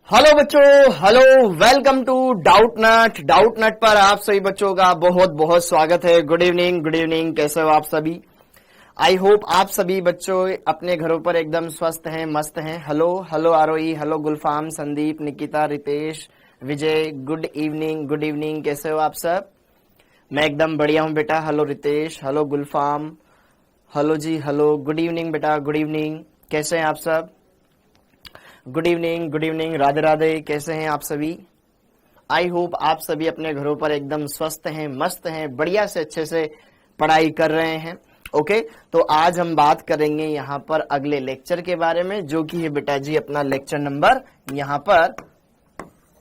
Hello बच्चों, hello, welcome to doubt नट पर आप सभी बच्चों का बहुत बहुत स्वागत है। गुड इवनिंग, कैसे हो आप सभी? आई होप आप सभी बच्चों अपने घरों पर एकदम स्वस्थ हैं, मस्त हैं। हेलो आरोही, हेलो गुलफाम, संदीप, निकिता, रितेश, विजय, गुड इवनिंग, कैसे हो आप सब? मैं एकदम बढ़िया हूं बेटा। हेलो रितेश, हेलो गुलफाम, हेलो जी, हेलो, गुड इवनिंग बेटा, गुड इवनिंग, कैसे हैं आप सब? गुड इवनिंग, राधे राधे, कैसे हैं आप सभी? आई होप आप सभी अपने घरों पर एकदम स्वस्थ हैं, मस्त हैं, बढ़िया से अच्छे से पढ़ाई कर रहे हैं। ओके, तो आज हम बात करेंगे यहाँ पर अगले लेक्चर के बारे में, जो कि है बेटा जी अपना लेक्चर नंबर यहाँ पर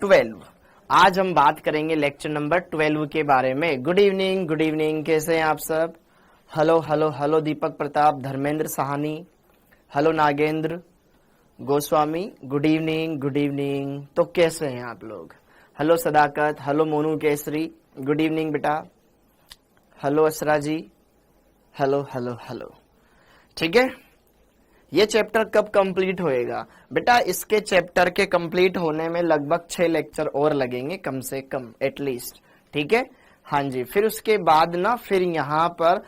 12। आज हम बात करेंगे लेक्चर नंबर 12 के बारे में। गुड इवनिंग, कैसे हैं आप सब? Hello Deepak Pratap, Dharmendra Sahni, hello Nagendra Goswami, good evening. तो कैसे हैं आप लोग? Hello Sadakat, hello Monu Kesari, good evening बेटा। Hello Asra ji, hello. ठीक है, ये चैप्टर कब कंप्लीट होएगा बेटा? इसके चैप्टर के कंप्लीट होने में लगभग 6 लेक्चर और लगेंगे, कम से कम, एटलीस्ट। ठीक है, हाँ जी। फिर उसके बाद ना फिर यहाँ पर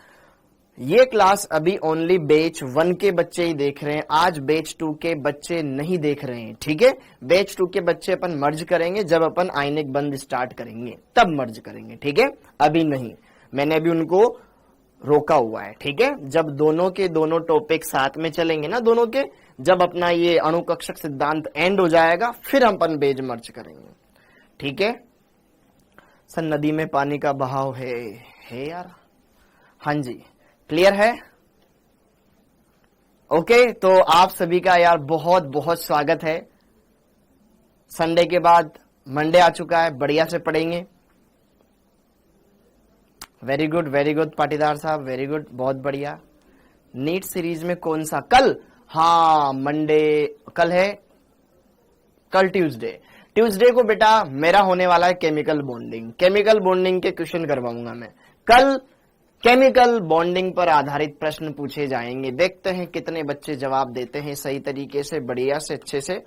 ये क्लास अभी ओनली बैच 1 के बच्चे ही देख रहे हैं। आज बैच 2 के बच्चे नहीं देख रहे हैं। ठीक है, बैच 2 के बच्चे अपन मर्ज करेंगे जब अपन आइनेक बंद स्टार्ट करेंगे, तब मर्ज करेंगे। ठीक है, अभी नहीं, मैंने अभी उनको रोका हुआ है। ठीक है, जब दोनों के दोनों टॉपिक साथ में चलेंगे ना, दोनों के, जब अपना ये अणुकक्षक सिद्धांत एंड हो जाएगा, फिर हम अपन बैच मर्ज करेंगे। ठीक है, सर नदी में पानी का बहाव है यार। हाँ जी, क्लियर है? ओके, तो आप सभी का यार बहुत बहुत स्वागत है। संडे के बाद मंडे आ चुका है, बढ़िया से पढ़ेंगे। वेरी गुड पाटीदार साहब, वेरी गुड, बहुत बढ़िया। नीट सीरीज में कौन सा? कल? हाँ, मंडे कल है, कल ट्यूसडे को बेटा मेरा होने वाला है केमिकल बॉन्डिंग के क्वेश्चन करवाऊंगा मैं कल। केमिकल बॉन्डिंग पर आधारित प्रश्न पूछे जाएंगे। देखते हैं कितने बच्चे जवाब देते हैं सही तरीके से, बढ़िया से, अच्छे से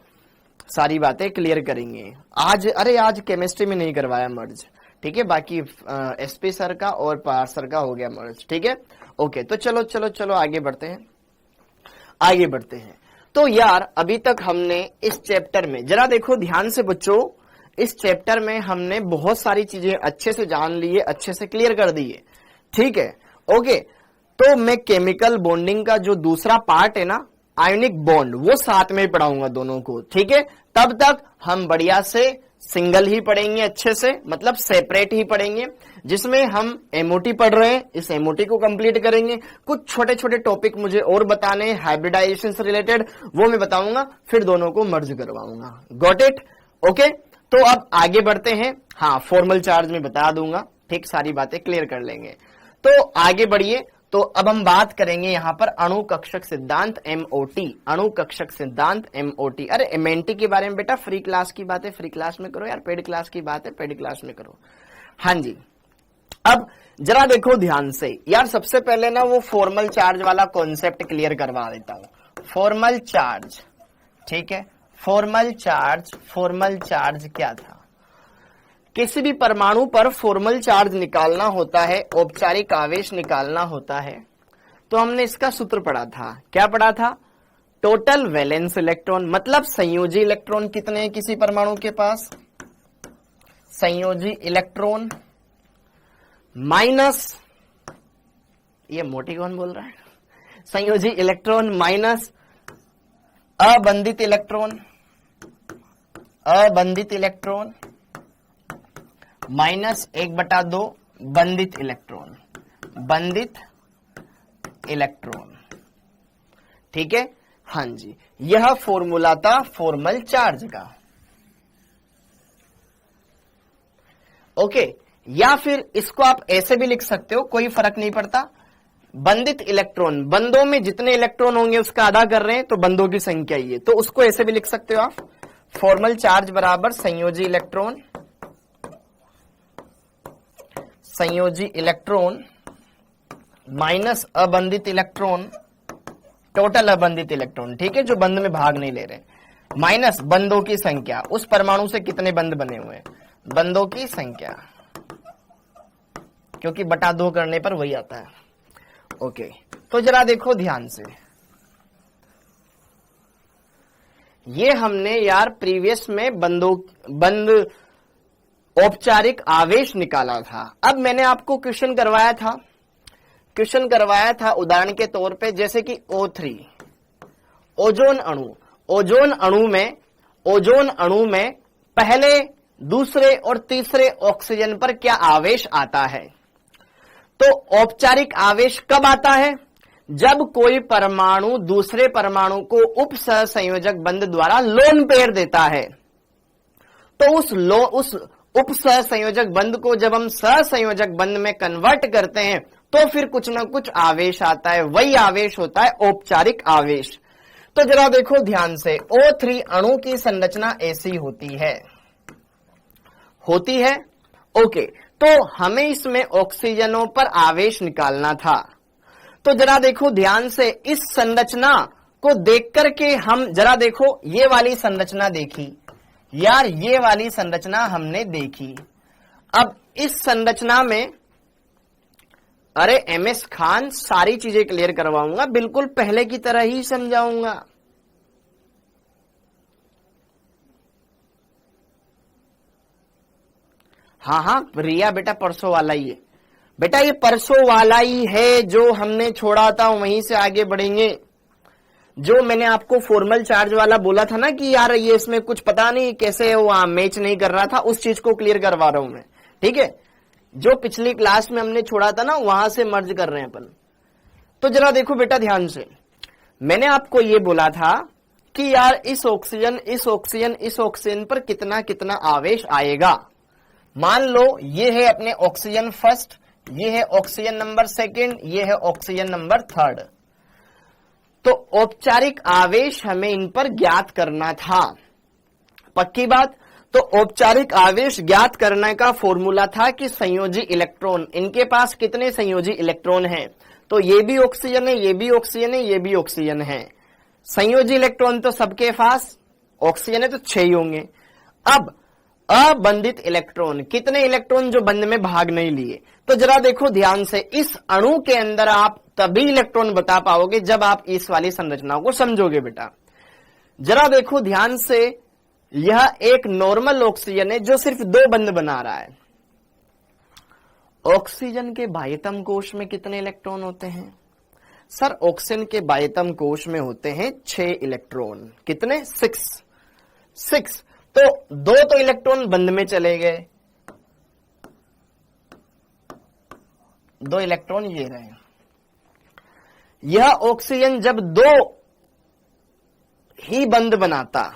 सारी बातें क्लियर करेंगे। आज केमिस्ट्री में नहीं करवाया मर्ज। ठीक है, बाकी एसपी सर का और पार सर का हो गया मर्ज। ठीक है, ओके, तो चलो आगे बढ़ते हैं। तो यार अभी तक हमने इस चैप्टर में, जरा देखो ध्यान से बच्चों, इस चैप्टर में हमने बहुत सारी चीजें अच्छे से जान ली है, अच्छे से क्लियर कर दी है। ठीक है, ओके, तो मैं केमिकल बॉन्डिंग का जो दूसरा पार्ट है ना, आयोनिक बॉन्ड, वो साथ में पढ़ाऊंगा दोनों को। ठीक है, तब तक हम बढ़िया से सिंगल ही पढ़ेंगे, अच्छे से, मतलब सेपरेट ही पढ़ेंगे, जिसमें हम एमओटी पढ़ रहे हैं, इस एमओटी को कंप्लीट करेंगे। कुछ छोटे छोटे टॉपिक मुझे और बताने हैं हाइब्रिडाइजेशन से रिलेटेड, वो मैं बताऊंगा, फिर दोनों को मर्ज करवाऊंगा। Got it? ओके, तो अब आगे बढ़ते हैं। हाँ, फॉर्मल चार्ज में बता दूंगा, ठीक, सारी बातें क्लियर कर लेंगे। तो आगे बढ़िए। तो अब हम बात करेंगे यहाँ पर अणुकक्षक सिद्धांत एमओटी, अणुकक्षक सिद्धांत एमओटी। अरे एमएनटी के बारे में बेटा फ्री क्लास की बात है, फ्री क्लास में करो यार, पेड क्लास की बात है, पेड क्लास में करो। हाँ जी, अब जरा देखो ध्यान से यार, सबसे पहले ना वो फॉर्मल चार्ज वाला कॉन्सेप्ट क्लियर करवा देता हूं। फॉर्मल चार्ज, ठीक है, फॉर्मल चार्ज क्या था? किसी भी परमाणु पर फॉर्मल चार्ज निकालना होता है, औपचारिक आवेश निकालना होता है, तो हमने इसका सूत्र पढ़ा था। क्या पढ़ा था? टोटल वैलेंस इलेक्ट्रॉन, मतलब संयोजी इलेक्ट्रॉन कितने हैं किसी परमाणु के पास? संयोजी इलेक्ट्रॉन माइनस, ये मोटी कौन बोल रहा है? संयोजी इलेक्ट्रॉन माइनस अबंधित इलेक्ट्रॉन माइनस 1/2 बंधित इलेक्ट्रॉन। ठीक है, हाँ जी, यह फॉर्मूला था फॉर्मल चार्ज का। ओके, या फिर इसको आप ऐसे भी लिख सकते हो, कोई फर्क नहीं पड़ता। बंधित इलेक्ट्रॉन, बंदों में जितने इलेक्ट्रॉन होंगे उसका आधा कर रहे हैं, तो बंदों की संख्या ही है, तो उसको ऐसे भी लिख सकते हो आप। फॉर्मल चार्ज बराबर संयोजी इलेक्ट्रॉन माइनस अबंधित इलेक्ट्रॉन, टोटल अबंधित इलेक्ट्रॉन, ठीक है, जो बंद में भाग नहीं ले रहे, माइनस बंधों की संख्या, उस परमाणु से कितने बंध बने हुए हैं, बंधों की संख्या, क्योंकि बटा 2 करने पर वही आता है। ओके, तो जरा देखो ध्यान से, ये हमने यार प्रीवियस में बंध औपचारिक आवेश निकाला था। अब मैंने आपको क्वेश्चन करवाया था उदाहरण के तौर पे, जैसे कि O3 ओजोन अणु में पहले, दूसरे और तीसरे ऑक्सीजन पर क्या आवेश आता है। तो औपचारिक आवेश कब आता है, जब कोई परमाणु दूसरे परमाणु को उप सहसंयोजक बंध द्वारा लोन पेयर देता है। तो उस उप सहसंयोजक बंध को जब हम सहसंयोजक बंध में कन्वर्ट करते हैं तो फिर कुछ ना कुछ आवेश आता है, वही आवेश होता है औपचारिक आवेश। तो जरा देखो ध्यान से, O3 अणु की संरचना ऐसी होती है। ओके, तो हमें इसमें ऑक्सीजनों पर आवेश निकालना था। तो जरा देखो ध्यान से, इस संरचना को देख करके हम जरा देखो, ये वाली संरचना देखी यार, ये वाली संरचना हमने देखी। अब इस संरचना में, अरे MS खान, सारी चीजें क्लियर करवाऊंगा, बिल्कुल पहले की तरह ही समझाऊंगा। हाँ, रिया बेटा परसों वाला ही है बेटा, ये परसों वाला ही है जो हमने छोड़ा था, वहीं से आगे बढ़ेंगे। जो मैंने आपको फॉर्मल चार्ज वाला बोला था ना कि यार ये इसमें कुछ पता नहीं कैसे वो मैच नहीं कर रहा था, उस चीज को क्लियर करवा रहा हूं मैं, ठीक है। जो पिछली क्लास में हमने छोड़ा था ना, वहां से मर्ज कर रहे हैं अपन। तो जरा देखो बेटा ध्यान से, मैंने आपको ये बोला था कि यार इस ऑक्सीजन पर कितना कितना आवेश आएगा। मान लो ये है अपने ऑक्सीजन फर्स्ट, ये है ऑक्सीजन नंबर सेकंड, ये है ऑक्सीजन नंबर थर्ड। तो औपचारिक आवेश हमें इन पर ज्ञात करना था, पक्की बात। तो औपचारिक आवेश ज्ञात करने का फॉर्मूला था कि संयोजी इलेक्ट्रॉन, इनके पास कितने संयोजी इलेक्ट्रॉन हैं। तो ये भी ऑक्सीजन है, ये भी ऑक्सीजन है, ये भी ऑक्सीजन है। संयोजी इलेक्ट्रॉन तो सबके पास, ऑक्सीजन है तो 6 ही होंगे। अब अबंधित इलेक्ट्रॉन, कितने इलेक्ट्रॉन जो बंध में भाग नहीं लिए। तो जरा देखो ध्यान से, इस अणु के अंदर आप तभी इलेक्ट्रॉन बता पाओगे जब आप इस वाली संरचना को समझोगे बेटा। जरा देखो ध्यान से, यह एक नॉर्मल ऑक्सीजन है जो सिर्फ 2 बंध बना रहा है। ऑक्सीजन के बाह्यतम कोश में कितने इलेक्ट्रॉन होते हैं सर? ऑक्सीजन के बाह्यतम कोश में होते हैं 6 इलेक्ट्रॉन। कितने? 6। तो 2 तो इलेक्ट्रॉन बंध में चले गए, 2 इलेक्ट्रॉन ये रहे। यह ऑक्सीजन जब 2 ही बंध बनाता,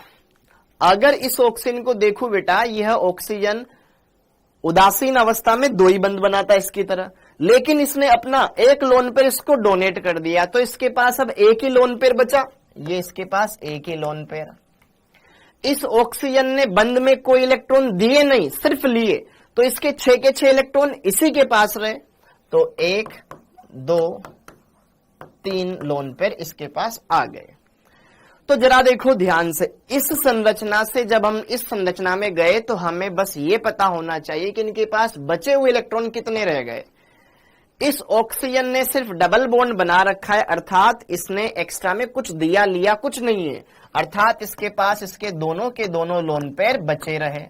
अगर इस ऑक्सीजन को देखो बेटा, यह ऑक्सीजन उदासीन अवस्था में 2 ही बंध बनाता इसकी तरह, लेकिन इसने अपना एक लोन पेयर इसको डोनेट कर दिया, तो इसके पास अब एक ही लोन पेयर बचा, ये इसके पास एक ही लोन पेयर। इस ऑक्सीजन ने बंध में कोई इलेक्ट्रॉन दिए नहीं, सिर्फ लिए, तो इसके 6 के 6 इलेक्ट्रॉन इसी के पास रहे। तो 1, 2, 3 लोन पेयर इसके पास आ गए। तो जरा देखो ध्यान से, इस संरचना से जब हम इस संरचना में गए तो हमें बस ये पता होना चाहिए कि इनके पास बचे हुए इलेक्ट्रॉन कितने रह गए। इस ऑक्सीजन ने सिर्फ डबल बॉन्ड बना रखा है, अर्थात इसने एक्स्ट्रा में कुछ दिया लिया कुछ नहीं है, अर्थात इसके पास इसके दोनों के दोनों लोन पेयर बचे रहे।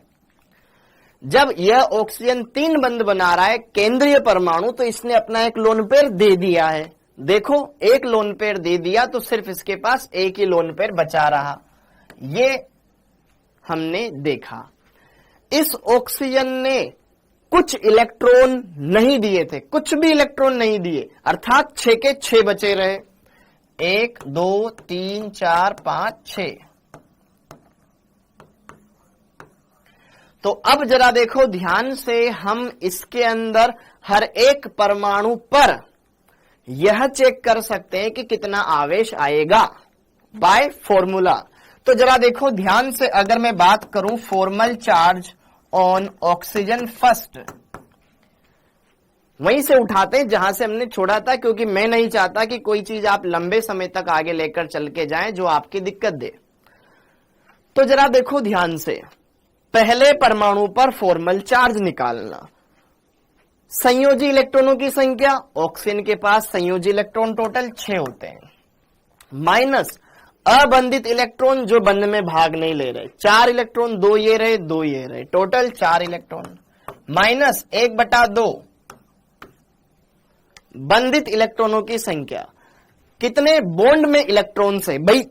जब यह ऑक्सीजन 3 बंध बना रहा है केंद्रीय परमाणु, तो इसने अपना एक लोन पेयर दे दिया है। देखो, एक लोन पेयर दे दिया तो सिर्फ इसके पास एक ही लोन पेयर बचा रहा, ये हमने देखा। इस ऑक्सीजन ने कुछ इलेक्ट्रॉन नहीं दिए थे, कुछ भी इलेक्ट्रॉन नहीं दिए, अर्थात 6 के 6 बचे रहे। 1, 2, 3, 4, 5, 6। तो अब जरा देखो ध्यान से, हम इसके अंदर हर एक परमाणु पर यह चेक कर सकते हैं कि कितना आवेश आएगा बाय फॉर्मूला। तो जरा देखो ध्यान से, अगर मैं बात करूं formal charge on oxygen first, वहीं से उठाते हैं जहां से हमने छोड़ा था, क्योंकि मैं नहीं चाहता कि कोई चीज आप लंबे समय तक आगे लेकर चल के जाएं जो आपकी दिक्कत दे। तो जरा देखो ध्यान से, पहले परमाणु पर फॉर्मल चार्ज निकालना, संयोजी इलेक्ट्रॉनों की संख्या, ऑक्सीजन के पास संयोजी इलेक्ट्रॉन टोटल 6 होते हैं, माइनस अबंधित इलेक्ट्रॉन जो बंध में भाग नहीं ले रहे, 4 इलेक्ट्रॉन, 2 ये रहे 2 ये रहे, टोटल 4 इलेक्ट्रॉन, माइनस 1/2 बंधित इलेक्ट्रॉनों की संख्या, कितने बॉन्ड में इलेक्ट्रॉन से, भाई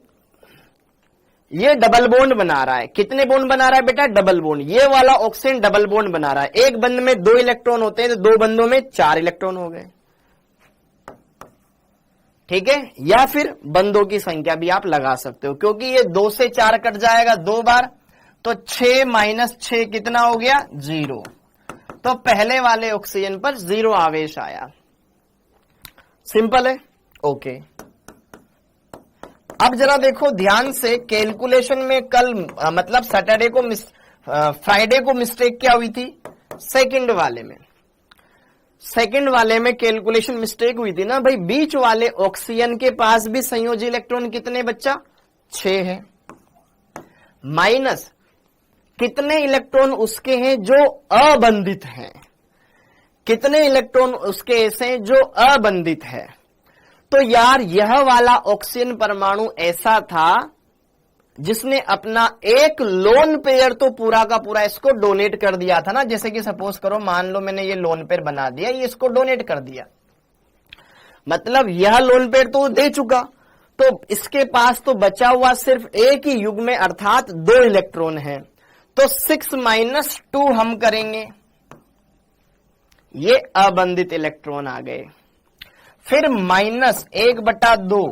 ये डबल बॉन्ड बना रहा है, कितने बॉन्ड बना रहा है बेटा, डबल बॉन्ड, ये वाला ऑक्सीजन डबल बॉन्ड बना रहा है, एक बंध में 2 इलेक्ट्रॉन होते हैं तो 2 बंधों में 4 इलेक्ट्रॉन हो गए, ठीक है, या फिर बंधों की संख्या भी आप लगा सकते हो, क्योंकि ये 2 से 4 कट जाएगा 2 बार, तो 6 माइनस 6 कितना हो गया, 0, तो पहले वाले ऑक्सीजन पर 0 आवेश आया, सिंपल है, ओके। अब जरा देखो ध्यान से, कैलकुलेशन में कल मतलब सैटरडे को फ्राइडे को मिस्टेक क्या हुई थी, सेकंड वाले में कैलकुलेशन मिस्टेक हुई थी ना भाई, बीच वाले ऑक्सीजन के पास भी संयोजी इलेक्ट्रॉन कितने बच्चा, 6 है, माइनस कितने इलेक्ट्रॉन उसके हैं जो अबंधित हैं, कितने इलेक्ट्रॉन उसके ऐसे हैं जो अबंधित है, तो यार यह वाला ऑक्सीजन परमाणु ऐसा था जिसने अपना एक लोन पेयर तो पूरा का पूरा इसको डोनेट कर दिया था ना, जैसे कि सपोज करो मान लो मैंने ये लोन पेयर बना दिया, ये इसको डोनेट कर दिया, मतलब यह लोन पेयर तो दे चुका, तो इसके पास तो बचा हुआ सिर्फ एक ही युग में अर्थात 2 इलेक्ट्रॉन है, तो 6 माइनस 2 हम करेंगे, ये अबंधित इलेक्ट्रॉन आ गए, फिर माइनस 1/2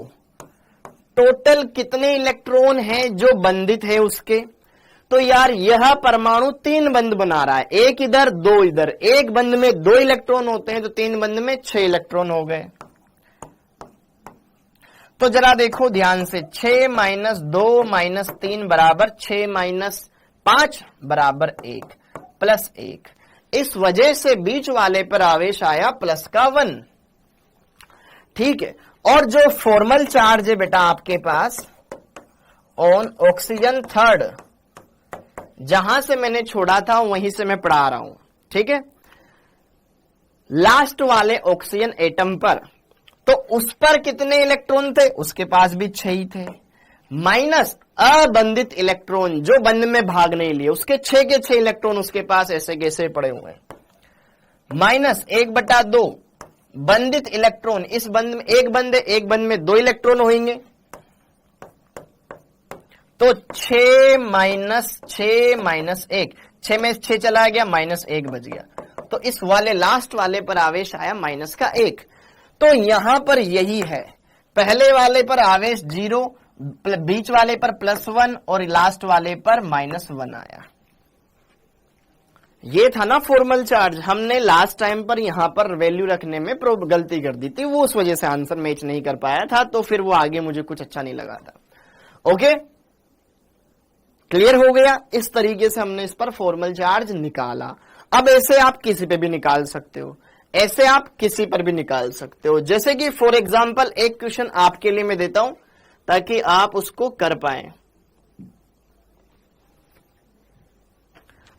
टोटल कितने इलेक्ट्रॉन हैं जो बंधित है उसके, तो यार यह परमाणु 3 बंध बना रहा है, एक इधर 2 इधर, एक बंध में 2 इलेक्ट्रॉन होते हैं तो 3 बंध में 6 इलेक्ट्रॉन हो गए, तो जरा देखो ध्यान से, 6 माइनस 2 माइनस 3 बराबर 6 माइनस 5 बराबर 1 प्लस 1, इस वजह से बीच वाले पर आवेश आया प्लस का 1, ठीक है। और जो फॉर्मल चार्ज है बेटा आपके पास ऑन ऑक्सीजन थर्ड, जहां से मैंने छोड़ा था वहीं से मैं पढ़ा रहा हूं, ठीक है, लास्ट वाले ऑक्सीजन एटम पर, तो उस पर कितने इलेक्ट्रॉन थे, उसके पास भी 6 ही थे, माइनस अबंधित इलेक्ट्रॉन जो बंध में भाग नहीं लिए, उसके 6 के 6 इलेक्ट्रॉन उसके पास ऐसे कैसे पड़े हुए हैं, माइनस 1/2 बंधित इलेक्ट्रॉन, इस बंध में एक बंध है, एक बंध में 2 इलेक्ट्रॉन होंगे, तो 6 माइनस 1, 6 में 6 चला गया, माइनस 1 बच गया, तो इस वाले लास्ट वाले पर आवेश आया माइनस का 1, तो यहां पर यही है, पहले वाले पर आवेश 0, बीच वाले पर +1 और लास्ट वाले पर -1 आया, ये था ना फॉर्मल चार्ज, हमने लास्ट टाइम पर यहां पर वैल्यू रखने में गलती कर दी थी, वो उस वजह से आंसर मैच नहीं कर पाया था, तो फिर वो आगे मुझे कुछ अच्छा नहीं लगा था, ओके, क्लियर हो गया, इस तरीके से हमने इस पर फॉर्मल चार्ज निकाला। अब ऐसे आप किसी पे भी निकाल सकते हो, ऐसे आप किसी पर भी निकाल सकते हो, जैसे कि फॉर एग्जाम्पल एक क्वेश्चन आपके लिए मैं देता हूं ताकि आप उसको कर पाए,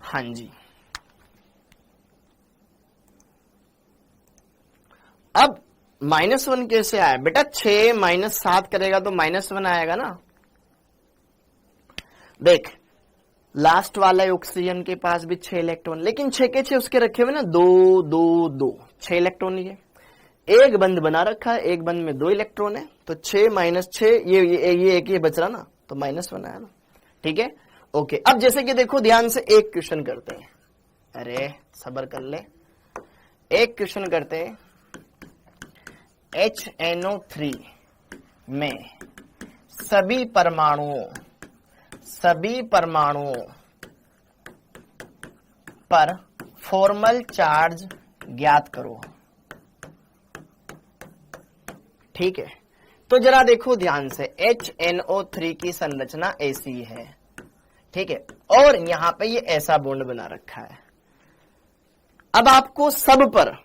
हाँ जी, अब -1 कैसे आया बेटा, 6 माइनस 7 करेगा तो -1 आएगा ना, देख लास्ट वाला ऑक्सीजन के पास भी 6 इलेक्ट्रॉन, लेकिन 6 के 6 उसके रखे हुए ना 2 2 2, 6 इलेक्ट्रॉन ही है, एक बंद बना रखा है, एक बंद में 2 इलेक्ट्रॉन है, तो 6 माइनस 6 ये एक ही बच रहा ना, तो -1 आया ना, ठीक है, ओके। अब जैसे कि देखो ध्यान से एक क्वेश्चन करते हैं, अरे सब्र कर ले, एक क्वेश्चन करते हैं, HNO3 में सभी परमाणुओं पर फॉर्मल चार्ज ज्ञात करो, ठीक है, तो जरा देखो ध्यान से, HNO3 की संरचना ऐसी है, ठीक है, और यहां पे ये ऐसा बॉन्ड बना रखा है, अब आपको सब पर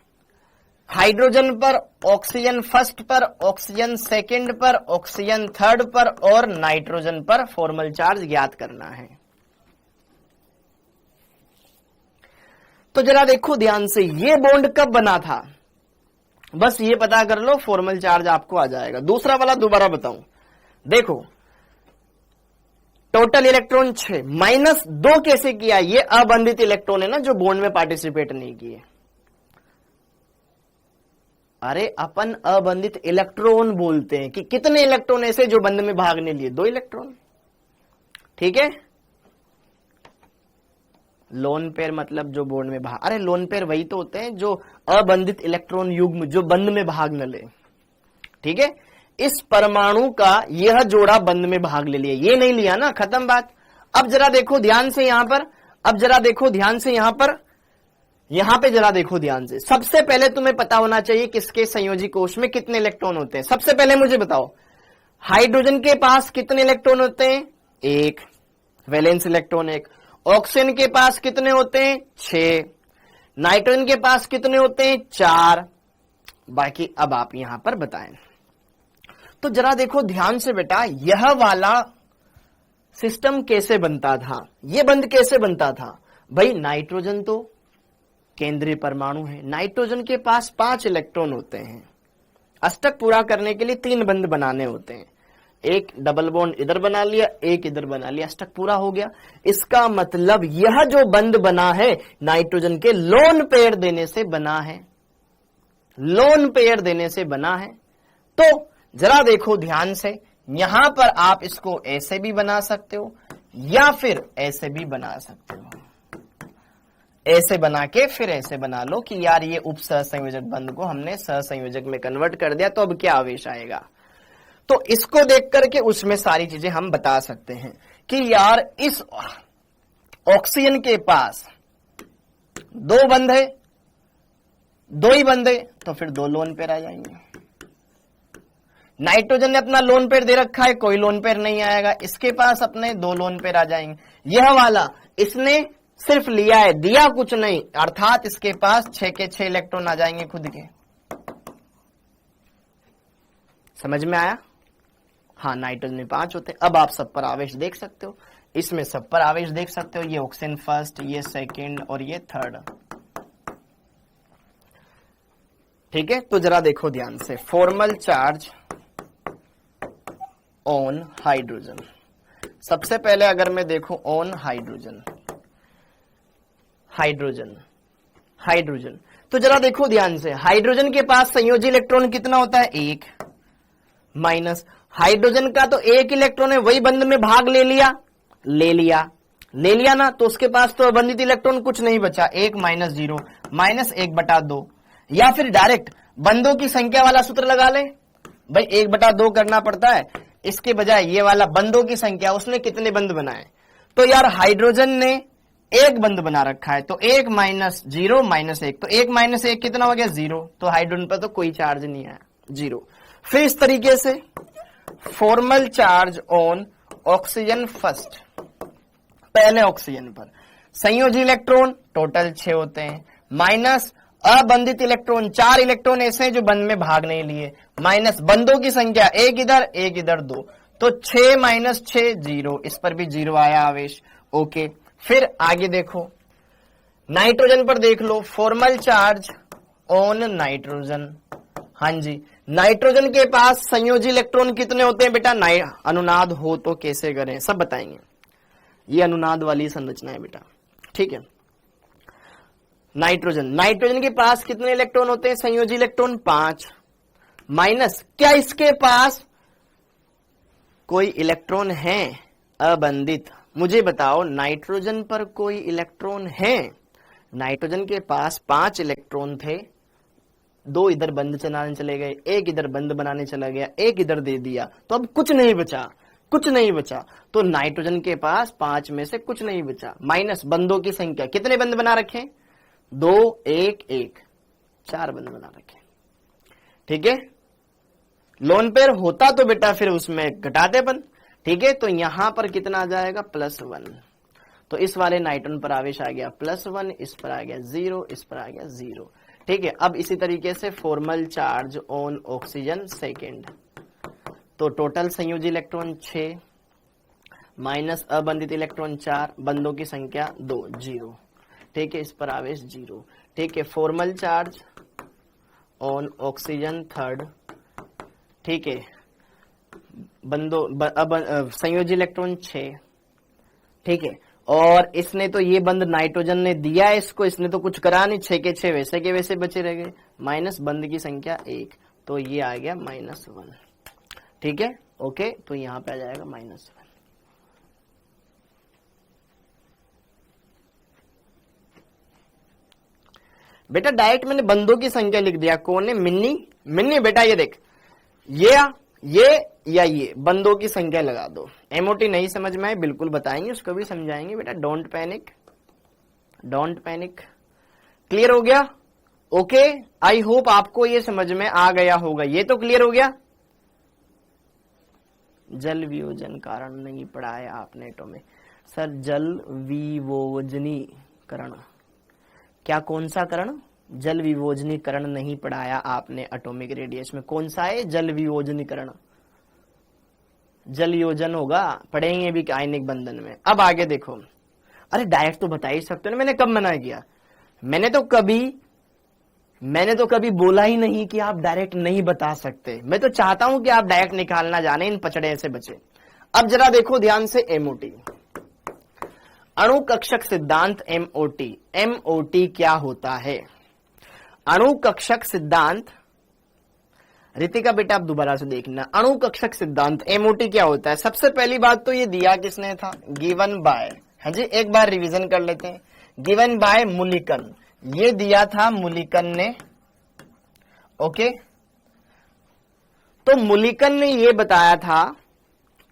हाइड्रोजन पर, ऑक्सीजन फर्स्ट पर, ऑक्सीजन सेकंड पर, ऑक्सीजन थर्ड पर और नाइट्रोजन पर फॉर्मल चार्ज ज्ञात करना है। तो जरा देखो ध्यान से, ये बॉन्ड कब बना था, बस ये पता कर लो, फॉर्मल चार्ज आपको आ जाएगा। दूसरा वाला दोबारा बताऊं, देखो टोटल इलेक्ट्रॉन 6 -2 कैसे किया, ये अबंधित इलेक्ट्रॉन है ना जो बॉन्ड में पार्टिसिपेट नहीं किए। अरे अपन अबंधित इलेक्ट्रॉन बोलते हैं कि कितने इलेक्ट्रॉन ऐसे जो बंध में भाग नहीं लिए, 2 इलेक्ट्रॉन, ठीक है। लोन पेयर मतलब जो बॉन्ड में भाग, अरे लोन पेयर वही तो होते हैं जो अबंधित इलेक्ट्रॉन युग्म जो बंध में भाग न ले, ठीक है। इस परमाणु का यह जोड़ा बंध में भाग ले लिया, ये नहीं लिया ना, खत्म बात। अब जरा देखो ध्यान से यहां पर, अब जरा देखो ध्यान से यहां पे जरा देखो ध्यान से। सबसे पहले तुम्हें पता होना चाहिए किसके संयोजी कोश में कितने इलेक्ट्रॉन होते हैं। सबसे पहले मुझे बताओ, हाइड्रोजन के पास कितने इलेक्ट्रॉन होते हैं, 1 वैलेंस इलेक्ट्रॉन 1। ऑक्सीजन के पास कितने होते हैं, 6। नाइट्रोजन के पास कितने होते हैं, 4। बाकी अब आप यहां पर बताएं। तो जरा देखो ध्यान से बेटा, यह वाला सिस्टम कैसे बनता था, यह बंध कैसे बनता था भाई। नाइट्रोजन तो केंद्रीय परमाणु है, नाइट्रोजन के पास 5 इलेक्ट्रॉन होते हैं। अष्टक पूरा करने के लिए 3 बंध बनाने होते हैं, एक डबल बॉन्ड इधर बना लिया, एक इधर बना लिया, अष्टक पूरा हो गया। इसका मतलब यह जो बंध बना है नाइट्रोजन के लोन पेयर देने से बना है, लोन पेयर देने से बना है। तो जरा देखो ध्यान से, यहां पर आप इसको ऐसे भी बना सकते हो या फिर ऐसे भी बना सकते हो। ऐसे बना के फिर ऐसे बना लो कि यार ये उप सहसंयोजक बंध को हमने सहसंयोजक में कन्वर्ट कर दिया, तो अब क्या आवेश आएगा। तो इसको देख करके उसमें सारी चीजें हम बता सकते हैं कि यार इस ऑक्सीजन के पास 2 बंध है, 2 ही बंध है, तो फिर 2 लोन पेयर आ जाएंगे। नाइट्रोजन ने अपना लोन पेयर दे रखा है, कोई लोन पेयर नहीं आएगा, इसके पास अपने 2 लोन पेयर आ जाएंगे। यह वाला इसने सिर्फ लिया है, दिया कुछ नहीं, अर्थात इसके पास 6 के 6 इलेक्ट्रॉन आ जाएंगे खुद के। समझ में आया। हाँ, नाइट्रोजन में 5 होते हैं। अब आप सब पर आवेश देख सकते हो, इसमें सब पर आवेश देख सकते हो, ये ऑक्सीजन फर्स्ट, ये सेकंड और ये थर्ड, ठीक है। तो जरा देखो ध्यान से, फॉर्मल चार्ज ऑन हाइड्रोजन। सबसे पहले अगर मैं देखूं ऑन हाइड्रोजन, हाइड्रोजन हाइड्रोजन, तो जरा देखो ध्यान से, हाइड्रोजन के पास संयोजी इलेक्ट्रॉन कितना होता है, 1 माइनस हाइड्रोजन का तो 1 इलेक्ट्रॉन है, वही बंध में भाग ले लिया, ले लिया ना, तो उसके पास तो अबंधित इलेक्ट्रॉन कुछ नहीं बचा, 1 माइनस 0 माइनस 1/2। या फिर डायरेक्ट बंधों की संख्या वाला सूत्र लगा ले भाई, 1/2 करना पड़ता है, इसके बजाय ये वाला बंधों की संख्या, उसने कितने बंध बनाए। तो यार हाइड्रोजन ने 1 बंध बना रखा है, तो 1 माइनस 0 माइनस 1, तो 1 माइनस 1 कितना हो गया, 0। तो हाइड्रोजन पर तो कोई चार्ज नहीं आया, 0। फिर इस तरीके से formal charge on oxygen first, पहले ऑक्सीजन पर संयोजी इलेक्ट्रॉन टोटल 6 होते हैं, माइनस अबंधित इलेक्ट्रॉन 4 इलेक्ट्रॉन ऐसे हैं जो बंध में भाग नहीं लिए, माइनस बंधों की संख्या 1 इधर 1 इधर 2, तो 6 माइनस 6 0, इस पर भी 0 आया आवेश, ओके। फिर आगे देखो, नाइट्रोजन पर देख लो, फॉर्मल चार्ज ऑन नाइट्रोजन। हाँ जी, नाइट्रोजन के पास संयोजी इलेक्ट्रॉन कितने होते हैं बेटा, अनुनाद हो तो कैसे करें सब बताएंगे, ये अनुनाद वाली संरचना है बेटा, ठीक है। नाइट्रोजन के पास कितने इलेक्ट्रॉन होते हैं, संयोजी इलेक्ट्रॉन 5, माइनस क्या इसके पास कोई इलेक्ट्रॉन है अबंधित, मुझे बताओ नाइट्रोजन पर कोई इलेक्ट्रॉन है। नाइट्रोजन के पास 5 इलेक्ट्रॉन थे, 2 इधर बंध चलाने चले गए, 1 इधर बंध बनाने चला गया, 1 इधर दे दिया, तो अब कुछ नहीं बचा। तो नाइट्रोजन के पास 5 में से कुछ नहीं बचा, माइनस बंधों की संख्या, कितने बंध बना रखे, 2 1 1, 4 बंध बना रखे, ठीक है। लोन पेयर होता तो बेटा फिर उसमें घटाते अपन, ठीक है। तो यहां पर कितना आ जाएगा, +1, तो इस वाले नाइट्रोजन पर आवेश आ गया +1, इस पर आ गया 0, इस पर आ गया 0, ठीक है। अब इसी तरीके से formal charge on oxygen second, तो टोटल संयोजी इलेक्ट्रॉन 6 माइनस अबंधित इलेक्ट्रॉन 4, बंदों की संख्या 2 0, ठीक है। इस पर आवेश 0, ठीक है। Formal charge on oxygen third, ठीक है। संयोजी इलेक्ट्रॉन 6, ठीक है। और इसने तो ये बंद नाइट्रोजन ने दिया है इसको, इसने तो कुछ करा नहीं, 6 के 6 वैसे के वैसे बचे रह गए, माइनस बंद की संख्या 1, तो ये आ गया -1, ठीक है। ओके, तो यहां पे आ जाएगा -1। बेटा डायरेक्ट मैंने बंदों की संख्या लिख दिया, कौन है? मिन्नी। मिन्नी बेटा ये देख, ये या ये बंदों की संख्या लगा दो। एमओटी नहीं समझ में आए बिल्कुल बताएंगे, उसको भी समझाएंगे बेटा, don't panic, don't panic. Clear हो गया? ओके, आई होप आपको ये समझ में आ गया होगा। ये तो क्लियर हो गया। जल वियोजन कारण नहीं पढ़ाया आपने एटॉमिक, सर जल विभोजनीकरण, क्या कौन सा करण? जल विभोजनीकरण नहीं पढ़ाया आपने एटॉमिक रेडियस में। कौन सा है जल विभोजनीकरण? जल योजन होगा, पढ़ेंगे भी आयनिक बंधन में। अब आगे देखो, अरे डायरेक्ट तो बता ही सकते हो ना, मैंने कब मना किया? मैंने तो कभी बोला ही नहीं कि आप डायरेक्ट नहीं बता सकते। मैं तो चाहता हूं कि आप डायरेक्ट निकालना जाने, इन पचड़े से बचे। अब जरा देखो ध्यान से, एमओटी अणु कक्षक सिद्धांत, एमओटी। एमओटी क्या होता है? अणु कक्षक सिद्धांत, रितिका बेटा आप दोबारा से देखना, अणु कक्षक सिद्धांत एमओटी क्या होता है? सबसे पहली बात तो ये दिया किसने था? गिवन बाय, हाँ जी, एक बार रिवीजन कर लेते हैं। गिवन बाय मुलिकन, ये दिया था मुलिकन ने, ओके। तो मुलिकन ने ये बताया था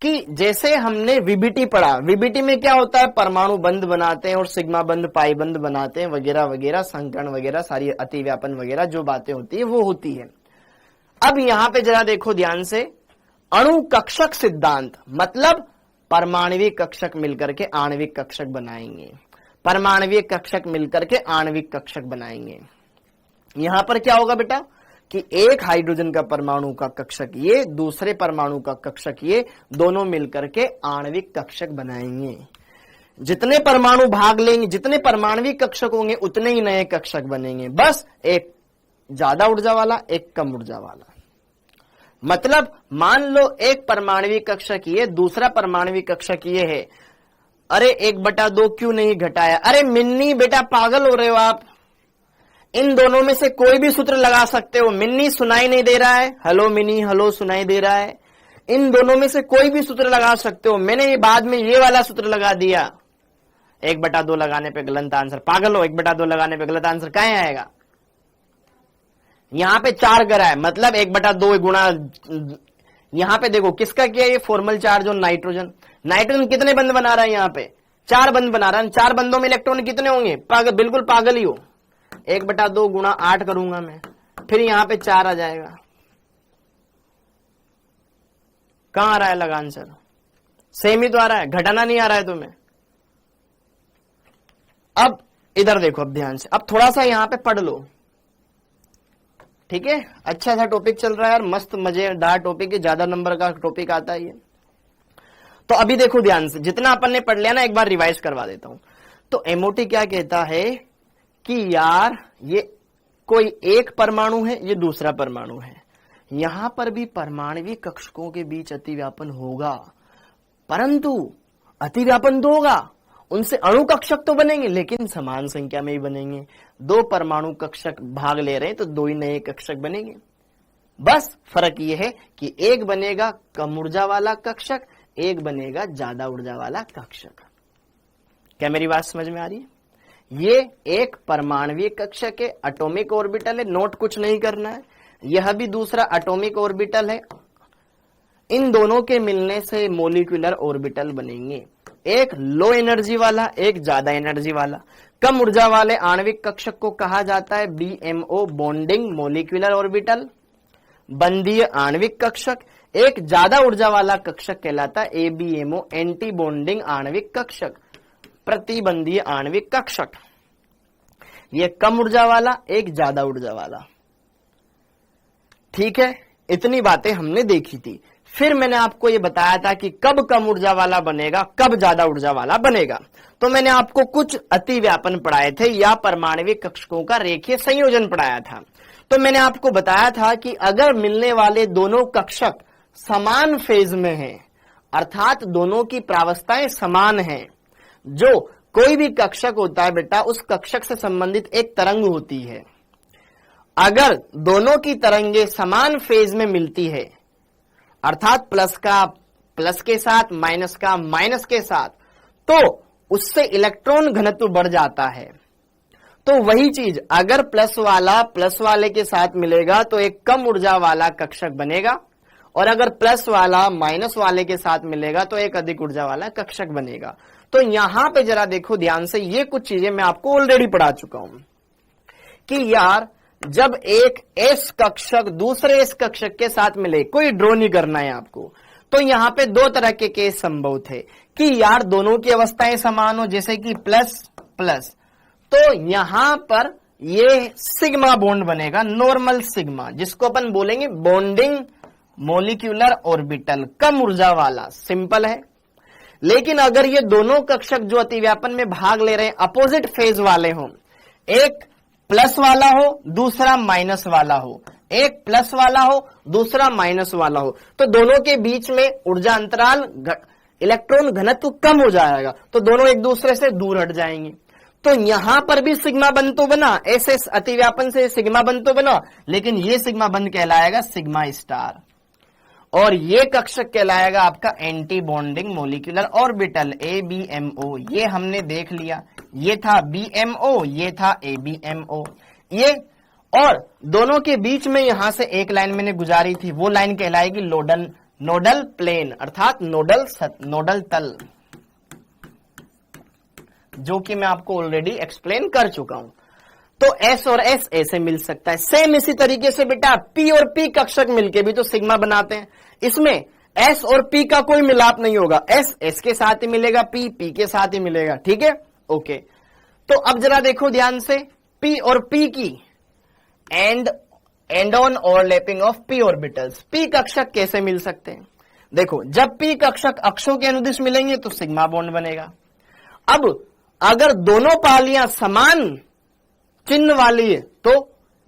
कि जैसे हमने वीबीटी पढ़ा, वीबीटी में क्या होता है? परमाणु बंध बनाते हैं और सिग्मा बंध, पाई बंध बनाते हैं, वगैरह वगैरह, संकरण वगैरह, सारी अतिव्यापन वगैरह जो बातें होती है वो होती है। अब यहां पे जरा देखो ध्यान से, अणु कक्षक सिद्धांत मतलब परमाणविक कक्षक मिलकर के आणविक कक्षक बनाएंगे, परमाणविक कक्षक मिलकर के आणविक कक्षक बनाएंगे। यहां पर क्या होगा बेटा कि एक हाइड्रोजन का परमाणु का कक्षक ये, दूसरे परमाणु का कक्षक ये, दोनों मिलकर के आणविक कक्षक बनाएंगे। जितने परमाणु भाग लेंगे, जितने परमाणविक कक्षक होंगे, उतने ही नए कक्षक बनेंगे। बस एक ज्यादा ऊर्जा वाला, एक कम ऊर्जा वाला। मतलब मान लो एक परमाणविक कक्षक ये, दूसरा परमाणविक कक्षक ये है। अरे 1/2 क्यों नहीं घटाया? अरे मिन्नी बेटा पागल हो रहे हो आप, इन दोनों में से कोई भी सूत्र लगा सकते हो। मिन्नी सुनाई नहीं दे रहा है? हेलो मिनी, हेलो, सुनाई दे रहा है? इन दोनों में से कोई भी सूत्र लगा सकते हो। मैंने ये बाद में ये वाला सूत्र लगा दिया, 1/2 लगाने पे गलत आंसर। पागल हो, 1/2 लगाने पे गलत आंसर कहां आएगा? यहां पे 4 करा है, मतलब 1/2 गुणा, यहां पे देखो किसका किया? ये फॉर्मल चार्ज और नाइट्रोजन। नाइट्रोजन कितने बंद बना रहा है? यहां पे 4 बंद बना रहा है। 4 बंदों में इलेक्ट्रॉन कितने होंगे? पागल, बिल्कुल पागल ही हो। 1/2 गुणा 8 करूंगा मैं, फिर यहां पे 4 आ जाएगा। कहां आ रहा है लगा आंसर? सेम ही तो आ रहा है, घटाना नहीं आ रहा है तुम्हें। अब इधर देखो, अब ध्यान से, अब थोड़ा सा यहां पे पढ़ लो, ठीक है। अच्छा सा टॉपिक चल रहा है यार, मस्त मजेदार टॉपिक है, ज्यादा नंबर का टॉपिक आता है ये। तो अभी देखो ध्यान से, जितना अपन ने पढ़ लिया ना, एक बार रिवाइज करवा देता हूं। तो एमओटी क्या कहता है कि यार ये कोई एक परमाणु है, ये दूसरा परमाणु है, यहां पर भी परमाणविक कक्षकों के बीच अतिव्यापन होगा, परंतु अतिव्यापन तो होगा, उनसे अणु कक्षक तो बनेंगे, लेकिन समान संख्या में ही बनेंगे। 2 परमाणु कक्षक भाग ले रहे हैं तो 2 ही नए कक्षक बनेंगे। बस फर्क यह है कि एक बनेगा कम ऊर्जा वाला कक्षक, एक बनेगा ज्यादा ऊर्जा वाला कक्षक। क्या मेरी बात समझ में आ रही है? ये एक परमाणविक कक्षक है, एटॉमिक ऑर्बिटल है, नोट कुछ नहीं करना है। यह भी दूसरा एटॉमिक ऑर्बिटल है। इन दोनों के मिलने से मॉलिक्यूलर ऑर्बिटल बनेंगे, एक लो एनर्जी वाला, एक ज्यादा एनर्जी वाला। कम ऊर्जा वाले आणविक कक्षक को कहा जाता है बीएमओ, बॉन्डिंग मॉलिक्यूलर ऑर्बिटल, बंधीय आणविक कक्षक। एक ज्यादा ऊर्जा वाला कक्षक कहलाता है एबीएमओ, एंटी बॉन्डिंग आणविक कक्षक, प्रतिबंधीय आणविक कक्षक। ये कम ऊर्जा वाला, एक ज्यादा ऊर्जा वाला। ठीक है, इतनी बातें हमने देखी थी। फिर मैंने आपको ये बताया था कि कब कम ऊर्जा वाला बनेगा, कब ज्यादा ऊर्जा वाला बनेगा। तो मैंने आपको कुछ अतिव्यापन पढ़ाए थे या परमाणविक कक्षकों का रेखीय संयोजन पढ़ाया था। तो मैंने आपको बताया था कि अगर मिलने वाले दोनों कक्षक समान फेज में हैं, अर्थात दोनों की प्रावस्थाएं समान हैं, जो कोई भी कक्षक होता है बेटा, उस कक्षक से संबंधित एक तरंग होती है। अगर दोनों की तरंगे समान फेज में मिलती है, अर्थात प्लस का प्लस के साथ, माइनस का माइनस के साथ, तो उससे इलेक्ट्रॉन घनत्व बढ़ जाता है। तो वही चीज अगर प्लस वाला प्लस वाले के साथ मिलेगा तो एक कम ऊर्जा वाला कक्षक बनेगा, और अगर प्लस वाला माइनस वाले के साथ मिलेगा तो एक अधिक ऊर्जा वाला कक्षक बनेगा। तो यहां पे जरा देखो ध्यान से, ये कुछ चीजें मैं आपको ऑलरेडी पढ़ा चुका हूं कि यार जब एक एस कक्षक दूसरे एस कक्षक के साथ मिले, कोई ड्रॉ नहीं करना है आपको, तो यहां पे दो तरह के केस संभव थे कि यार दोनों की अवस्थाएं समान हो, जैसे कि प्लस प्लस, तो यहां पर ये सिग्मा बॉन्ड बनेगा, नॉर्मल सिग्मा, जिसको अपन बोलेंगे बॉन्डिंग मोलिक्यूलर ऑर्बिटल, कम ऊर्जा वाला, सिंपल है। लेकिन अगर ये दोनों कक्षक जो अतिव्यापन में भाग ले रहे हैं अपोजिट फेज वाले हों, एक प्लस वाला हो दूसरा माइनस वाला हो, एक प्लस वाला हो दूसरा माइनस वाला हो, तो दोनों के बीच में ऊर्जा अंतराल इलेक्ट्रॉन घनत्व कम हो जाएगा, तो दोनों एक दूसरे से दूर हट जाएंगे। तो यहां पर भी सिग्मा बंध तो बना, ऐसे अतिव्यापन से सिग्मा बंध तो बना, लेकिन ये सिग्मा बंध कहलाएगा सिग्मा स्टार, और ये कक्षक कहलाएगा आपका anti bonding molecular orbital, ABMO। ये हमने देख लिया, ये था BMO, ये था ABMO, ये, और दोनों के बीच में यहां से एक लाइन मैंने गुजारी थी, वो लाइन कहलाएगी नोडल प्लेन, अर्थात नोडल तल, जो कि मैं आपको ऑलरेडी एक्सप्लेन कर चुका हूं। तो S और S ऐसे मिल सकता है। सेम इसी तरीके से बेटा P और P कक्षक मिलके भी तो सिग्मा बनाते हैं, इसमें S और P का कोई मिलाप नहीं होगा, S S के साथ ही मिलेगा, P P के साथ ही मिलेगा। ठीक है, ओके। तो अब जरा देखो ध्यान से, P और P की and on overlapping of P orbitals, P कक्षक कैसे मिल सकते हैं? देखो, जब P कक्षक अक्षों के अनुदिश मिलेंगे तो सिग्मा बॉन्ड बनेगा। अब अगर दोनों पालियां समान चिन्ह वाली है तो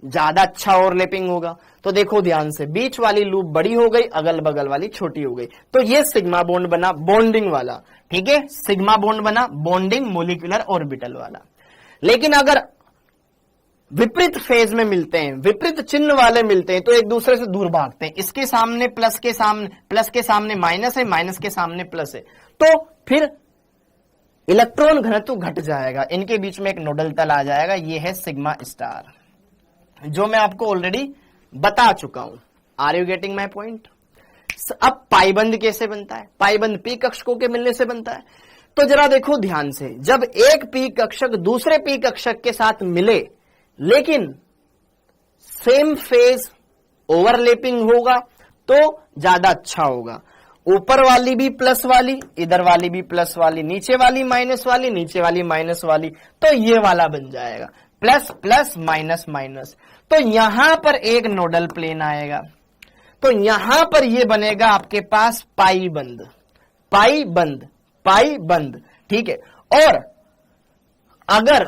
ज्यादा अच्छा ओवरलैपिंग होगा। तो देखो ध्यान से, बीच वाली लूप बड़ी हो गई, अगल बगल वाली छोटी हो गई, तो ये सिग्मा बॉन्ड बना बॉन्डिंग वाला। ठीक है, सिग्मा बॉन्ड बना बॉन्डिंग मोलिकुलर ऑर्बिटल वाला। लेकिन अगर विपरीत फेज में मिलते हैं, विपरीत चिन्ह वाले मिलते हैं, तो एक दूसरे से दूर भागते हैं। इसके सामने प्लस के सामने माइनस है, माइनस के सामने प्लस है, तो फिर इलेक्ट्रॉन घनत्व घट जाएगा, इनके बीच में एक नोडल तल आ जाएगा, ये है सिग्मा स्टार, जो मैं आपको ऑलरेडी बता चुका हूं। Are you getting my point? अब पाईबंद कैसे बनता है? पाईबंद P कक्षकों के मिलने से बनता है। तो जरा देखो ध्यान से, जब एक P कक्षक दूसरे P कक्षक के साथ मिले, लेकिन सेम फेज ओवरलैपिंग होगा तो ज्यादा अच्छा होगा। ऊपर वाली भी प्लस वाली, इधर वाली भी प्लस वाली, नीचे वाली माइनस वाली, नीचे वाली माइनस वाली, तो ये वाला बन जाएगा प्लस प्लस माइनस माइनस। तो यहां पर एक नोडल प्लेन आएगा, तो यहां पर ये बनेगा आपके पास पाई बंद। ठीक है, और अगर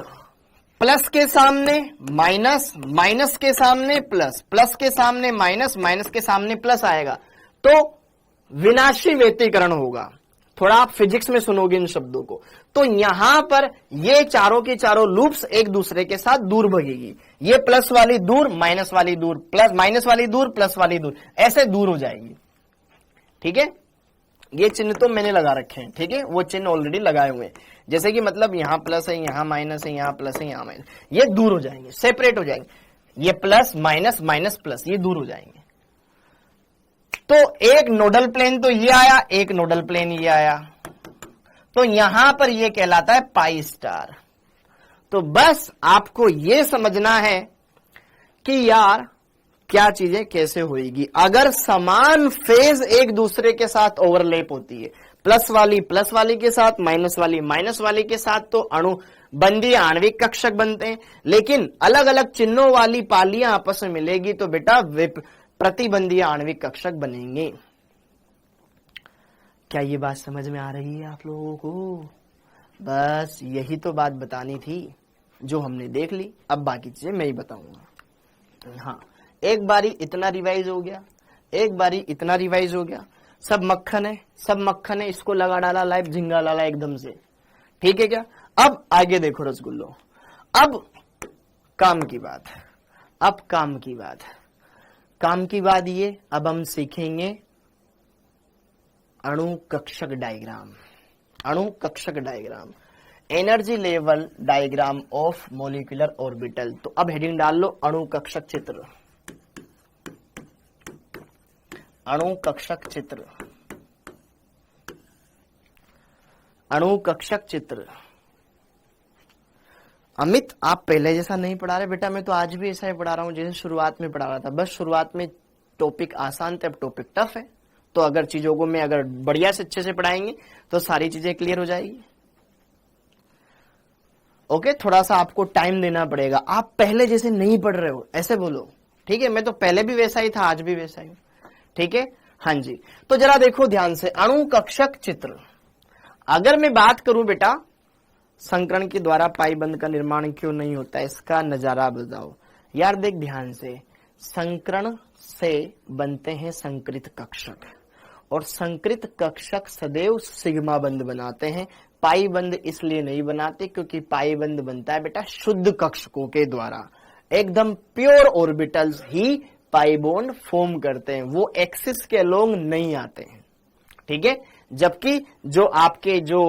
प्लस के सामने माइनस, माइनस के सामने प्लस, प्लस के सामने माइनस, माइनस के सामने प्लस आएगा तो विनाशी व्यतिकरण होगा। थोड़ा आप फिजिक्स में सुनोगे इन शब्दों को। तो यहां पर ये चारों की चारों लूप्स एक दूसरे के साथ दूर भगेगी, ये प्लस वाली दूर, माइनस वाली दूर, प्लस माइनस वाली दूर, प्लस वाली दूर, ऐसे दूर हो जाएगी। ठीक है, ये चिन्ह तो मैंने लगा रखे हैं। ठीक है, वो चिन्ह ऑलरेडी लगाए हुए हैं, जैसे कि मतलब यहां प्लस है, यहां माइनस है, यहां प्लस है, यहां माइनस, ये दूर हो जाएंगे, सेपरेट हो जाएंगे। ये प्लस माइनस माइनस प्लस, ये दूर हो जाएंगे। तो एक नोडल प्लेन तो ये आया, एक नोडल प्लेन ये आया, तो यहां पर ये कहलाता है पाई स्टार। तो बस आपको ये समझना है कि यार क्या चीजें कैसे होगी अगर समान फेज एक दूसरे के साथ ओवरलैप होती है, प्लस वाली के साथ, माइनस वाली के साथ, तो अणु बंदी आणविक कक्षक बनते हैं, लेकिन अलग अलग चिन्हों वाली पालियां आपस में मिलेगी तो बेटा प्रतिबंधीय आणविक कक्षक बनेंगे। क्या ये बात समझ में आ रही है आप लोगों को? बस यही तो बात बतानी थी जो हमने देख ली, अब बाकी चीजें मैं ही बताऊंगा। हाँ, एक बारी इतना रिवाइज हो गया, एक बारी इतना रिवाइज हो गया, सब मक्खन है, सब मक्खन है, इसको लगा डाला लाइव झिंगा लाला एकदम से, ठीक है क्या? अब आगे देखो रसगुल्लो, अब काम की बात, अब काम की बात, काम की बात ये, अब हम सीखेंगे अणु कक्षक डायग्राम, अणु कक्षक diagram, energy level diagram of molecular orbital. तो अब हेडिंग डाल लो अणु कक्षक चित्र, अणु कक्षक चित्र, अणु कक्षक चित्र। अमित, आप पहले जैसा नहीं पढ़ा रहे बेटा, मैं तो आज भी ऐसा ही पढ़ा रहा हूं जैसे शुरुआत में पढ़ा रहा था। बस शुरुआत में टॉपिक आसान थे, अब टॉपिक टफ है। तो अगर चीजों को मैं अगर बढ़िया से अच्छे से पढ़ाएंगे तो सारी चीजें क्लियर हो जाएगी। ओके, थोड़ा सा आपको टाइम देना पड़ेगा, आप पहले जैसे नहीं पढ़ रहे हो ऐसे बोलो, ठीक है? मैं तो पहले भी वैसा ही था, आज भी वैसा ही, ठीक है? हाँ जी, तो जरा देखो ध्यान से, अणु कक्षक चित्र। अगर मैं बात करूं बेटा संकरण के द्वारा पाई बंद का निर्माण क्यों नहीं होता, इसका नजारा बताओ यार। देख ध्यान से, संकरण से बनते हैं संकृत कक्षक, और संकृत कक्षक सदैव सिग्मा बंद बनाते हैं। पाई बंद इसलिए नहीं बनाते क्योंकि पाई बंद बनता है बेटा शुद्ध कक्षकों के द्वारा, एकदम प्योर ऑर्बिटल्स ही पाई बॉन्ड फॉर्म करते हैं, वो एक्सिस के अलोंग नहीं आते हैं, ठीक है? जबकि जो आपके जो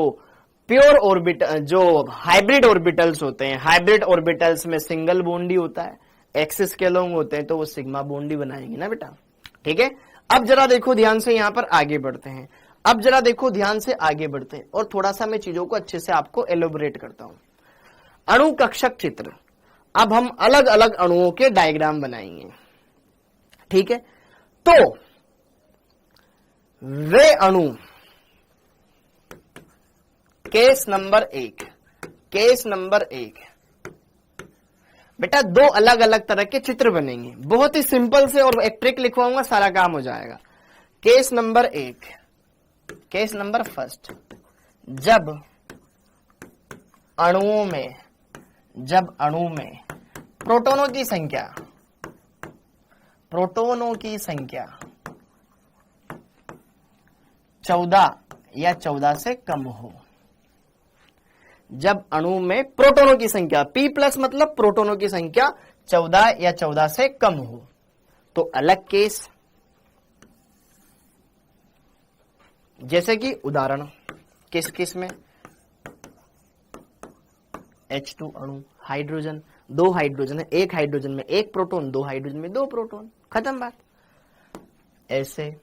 प्योर ऑर्बिटल, जो हाइब्रिड ऑर्बिटल्स होते हैं, हाइब्रिड ऑर्बिटल्स में सिंगल बॉन्ड ही होता है, एक्सिस के अलोंग होते हैं, तो वो सिग्मा बॉन्ड ही बनाएंगे ना बेटा, ठीक है? अब जरा देखो ध्यान से, यहां पर आगे बढ़ते हैं। अब जरा देखो ध्यान से आगे बढ़ते हैं और थोड़ा सा मैं चीजों को अच्छे से आपको एलोबरेट करता हूं। अणु कक्षक चित्र, अब हम अलग अलग अणुओं के डायग्राम बनाएंगे, ठीक है? तो वे अणु, केस नंबर 1, केस नंबर 1 बेटा, दो अलग अलग तरह के चित्र बनेंगे, बहुत ही सिंपल से, और एक ट्रिक लिखवाऊंगा, सारा काम हो जाएगा। Case number 1, case number first, जब अणुओं में, जब अणु में प्रोटॉनों की संख्या, प्रोटॉनों की संख्या 14 या 14 से कम हो, जब अणु में प्रोटॉनों की संख्या P+ मतलब प्रोटॉनों की संख्या 14 या 14 से कम हो, तो अलग केस। जैसे कि उदाहरण किस किस में, H2 अणु, हाइड्रोजन, 2 हाइड्रोजन है, एक हाइड्रोजन में 1 प्रोटॉन, 2 हाइड्रोजन में 2 प्रोटॉन, खत्म बात। ऐसे,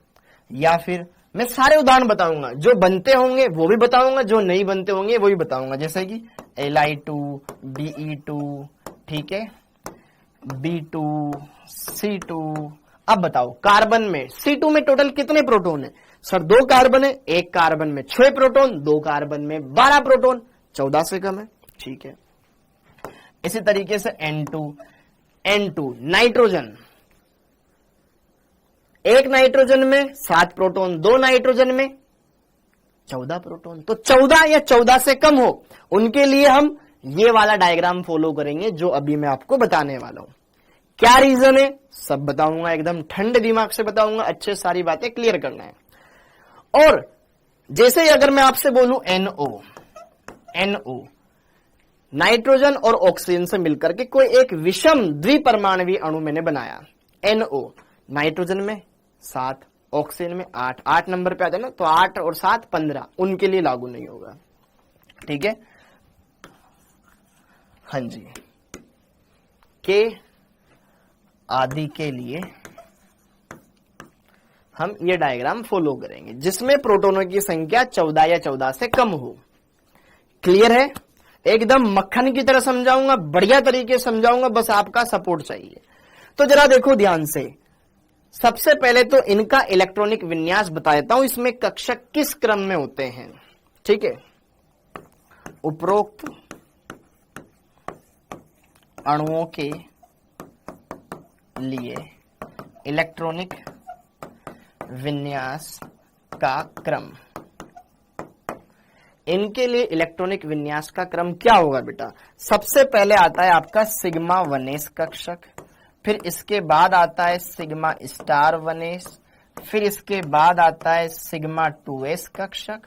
या फिर मैं सारे उदाहरण बताऊंगा, जो बनते होंगे वो भी बताऊंगा, जो नहीं बनते होंगे वो भी बताऊंगा। जैसे कि Li2, Be2, ठीक है, B2, C2। अब बताओ कार्बन में, C2 में टोटल कितने प्रोटॉन है? सर 2 कार्बन है, एक कार्बन में 6 प्रोटॉन, 2 कार्बन में 12 प्रोटॉन, 14 से कम है, ठीक है। इसी तरीके से N2 नाइट्रोजन, एक नाइट्रोजन में 7 प्रोटॉन, 2 नाइट्रोजन में 14 प्रोटॉन, तो 14 या 14 से कम हो उनके लिए हम ये वाला डायग्राम फॉलो करेंगे जो अभी मैं आपको बताने वाला हूं। क्या रीजन है सब बताऊंगा, एकदम ठंडे दिमाग से बताऊंगा, अच्छे सारी बातें क्लियर करना है। और जैसे ही अगर मैं आपसे बोलूं NO नाइट्रोजन और ऑक्सीजन से मिलकर के कोई एक विषम द्विपरमाणुवी अणु मैंने बनाया। NO नाइट्रोजन में 7, ऑक्सीजन में 8, 8 नंबर पे आ जाए ना, तो 8 और 7 15, उनके लिए लागू नहीं होगा, ठीक है। हाँ जी, के आदि के लिए हम ये डायग्राम फॉलो करेंगे जिसमें प्रोटॉनों की संख्या 14 या 14 से कम हो। क्लियर है? एकदम मक्खन की तरह समझाऊंगा, बढ़िया तरीके से समझाऊंगा, बस आपका सपोर्ट चाहिए। तो जरा देखो ध्यान से, सबसे पहले तो इनका इलेक्ट्रॉनिक विन्यास बता देता हूं, इसमें कक्षक किस क्रम में होते हैं, ठीक है। उपरोक्त अणुओं के लिए इलेक्ट्रॉनिक विन्यास का क्रम। इनके लिए इलेक्ट्रॉनिक विन्यास का क्रम क्या होगा बेटा? सबसे पहले आता है आपका सिग्मा वनेस कक्षक, फिर इसके बाद आता है सिग्मा स्टार वनेस, फिर इसके बाद आता है सिग्मा 2s कक्षक,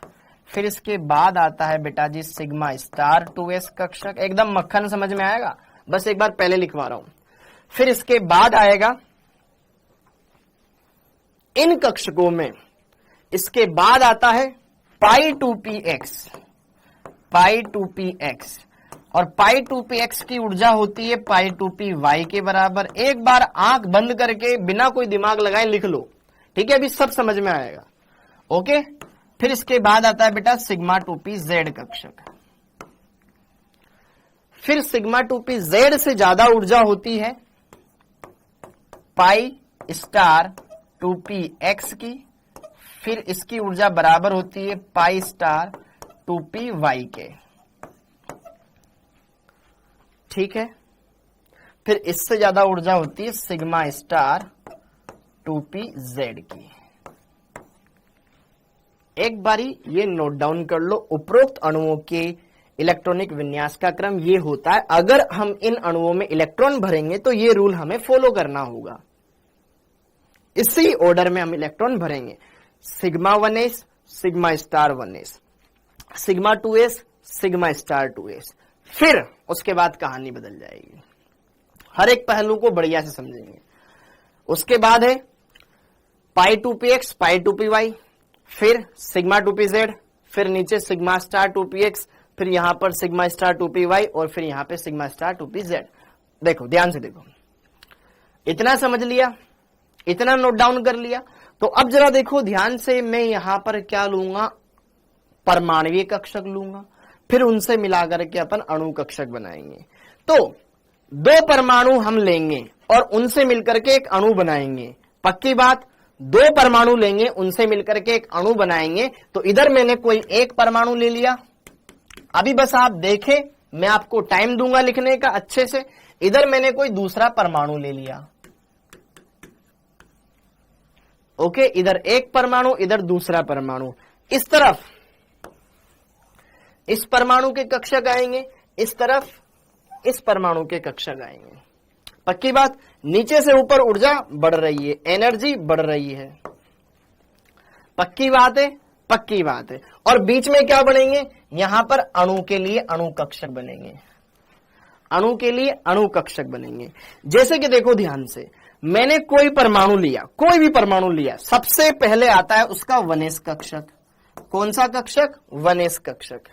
फिर इसके बाद आता है बेटा जी सिग्मा स्टार 2s कक्षक। एकदम मक्खन समझ में आएगा, बस एक बार पहले लिखवा रहा हूं। फिर इसके बाद आएगा इन कक्षकों में, इसके बाद आता है पाई 2px, पाई 2px, और पाई 2px की ऊर्जा होती है पाई 2py के बराबर। एक बार आंख बंद करके बिना कोई दिमाग लगाए लिख लो, ठीक है? अभी सब समझ में आएगा। ओके, फिर इसके बाद आता है बेटा सिग्मा 2pz कक्षक। फिर सिग्मा 2pz से ज्यादा ऊर्जा होती है पाई स्टार 2px की, फिर इसकी ऊर्जा बराबर होती है पाई स्टार 2py के, ठीक है? फिर इससे ज्यादा ऊर्जा होती है सिग्मा स्टार 2pz की। एक बारी ये नोट डाउन कर लो, उपरोक्त अणुओं के इलेक्ट्रॉनिक विन्यास का क्रम ये होता है। अगर हम इन अणुओं में इलेक्ट्रॉन भरेंगे तो ये रूल हमें फॉलो करना होगा, इसी ऑर्डर में हम इलेक्ट्रॉन भरेंगे। Sigma 1s, sigma star 1s, sigma 2s, sigma star 2s। फिर उसके बाद कहानी बदल जाएगी, हर एक पहलू को बढ़िया से समझेंगे। उसके बाद है पाई 2px, पाई 2py, फिर सिग्मा 2pz, फिर नीचे सिग्मा स्टार 2px, फिर यहां पर सिग्मा स्टार 2py, और फिर यहां पे सिग्मा स्टार 2pz। देखो ध्यान से देखो, इतना समझ लिया, इतना नोट डाउन कर लिया। तो अब जरा देखो ध्यान से, मैं यहां पर क्या लूंगा? परमाणुवीय कक्षक लूंगा, फिर उनसे मिलाकर के अपन अणु कक्षक बनाएंगे। तो दो परमाणु हम लेंगे और उनसे मिलकर के एक अणु बनाएंगे, पक्की बात। दो परमाणु लेंगे, उनसे मिलकर के एक अणु बनाएंगे। तो इधर मैंने कोई एक परमाणु ले लिया, अभी बस आप देखें, मैं आपको टाइम दूंगा लिखने का अच्छे से। इधर मैंने कोई दूसरा परमाणु ले लिया, ओके, इधर एक परमाणु, इधर दूसरा परमाणु। इस तरफ इस परमाणु के कक्षक आएंगे, इस तरफ इस परमाणु के कक्षक आएंगे, पक्की बात। नीचे से ऊपर ऊर्जा बढ़ रही है, एनर्जी बढ़ रही है, पक्की बात है, पक्की बात है। और बीच में क्या बनेंगे? यहां पर अणु के लिए अणु कक्षक बनेंगे, अणु के लिए अणु कक्षक बनेंगे। जैसे कि देखो ध्यान से, मैंने कोई परमाणु लिया, कोई भी परमाणु लिया, सबसे पहले आता है उसका 1s कक्षक। कौन सा कक्षक? 1s कक्षक।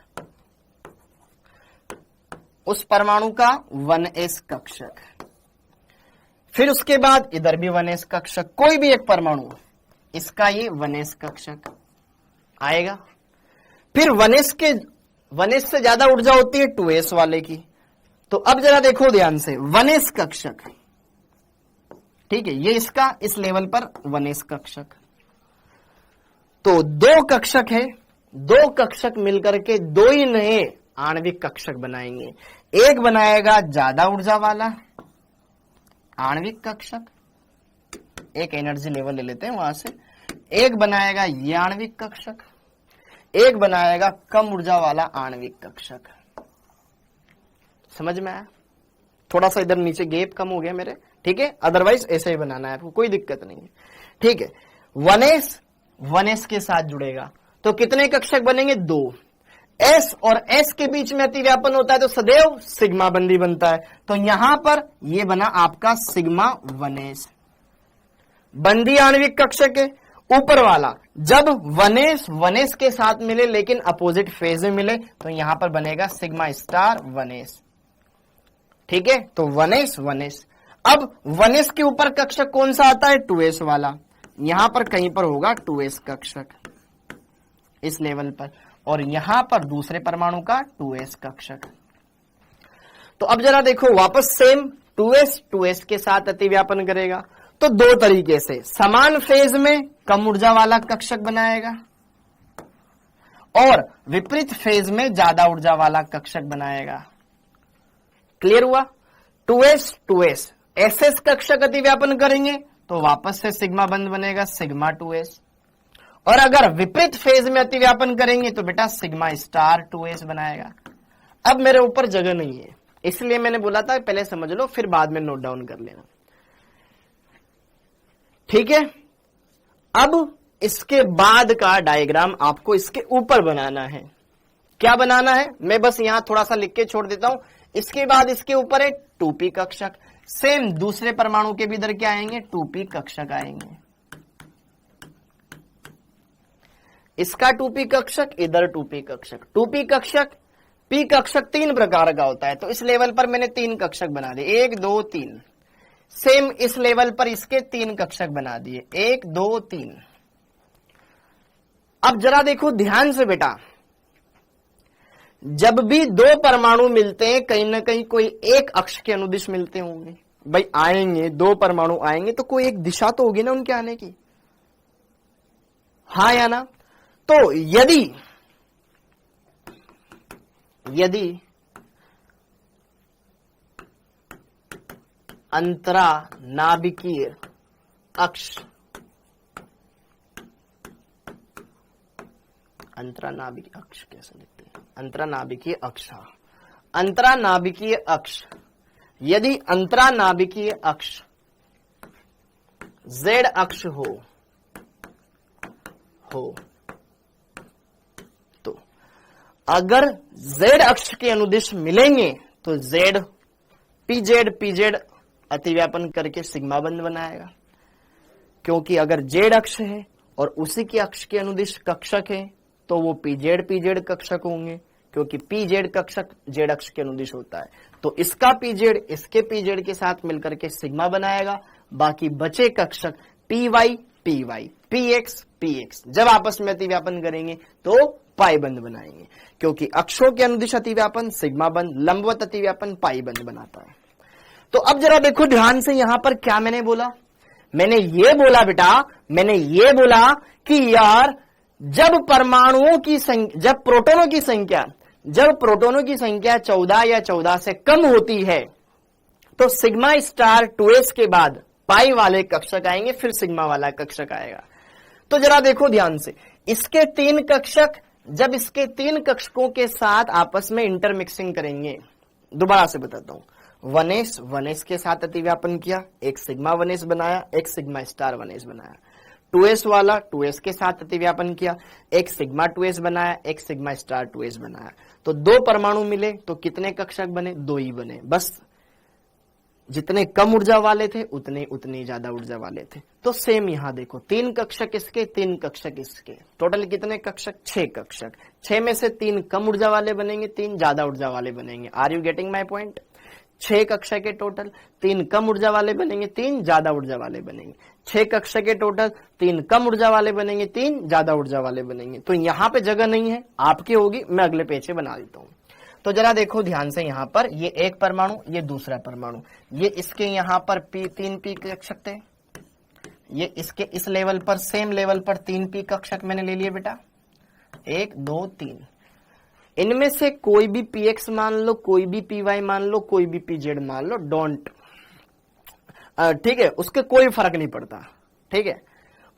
उस परमाणु का 1s कक्षक। फिर उसके बाद इधर भी 1s कक्षक, कोई भी एक परमाणु, इसका ये 1s कक्षक आएगा। फिर 1s से ज्यादा ऊर्जा होती है 2s वाले की। तो अब जरा देखो ध्यान से, 1s कक्षक, ठीक है, ये इसका इस लेवल पर 1s कक्षक। तो दो कक्षक है, दो कक्षक मिलकर के दो ही नए आणविक कक्षक बनाएंगे। एक बनाएगा ज्यादा ऊर्जा वाला आणविक कक्षक, एक एनर्जी लेवल ले लेते हैं वहां से। एक बनाएगा ये आणविक कक्षक, एक बनाएगा कम ऊर्जा वाला आणविक कक्षक। समझ में आया? थोड़ा सा इधर नीचे गैप कम हो गया मेरे, ठीक है, अदरवाइज ऐसे ही बनाना है आपको, कोई दिक्कत नहीं है, ठीक है। 1s के साथ जुड़ेगा तो कितने कक्षक बनेंगे? दो। s और s के बीच में अतिव्यापन होता है तो सदैव सिग्मा बंदी बनता है। तो यहां पर ये बना आपका सिग्मा 1s, बंदी आणविक कक्षक है। ऊपर वाला जब 1s के साथ मिले लेकिन अपोजिट फेज में मिले तो यहां पर बनेगा सिग्मा स्टार 1s, ठीक है। तो 1s। अब 1s के ऊपर कक्षक कौन सा आता है? 2s वाला। यहां पर कहीं पर होगा 2s कक्षक इस लेवल पर, और यहां पर दूसरे परमाणु का 2s कक्षक। तो अब जरा देखो वापस सेम 2s के साथ अतिव्यापन करेगा तो दो तरीके से, समान फेज में कम ऊर्जा वाला कक्षक बनाएगा और विपरीत फेज में ज्यादा ऊर्जा वाला कक्षक बनाएगा। क्लियर हुआ? 2s 2s ss कक्षक अतिव्यापन करेंगे तो वापस से सिग्मा बंद बनेगा सिग्मा 2s, और अगर विपरीत फेज में अतिव्यापन करेंगे तो बेटा सिग्मा स्टार 2s बनाएगा। अब मेरे ऊपर जगह नहीं है, इसलिए मैंने बोला था पहले समझ लो फिर बाद में नोट डाउन कर लेना, ठीक है। अब इसके बाद का डायग्राम आपको इसके ऊपर बनाना है। क्या बनाना है, मैं बस यहां थोड़ा सा लिख के छोड़ देता हूं। इसके बाद इसके ऊपर है 2p कक्षक, सेम दूसरे परमाणु के भी इधर क्या आएंगे 2p कक्षक आएंगे। इसका 2p कक्षक, इधर 2p कक्षक। 2p कक्षक, p कक्षक 3 प्रकार का होता है, तो इस लेवल पर मैंने 3 कक्षक बना दिए, 1 2 3। सेम इस लेवल पर इसके 3 कक्षक बना दिए, 1 2 3। अब जरा देखो ध्यान से बेटा, जब भी 2 परमाणु मिलते हैं कहीं ना कहीं कोई एक अक्ष के अनुदिश मिलते होंगे। भाई आएंगे 2 परमाणु आएंगे तो कोई एक दिशा तो होगी ना उनके आने की, हाँ या ना। तो यदि अंतरा नाभिकीय अक्ष, अंतरानाभिकीय अक्ष कैसे लिखते हैं, अंतरानाभिकीय अक्ष, अंतरानाभिकीय अक्ष, यदि अंतरानाभिकीय अक्ष z अक्ष हो तो अगर z अक्ष के अनुदिश मिलेंगे तो z pz अतिव्यापन करके सिग्मा बंद बनाएगा, क्योंकि अगर z अक्ष है और उसी के अक्ष के अनुदिश कक्षक है तो वो pz कक्षक होंगे, क्योंकि pz कक्षक z अक्ष के अनुदिश होता है। तो इसका pz इसके pz के साथ मिलकर के सिग्मा बनाएगा, बाकी बचे कक्षक py px px जब आपस में अतिव्यापन करेंगे तो पाई बंद बनाएंगे, क्योंकि अक्षों के अनुदिश अतिव्यापन सिग्मा बंद, लंबवत अतिव्यापन पाई बंद बनाता है। तो अब जरा देखो ध्यान से, यहां पर क्या मैंने बोला, मैंने ये बोला बेटा, मैंने ये बोला कि यार जब परमाणुओं की संख्या, जब प्रोटॉनों की संख्या 14 या 14 से कम होती है तो सिग्मा स्टार 2s के बाद पाई वाले कक्षक आएंगे, फिर सिग्मा वाला कक्षक आएगा। तो जरा देखो ध्यान से, इसके 3 कक्षक जब इसके 3 कक्षकों के साथ आपस में इंटरमिक्सिंग करेंगे, दोबारा से बताता हूं, 1s के साथ अतिव्यापन किया, एक सिग्मा 1s बनाया, एक सिग्मा स्टार 1s बनाया। 2s वाला 2s के साथ अतिव्यापन किया, एक सिग्मा 2s बनाया, एक सिग्मा स्टार 2s बनाया। तो 2 परमाणु मिले तो कितने कक्षक बने, 2 ही बने, बस जितने कम ऊर्जा वाले थे उतने ज्यादा ऊर्जा वाले थे। तो सेम यहां देखो, 3 कक्षक इसके, 3 कक्षक इसके, टोटल कितने कक्षक, 6 कक्षक। 6 में से 3 कम ऊर्जा वाले बनेंगे, 3 ज्यादा ऊर्जा वाले बनेंगे। Are you getting my point? 6 कक्षा के टोटल 3 कम ऊर्जा वाले बनेंगे, 3 ज्यादा ऊर्जा वाले बनेंगे। 6 कक्षा के टोटल 3 कम ऊर्जा वाले बनेंगे, 3 ज्यादा ऊर्जा वाले बनेंगे। तो यहां पे जगह नहीं है, आपकी होगी, मैं अगले पेज पे बना देता हूं। तो जरा देखो ध्यान से, यहां पर ये एक परमाणु, ये दूसरा परमाणु, ये इसके यहां पर 3 पी कक्षक थे, ये इसके इस लेवल पर, सेम लेवल पर 3 पी कक्षक मैंने ले लिए बेटा, 1 2 3। इनमें से कोई भी px मान लो, कोई भी py मान लो, कोई भी pz मान लो, डोंट, ठीक है, उसके कोई फर्क नहीं पड़ता, ठीक है,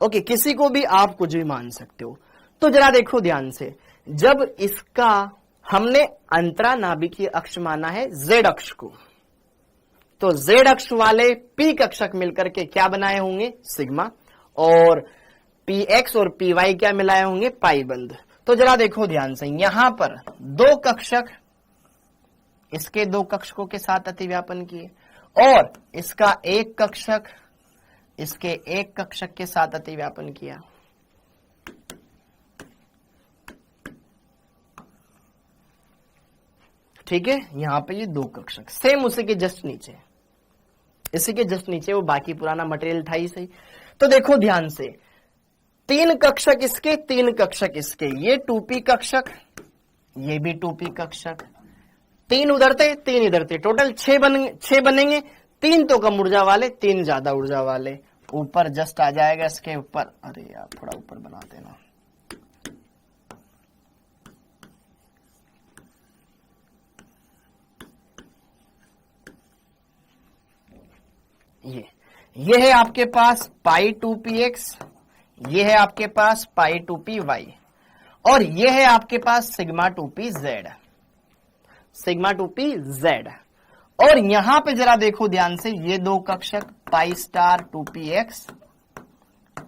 ओके, किसी को भी आप कुछ भी मान सकते हो। तो जरा देखो ध्यान से, जब इसका हमने अंतरानाभिकीय अक्ष माना है z अक्ष को, तो z अक्ष वाले p कक्षक मिलकर के क्या बनाए होंगे, सिग्मा, और px और py क्या मिलाए होंगे, पाई बंद। तो जरा देखो ध्यान से, यहां पर 2 कक्षक इसके 2 कक्षकों के साथ अतिव्यापन किए, और इसका 1 कक्षक इसके 1 कक्षक के साथ अतिव्यापन किया। ठीक है, यहां पे ये 2 कक्षक सेम उसी के जस्ट नीचे, इसी के जस्ट नीचे वो बाकी पुराना मटेरियल था ही सही। तो देखो ध्यान से, 3 कक्षक इसके, 3 कक्षक इसके, ये 2p कक्षक, ये भी 2p कक्षक, 3 उधर थे 3 इधर थे, टोटल 6 बनेंगे। 3 तो कम ऊर्जा वाले, 3 ज्यादा ऊर्जा वाले, ऊपर जस्ट आ जाएगा इसके ऊपर, अरे यार थोड़ा ऊपर बना देना, ये है आपके पास पाई 2px, ये है आपके पास पाई 2py, और ये है आपके पास सिग्मा 2pz, सिग्मा 2pz। और यहां पे जरा देखो ध्यान से, ये दो कक्षक pi star 2px,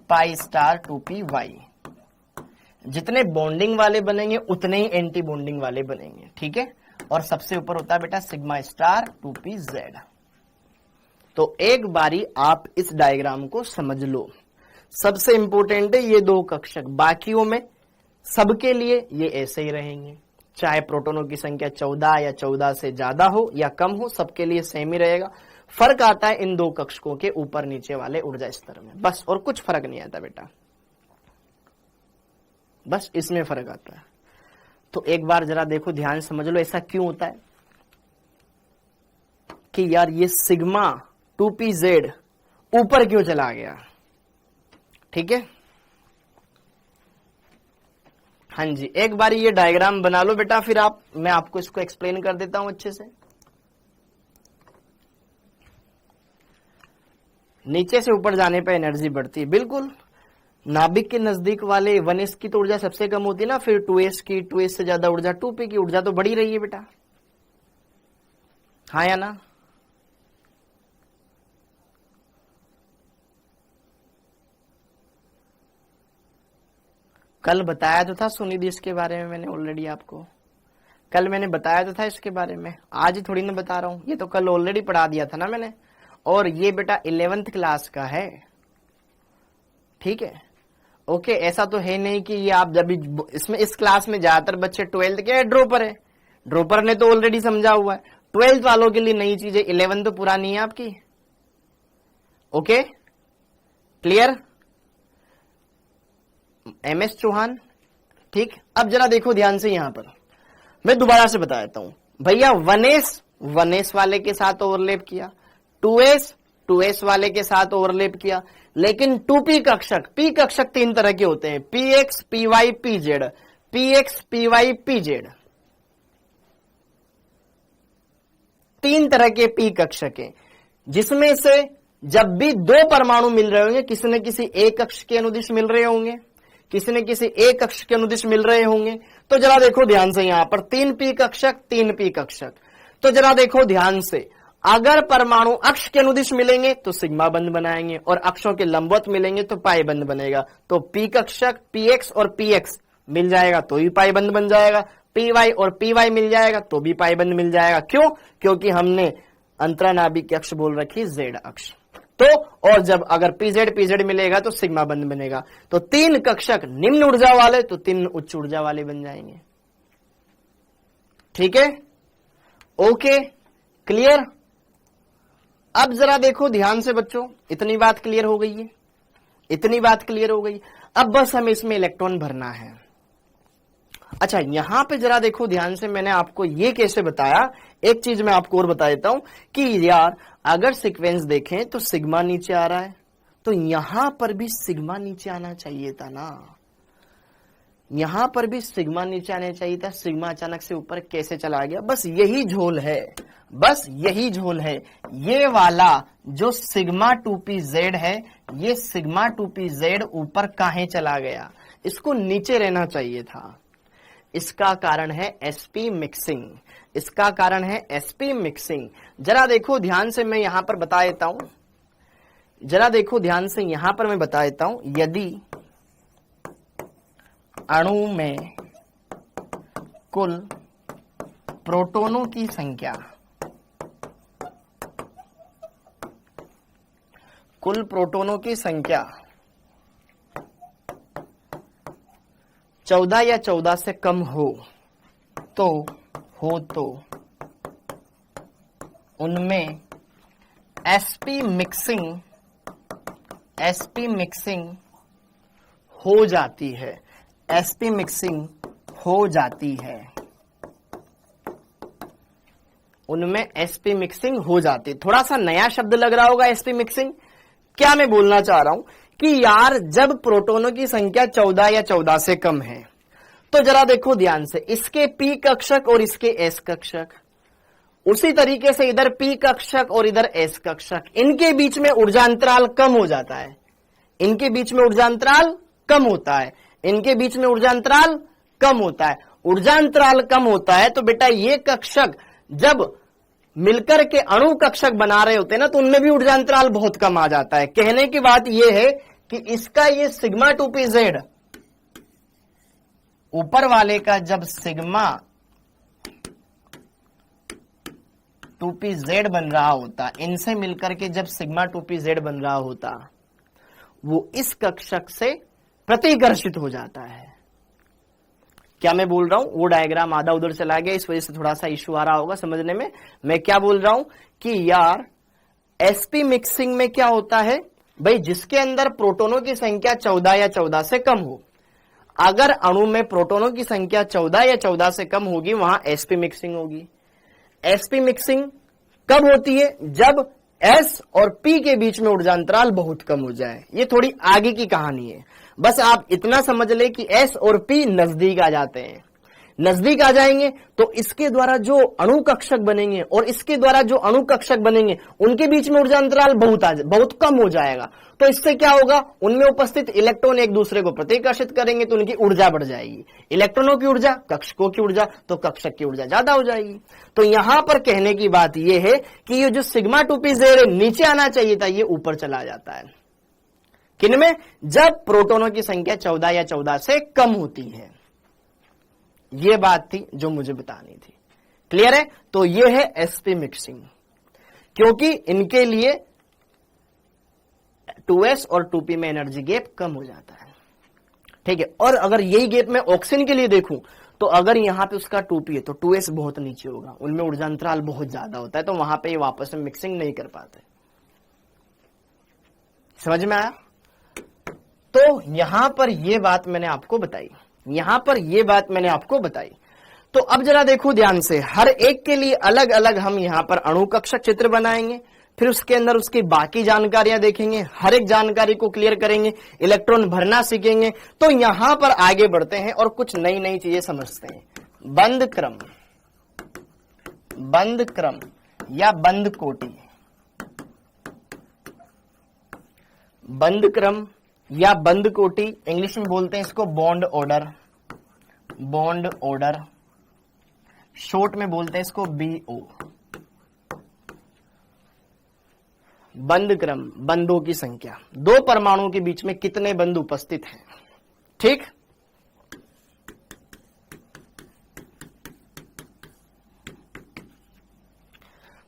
pi star 2py, जितने बॉन्डिंग वाले बनेंगे उतने ही एंटी बॉन्डिंग वाले बनेंगे, ठीक है। और सबसे ऊपर होता है बेटा सिग्मा स्टार 2pz। तो एक बारी आप इस डायग्राम को समझ लो, सबसे इंपॉर्टेंट है ये दो कक्षक, बाकियों में सबके लिए ये ऐसे ही रहेंगे, चाहे प्रोटॉनों की संख्या 14 या 14 से ज्यादा हो या कम हो, सबके लिए सेम ही रहेगा। फर्क आता है इन दो कक्षकों के ऊपर नीचे वाले ऊर्जा स्तर में, बस, और कुछ फर्क नहीं आता बेटा, बस इसमें फर्क आता है। तो एक बार जरा देखो, ध्यान समझ लो ऐसा क्यों होता है कि यार ये सिग्मा 2pz ऊपर क्यों चला गया, ठीक है। हाँ जी, एक बार ये डायग्राम बना लो बेटा, फिर मैं आपको इसको एक्सप्लेन कर देता हूं अच्छे से। नीचे से ऊपर जाने पे एनर्जी बढ़ती है, बिल्कुल। नाभिक के नजदीक वाले 1s की तो ऊर्जा सबसे कम होती है ना, फिर 2s की, 2s से ज्यादा ऊर्जा 2p की, ऊर्जा तो बढ़ी रही है बेटा, हाँ या ना। कल बताया तो था सुनिधि इसके बारे में, मैंने ऑलरेडी आपको कल मैंने बताया तो था इसके बारे में, आज ही थोड़ी ना बता रहा हूं, ये तो कल ऑलरेडी पढ़ा दिया था ना मैंने। और ये बेटा 11th क्लास का है, ठीक है, ओके। ऐसा तो है नहीं कि ये आप जब इसमें इस क्लास में ज्यादातर बच्चे 12th के ड्रॉपर है, ड्रॉपर ने तो ऑलरेडी समझा हुआ है। 12th वालों के लिए नई चीजें, 11 तो पुरानी है आपकी, ओके, क्लियर। MS चौहान, ठीक। अब जरा देखो ध्यान से, यहां पर मैं दोबारा से बता देता हूं भैया, 1s वाले के साथ ओवरलैप किया, 2s वाले के साथ ओवरलैप किया, लेकिन 2p कक्षक, p कक्षक 3 तरह के होते हैं, px py pz, px py pz, 3 तरह के p कक्षक हैं, जिसमें से जब भी 2 परमाणु मिल रहे होंगे, किसी न किसी एक कक्ष के अनुदिश मिल रहे होंगे, किसी न किसी एक कक्ष के अनुदिश मिल रहे होंगे। तो जरा देखो ध्यान से, यहां पर 3p कक्षक, 3p कक्षक। तो जरा देखो ध्यान से, अगर परमाणु अक्ष के अनुदिश मिलेंगे तो सिग्मा बंध बनाएंगे, और अक्षों के लंबवत मिलेंगे तो पाई बंध बनेगा। तो p कक्षक px और px मिल जाएगा तो ही पाई बंध बन जाएगा, py और py मिल जाएगा तो भी पाई बंध मिल जाएगा। क्यों? क्योंकि हमने अंतरानाभिक अक्ष बोल रखी z अक्ष। तो और जब अगर pz मिलेगा तो सिग्मा बंध बनेगा। तो 3 कक्षक निम्न ऊर्जा वाले तो 3 उच्च ऊर्जा वाले बन जाएंगे, ठीक है, ओके, क्लियर। अब जरा देखो ध्यान से बच्चों, इतनी बात क्लियर हो गई है, इतनी बात क्लियर हो गई। अब बस हमें इसमें इलेक्ट्रॉन भरना है। अच्छा, यहां पे जरा देखो ध्यान से, मैंने आपको ये कैसे बताया, एक चीज मैं आपको और बता देता हूं कि यार अगर सीक्वेंस देखें तो सिग्मा नीचे आ रहा है, तो यहां पर भी सिग्मा नीचे आना चाहिए था ना, यहां पर भी सिग्मा नीचे आना चाहिए था। सिग्मा अचानक से ऊपर कैसे चला गया? बस यही झोल है, बस यही झोल है। ये वाला जो सिग्मा 2pz है, ये सिग्मा 2pz ऊपर काहे चला गया? इसको नीचे रहना चाहिए था। इसका कारण है sp मिक्सिंग, इसका कारण है sp मिक्सिंग। जरा देखो ध्यान से, मैं यहां पर बता देता हूं, जरा देखो ध्यान से, यहां पर मैं बता देता हूं, यदि अणु में कुल प्रोटॉनों की संख्या, कुल प्रोटॉनों की संख्या 14 या 14 से कम हो तो उनमें sp मिक्सिंग हो जाती है, sp मिक्सिंग हो जाती है, उनमें sp मिक्सिंग हो जाती है। थोड़ा सा नया शब्द लग रहा होगा sp मिक्सिंग। क्या मैं बोलना चाह रहा हूं कि यार जब प्रोटॉनों की संख्या 14 या 14 से कम है, तो जरा देखो ध्यान से, इसके p कक्षक और इसके s कक्षक उसी तरीके से इधर P कक्षक और इधर S कक्षक, इनके बीच में ऊर्जा अंतराल कम हो जाता है, इनके बीच में ऊर्जा अंतराल कम होता है, इनके बीच में ऊर्जा अंतराल कम होता है। ऊर्जा अंतराल कम होता है तो बेटा ये कक्षक जब मिलकर के अणु कक्षक बना रहे होते हैं ना, तो उनमें भी ऊर्जा अंतराल बहुत कम आ जाता है। कहने की बात यह है कि इसका ये सिग्मा 2pz ऊपर वाले का जब सिग्मा 2pz बन रहा होता, इनसे मिलकर के जब सिग्मा 2pz बन रहा होता, वो इस कक्षक से प्रतिकर्षित हो जाता है। क्या मैं बोल रहा हूं, वो डायग्राम आधा उधर चला गया, इस वजह से थोड़ा सा इश्यू आ रहा होगा समझने में। मैं क्या बोल रहा हूं कि यार sp मिक्सिंग में क्या होता है भाई, जिसके अंदर प्रोटोनों की संख्या 14 या 14 से कम हो, अगर अणु में प्रोटोनों की संख्या 14 या 14 से कम होगी, वहां sp मिक्सिंग होगी। sp मिक्सिंग कब होती है, जब S और P के बीच में ऊर्जा अंतराल बहुत कम हो जाए। ये थोड़ी आगे की कहानी है, बस आप इतना समझ ले कि S और P नजदीक आ जाते हैं। नजदीक आ जाएंगे तो इसके द्वारा जो अणु कक्षक बनेंगे और इसके द्वारा जो अणु कक्षक बनेंगे, उनके बीच में ऊर्जा अंतराल बहुत कम हो जाएगा। तो इससे क्या होगा, उनमें उपस्थित इलेक्ट्रॉन एक दूसरे को प्रतिकर्षित करेंगे तो उनकी ऊर्जा बढ़ जाएगी। इलेक्ट्रॉनों की ऊर्जा, कक्षकों की ऊर्जा, तो कक्षक की ऊर्जा ज्यादा हो जाएगी। तो यहां पर कहने की बात यह है कि ये जो सिग्मा 2pz नीचे आना चाहिए था, ये ऊपर चला जाता है। किनमें, जब प्रोटोनों की संख्या 14 या 14 से कम होती है। ये बात थी जो मुझे बतानी थी। क्लियर है? तो ये है sp मिक्सिंग, क्योंकि इनके लिए 2s और 2p में एनर्जी गैप कम हो जाता है। ठीक है, और अगर यही गैप मैं ऑक्सीजन के लिए देखूं, तो अगर यहां पे उसका 2p है तो 2s बहुत नीचे होगा, उनमें ऊर्जा अंतराल बहुत ज्यादा होता है, तो वहां पे ये वापस में मिक्सिंग नहीं कर पाते। समझ में आया? तो यहां पर ये बात मैंने आपको बताई, यहां पर ये बात मैंने आपको बताई। तो अब जरा देखो ध्यान से, हर एक के लिए अलग अलग हम यहां पर अणु कक्षक चित्र बनाएंगे, फिर उसके अंदर उसकी बाकी जानकारियां देखेंगे, हर एक जानकारी को क्लियर करेंगे, इलेक्ट्रॉन भरना सीखेंगे। तो यहां पर आगे बढ़ते हैं और कुछ नई नई चीजें समझते हैं। बंद क्रम या बंद कोटि, बंद क्रम या बंद कोटि, इंग्लिश में बोलते हैं इसको बॉन्ड ऑर्डर, शॉर्ट में बोलते हैं इसको BO। बंद क्रम, बंदों की संख्या, दो परमाणुओं के बीच में कितने बंद उपस्थित हैं। ठीक,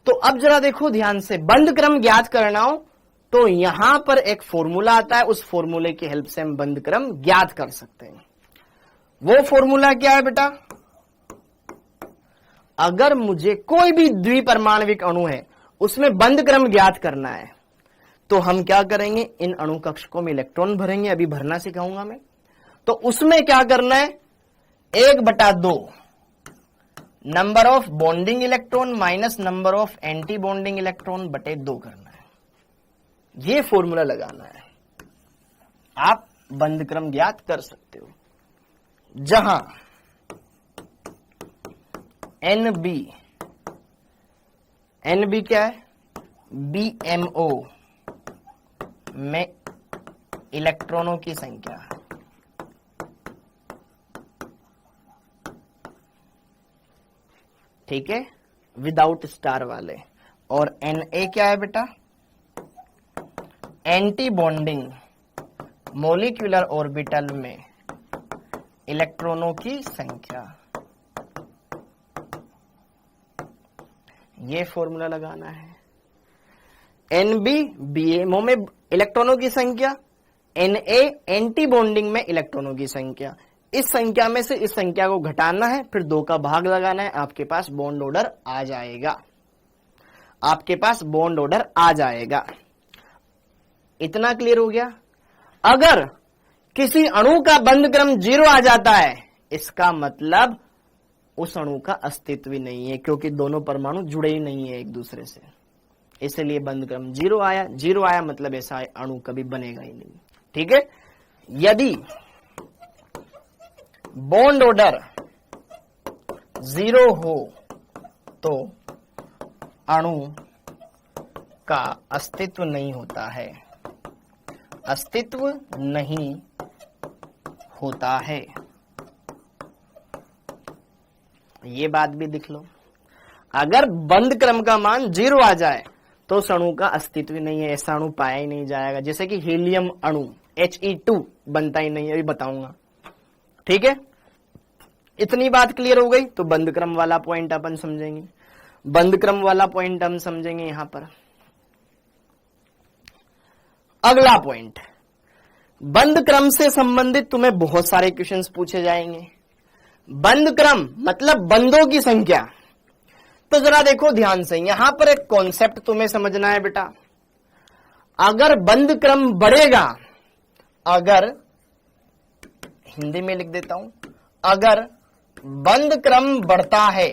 तो अब जरा देखो ध्यान से, बंद क्रम ज्ञात करना हो तो यहां पर एक फॉर्मूला आता है, उस फॉर्मूले की हेल्प से हम बंद क्रम ज्ञात कर सकते हैं। वो फॉर्मूला क्या है बेटा, अगर मुझे कोई भी द्विपरमाणविक अणु है उसमें बंद क्रम ज्ञात करना है, तो हम क्या करेंगे, इन अणु कक्षकों में इलेक्ट्रॉन भरेंगे, अभी भरना सिखाऊंगा मैं। तो उसमें क्या करना है, 1/2 number of bonding electron minus number of anti bonding electron बटे 2 करना है। ये फॉर्मूला लगाना है, आप बंद क्रम ज्ञात कर सकते हो। जहां NB क्या है, BMO में इलेक्ट्रॉनों की संख्या, ठीक है, विदाउट स्टार वाले। और Na क्या है बेटा, एंटी बॉन्डिंग मॉलिक्यूलर ऑर्बिटल में इलेक्ट्रॉनों की संख्या। ये फॉर्मूला लगाना है। NB BMO में इलेक्ट्रॉनों की संख्या, Na एंटी बॉन्डिंग में इलेक्ट्रॉनों की संख्या। इस संख्या में से इस संख्या को घटाना है, फिर 2 का भाग लगाना है, आपके पास बॉन्ड ऑर्डर आ जाएगा, आपके पास बॉन्ड ऑर्डर आ जाएगा। इतना क्लियर हो गया। अगर किसी अणु का बंद क्रम 0 आ जाता है, इसका मतलब उस अणु का अस्तित्व ही नहीं है, क्योंकि दोनों परमाणु जुड़े ही नहीं है एक दूसरे से, इसलिए बंद क्रम 0 आया। 0 आया मतलब ऐसा अणु कभी बनेगा ही नहीं। ठीक है, यदि बॉन्ड ऑर्डर 0 हो तो अणु का अस्तित्व नहीं होता है, अस्तित्व नहीं होता है। ये बात भी लिख लो। अगर बंद क्रम का मान 0 आ जाए तो उस अणु का अस्तित्व ही नहीं है, ऐसा अणु पाया ही नहीं जाएगा। जैसे कि हीलियम अणु He2 बनता ही नहीं है, अभी बताऊंगा। ठीक है, इतनी बात क्लियर हो गई। तो बंद क्रम वाला पॉइंट अपन समझेंगे, बंद क्रम वाला पॉइंट हम समझेंगे यहां पर। अगला पॉइंट, बंद क्रम से संबंधित तुम्हें बहुत सारे क्वेश्चंस पूछे जाएंगे। बंद क्रम मतलब बंदों की संख्या। तो जरा देखो ध्यान से, यहां पर एक कॉन्सेप्ट तुम्हें समझना है बेटा। अगर बंद क्रम बढ़ेगा, अगर हिंदी में लिख देता हूं, अगर बंद क्रम बढ़ता है,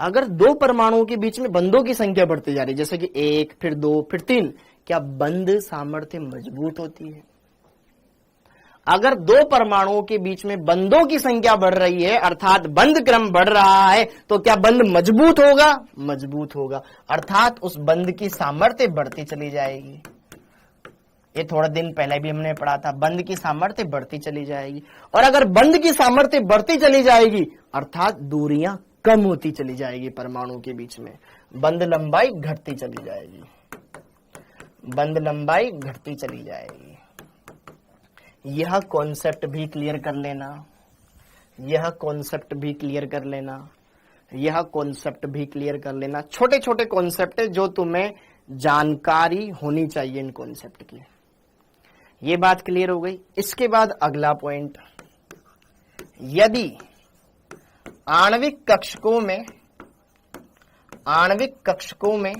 अगर दो परमाणुओं के बीच में बंदों की संख्या बढ़ती जा रही है, जैसे कि 1 फिर 2 फिर 3, क्या बंद सामर्थ्य मजबूत होती है? अगर दो परमाणुओं के बीच में बंदों की संख्या बढ़ रही है, अर्थात बंद क्रम बढ़ रहा है, तो क्या बंद मजबूत होगा? मजबूत होगा, अर्थात उस बंद की सामर्थ्य बढ़ती चली जाएगी। ये थोड़ा दिन पहले भी हमने पढ़ा था, बंद की सामर्थ्य बढ़ती चली जाएगी। और अगर बंद की सामर्थ्य बढ़ती चली जाएगी, अर्थात दूरियां कम होती चली जाएगी परमाणु के बीच में, बंद लंबाई घटती चली जाएगी, बंद लंबाई घटती चली जाएगी। यह कॉन्सेप्ट भी क्लियर कर लेना, यह कॉन्सेप्ट भी क्लियर कर लेना, यह कॉन्सेप्ट भी क्लियर कर लेना। छोटे छोटे कॉन्सेप्ट है जो तुम्हें जानकारी होनी चाहिए इन कॉन्सेप्ट की। ये बात क्लियर हो गई। इसके बाद अगला पॉइंट, यदि आणविक कक्षकों में, आणविक कक्षकों में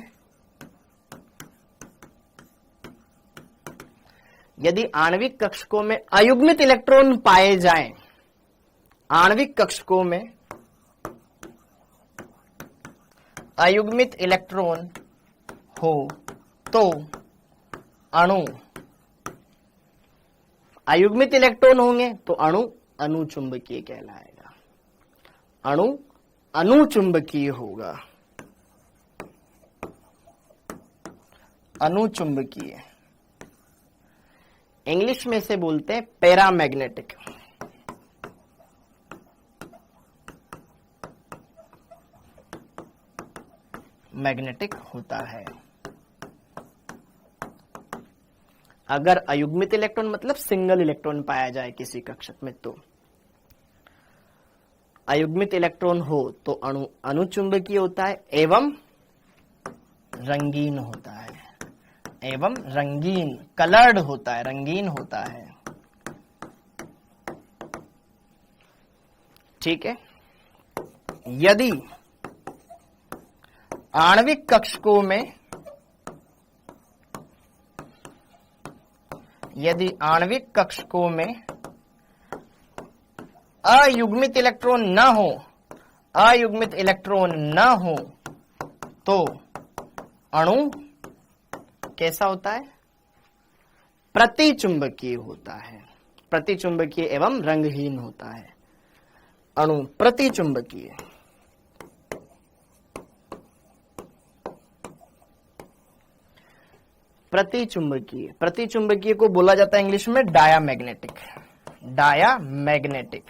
यदि आणविक कक्षकों में अयुग्मित इलेक्ट्रॉन पाए जाएं, आणविक कक्षकों में अयुग्मित इलेक्ट्रॉन हो तो अणु, अयुग्मित इलेक्ट्रॉन होंगे तो अणु अनुचुंबकीय कहलाएगा, अणु अनुचुंबकीय होगा, अनुचुंबकीय। इंग्लिश में से बोलते हैं पैरामैग्नेटिक। मैग्नेटिक होता है। अगर अयुग्मित इलेक्ट्रॉन मतलब सिंगल इलेक्ट्रॉन पाया जाए किसी कक्षक में, तो अयुग्मित इलेक्ट्रॉन हो तो अणु अनुचुंबकीय होता है एवं रंगीन होता है, एवं रंगीन, कलर्ड होता है, रंगीन होता है। ठीक है। यदि आणविक कक्षकों में, यदि आणविक कक्षकों में अयुग्मित इलेक्ट्रॉन न हो, अयुग्मित इलेक्ट्रॉन न हो तो अणु कैसा होता है? प्रतिचुंबकीय होता है, प्रतिचुंबकीय एवं रंगहीन होता है। अणु प्रतिचुंबकीय। प्रतिचुंबकीय, प्रतिचुंबकीय को बोला जाता है इंग्लिश में डायामैग्नेटिक, डायामैग्नेटिक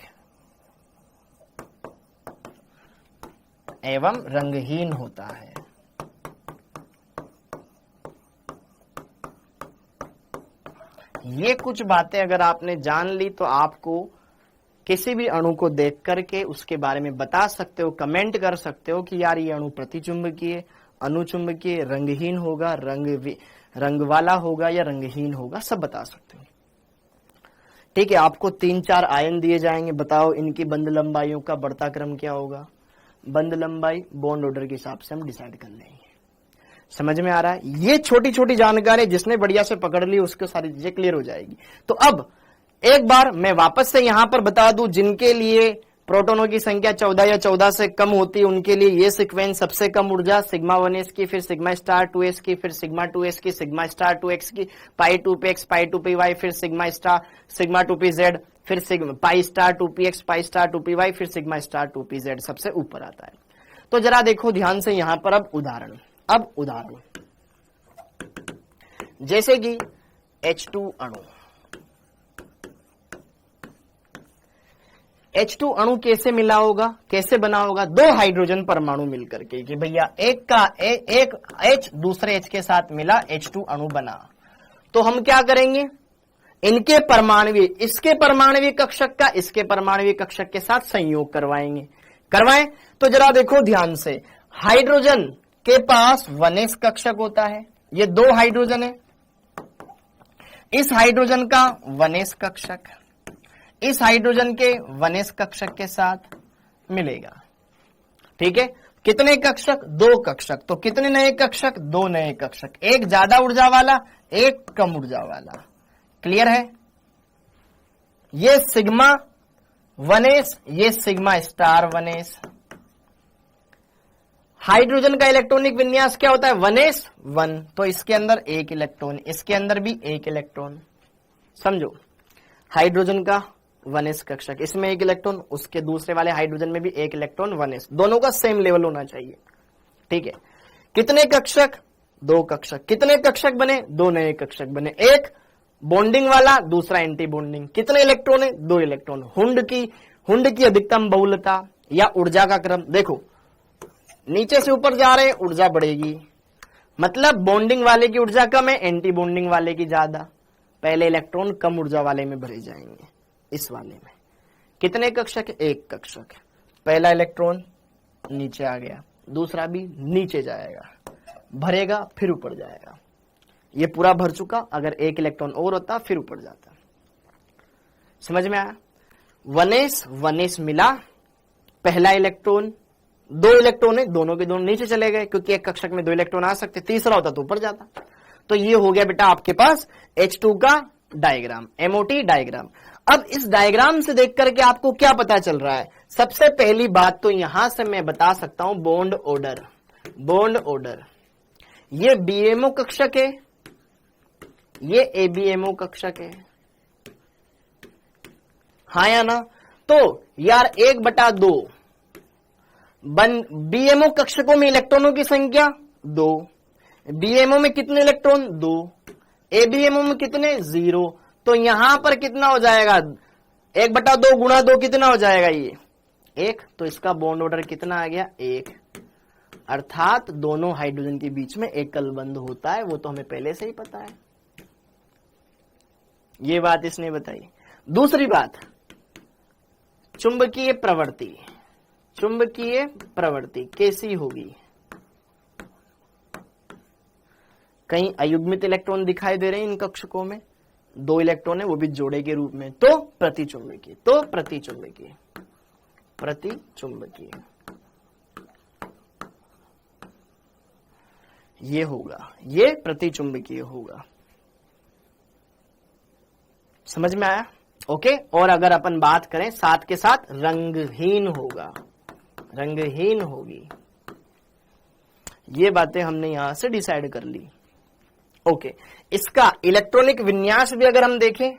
एवं रंगहीन होता है। ये कुछ बातें अगर आपने जान ली तो आपको किसी भी अणु को देख करके उसके बारे में बता सकते हो, कमेंट कर सकते हो कि यार ये अणु प्रतिचुंबकीय, अनुचुंबकीय, रंगहीन होगा, रंग वाला होगा या रंगहीन होगा, सब बता सकते हो। ठीक है। आपको 3-4 आयन दिए जाएंगे, बताओ इनकी बंध लंबाइयों का बढ़ता क्रम क्या होगा। बंध लंबाई बॉन्ड ऑर्डर के हिसाब से हम डिसाइड कर लेंगे। समझ में आ रहा है? ये छोटी छोटी जानकारी जिसने बढ़िया से पकड़ ली उसको सारी चीजें क्लियर हो जाएगी। तो अब एक बार मैं वापस से यहां पर बता दूं, जिनके लिए प्रोटॉनों की संख्या 14 या 14 से कम होती है उनके लिए ये सीक्वेंस सबसे कम ऊर्जा सिग्मा 1s की, फिर सिग्मा स्टार 2s की, फिर सिग्मा 2s की, सिग्मा स्टार 2x की, पाई 2px, पाई 2py, फिर सिग्मा स्टार सिग्मा 2pz, फिर sigma pi star 2px, pi star 2py, फिर सिग्मा स्टार 2pz सबसे ऊपर आता है। तो जरा देखो ध्यान से यहां पर अब उदाहरण जैसे कि H2 अणु। H2 अणु कैसे मिला होगा, कैसे बना होगा? दो हाइड्रोजन परमाणु मिलकर के, कि भैया एक का एक H दूसरे H के साथ मिला, H2 अणु बना। तो हम क्या करेंगे, इनके परमाणुवीय, इसके परमाणुवीय कक्षक का इसके परमाणुवीय कक्षक के साथ संयोग करवाएं। तो जरा देखो ध्यान से, हाइड्रोजन के पास 1s कक्षक होता है, ये दो हाइड्रोजन है, इस हाइड्रोजन का 1s कक्षक इस हाइड्रोजन के 1s कक्षक के साथ मिलेगा। ठीक है, कितने कक्षक? 2 कक्षक। तो कितने नए कक्षक? 2 नए कक्षक, एक ज्यादा ऊर्जा वाला, एक कम ऊर्जा वाला। क्लियर है? ये सिग्मा 1s, ये सिग्मा स्टार 1s। हाइड्रोजन का इलेक्ट्रॉनिक विन्यास क्या होता है? 1s 1, तो इसके अंदर 1 इलेक्ट्रॉन, इसके अंदर भी 1 इलेक्ट्रॉन। समझो, हाइड्रोजन का 1s कक्षक, इसमें 1 इलेक्ट्रॉन, उसके दूसरे वाले हाइड्रोजन में भी 1 इलेक्ट्रॉन 1s, दोनों का सेम लेवल होना चाहिए। ठीक है, कितने कक्षक? 2 कक्षक। कितने कक्षक बने? 2 नए कक्षक बने, एक बॉन्डिंग वाला, दूसरा एंटी बॉन्डिंग। कितने इलेक्ट्रॉन है? 2 इलेक्ट्रॉन। हुंड की अधिकतम बहुलता या ऊर्जा का क्रम देखो, नीचे से ऊपर जा रहे हैं, ऊर्जा बढ़ेगी, मतलब बॉन्डिंग वाले की ऊर्जा कम है, एंटी बॉन्डिंग वाले की ज्यादा। पहले इलेक्ट्रॉन कम ऊर्जा वाले में भरे जाएंगे, इस वाले में। कितने कक्षक? 1 कक्षक। पहला इलेक्ट्रॉन नीचे आ गया, दूसरा भी नीचे जाएगा, भरेगा, फिर ऊपर जाएगा। ये पूरा भर चुका, अगर 1 इलेक्ट्रॉन और होता फिर ऊपर जाता। समझ में आया? 1s मिला, पहला इलेक्ट्रॉन, 2 इलेक्ट्रॉन है, दोनों के दोनों नीचे चले गए, क्योंकि एक कक्षक में 2 इलेक्ट्रॉन आ सकते, तीसरा होता तो ऊपर जाता। तो ये हो गया बेटा आपके पास H2 का डायग्राम, MOT डायग्राम। अब इस डायग्राम से देख करके आपको क्या पता चल रहा है? सबसे पहली बात तो यहां से मैं बता सकता हूं, बॉन्ड ऑर्डर। ये BMO कक्षक है, ये ABMO कक्षक है, हाँ या ना? तो यार 1/2 BMO कक्षकों में इलेक्ट्रॉनों की संख्या 2, BMO में कितने इलेक्ट्रॉन? 2, ABMO में कितने? 0। तो यहां पर कितना हो जाएगा? 1/2 गुणा 2 कितना हो जाएगा? ये 1। तो इसका बॉन्ड ऑर्डर कितना आ गया? 1। अर्थात दोनों हाइड्रोजन के बीच में एकल बंध होता है, वो तो हमें पहले से ही पता है। ये बात इसने बताई। दूसरी बात, चुंबकीय प्रवृत्ति कैसी होगी? कहीं अयुग्मित इलेक्ट्रॉन दिखाई दे रहे हैं इन कक्षकों में, 2 इलेक्ट्रॉन है, वो भी जोड़े के रूप में, तो प्रतिचुंबकीय ये होगा, ये प्रतिचुंबकीय होगा। समझ में आया? ओके। और अगर अपन बात करें साथ के साथ रंगहीन होगी। ये बातें हमने यहां से डिसाइड कर ली। ओके, इसका इलेक्ट्रॉनिक विन्यास भी अगर हम देखें,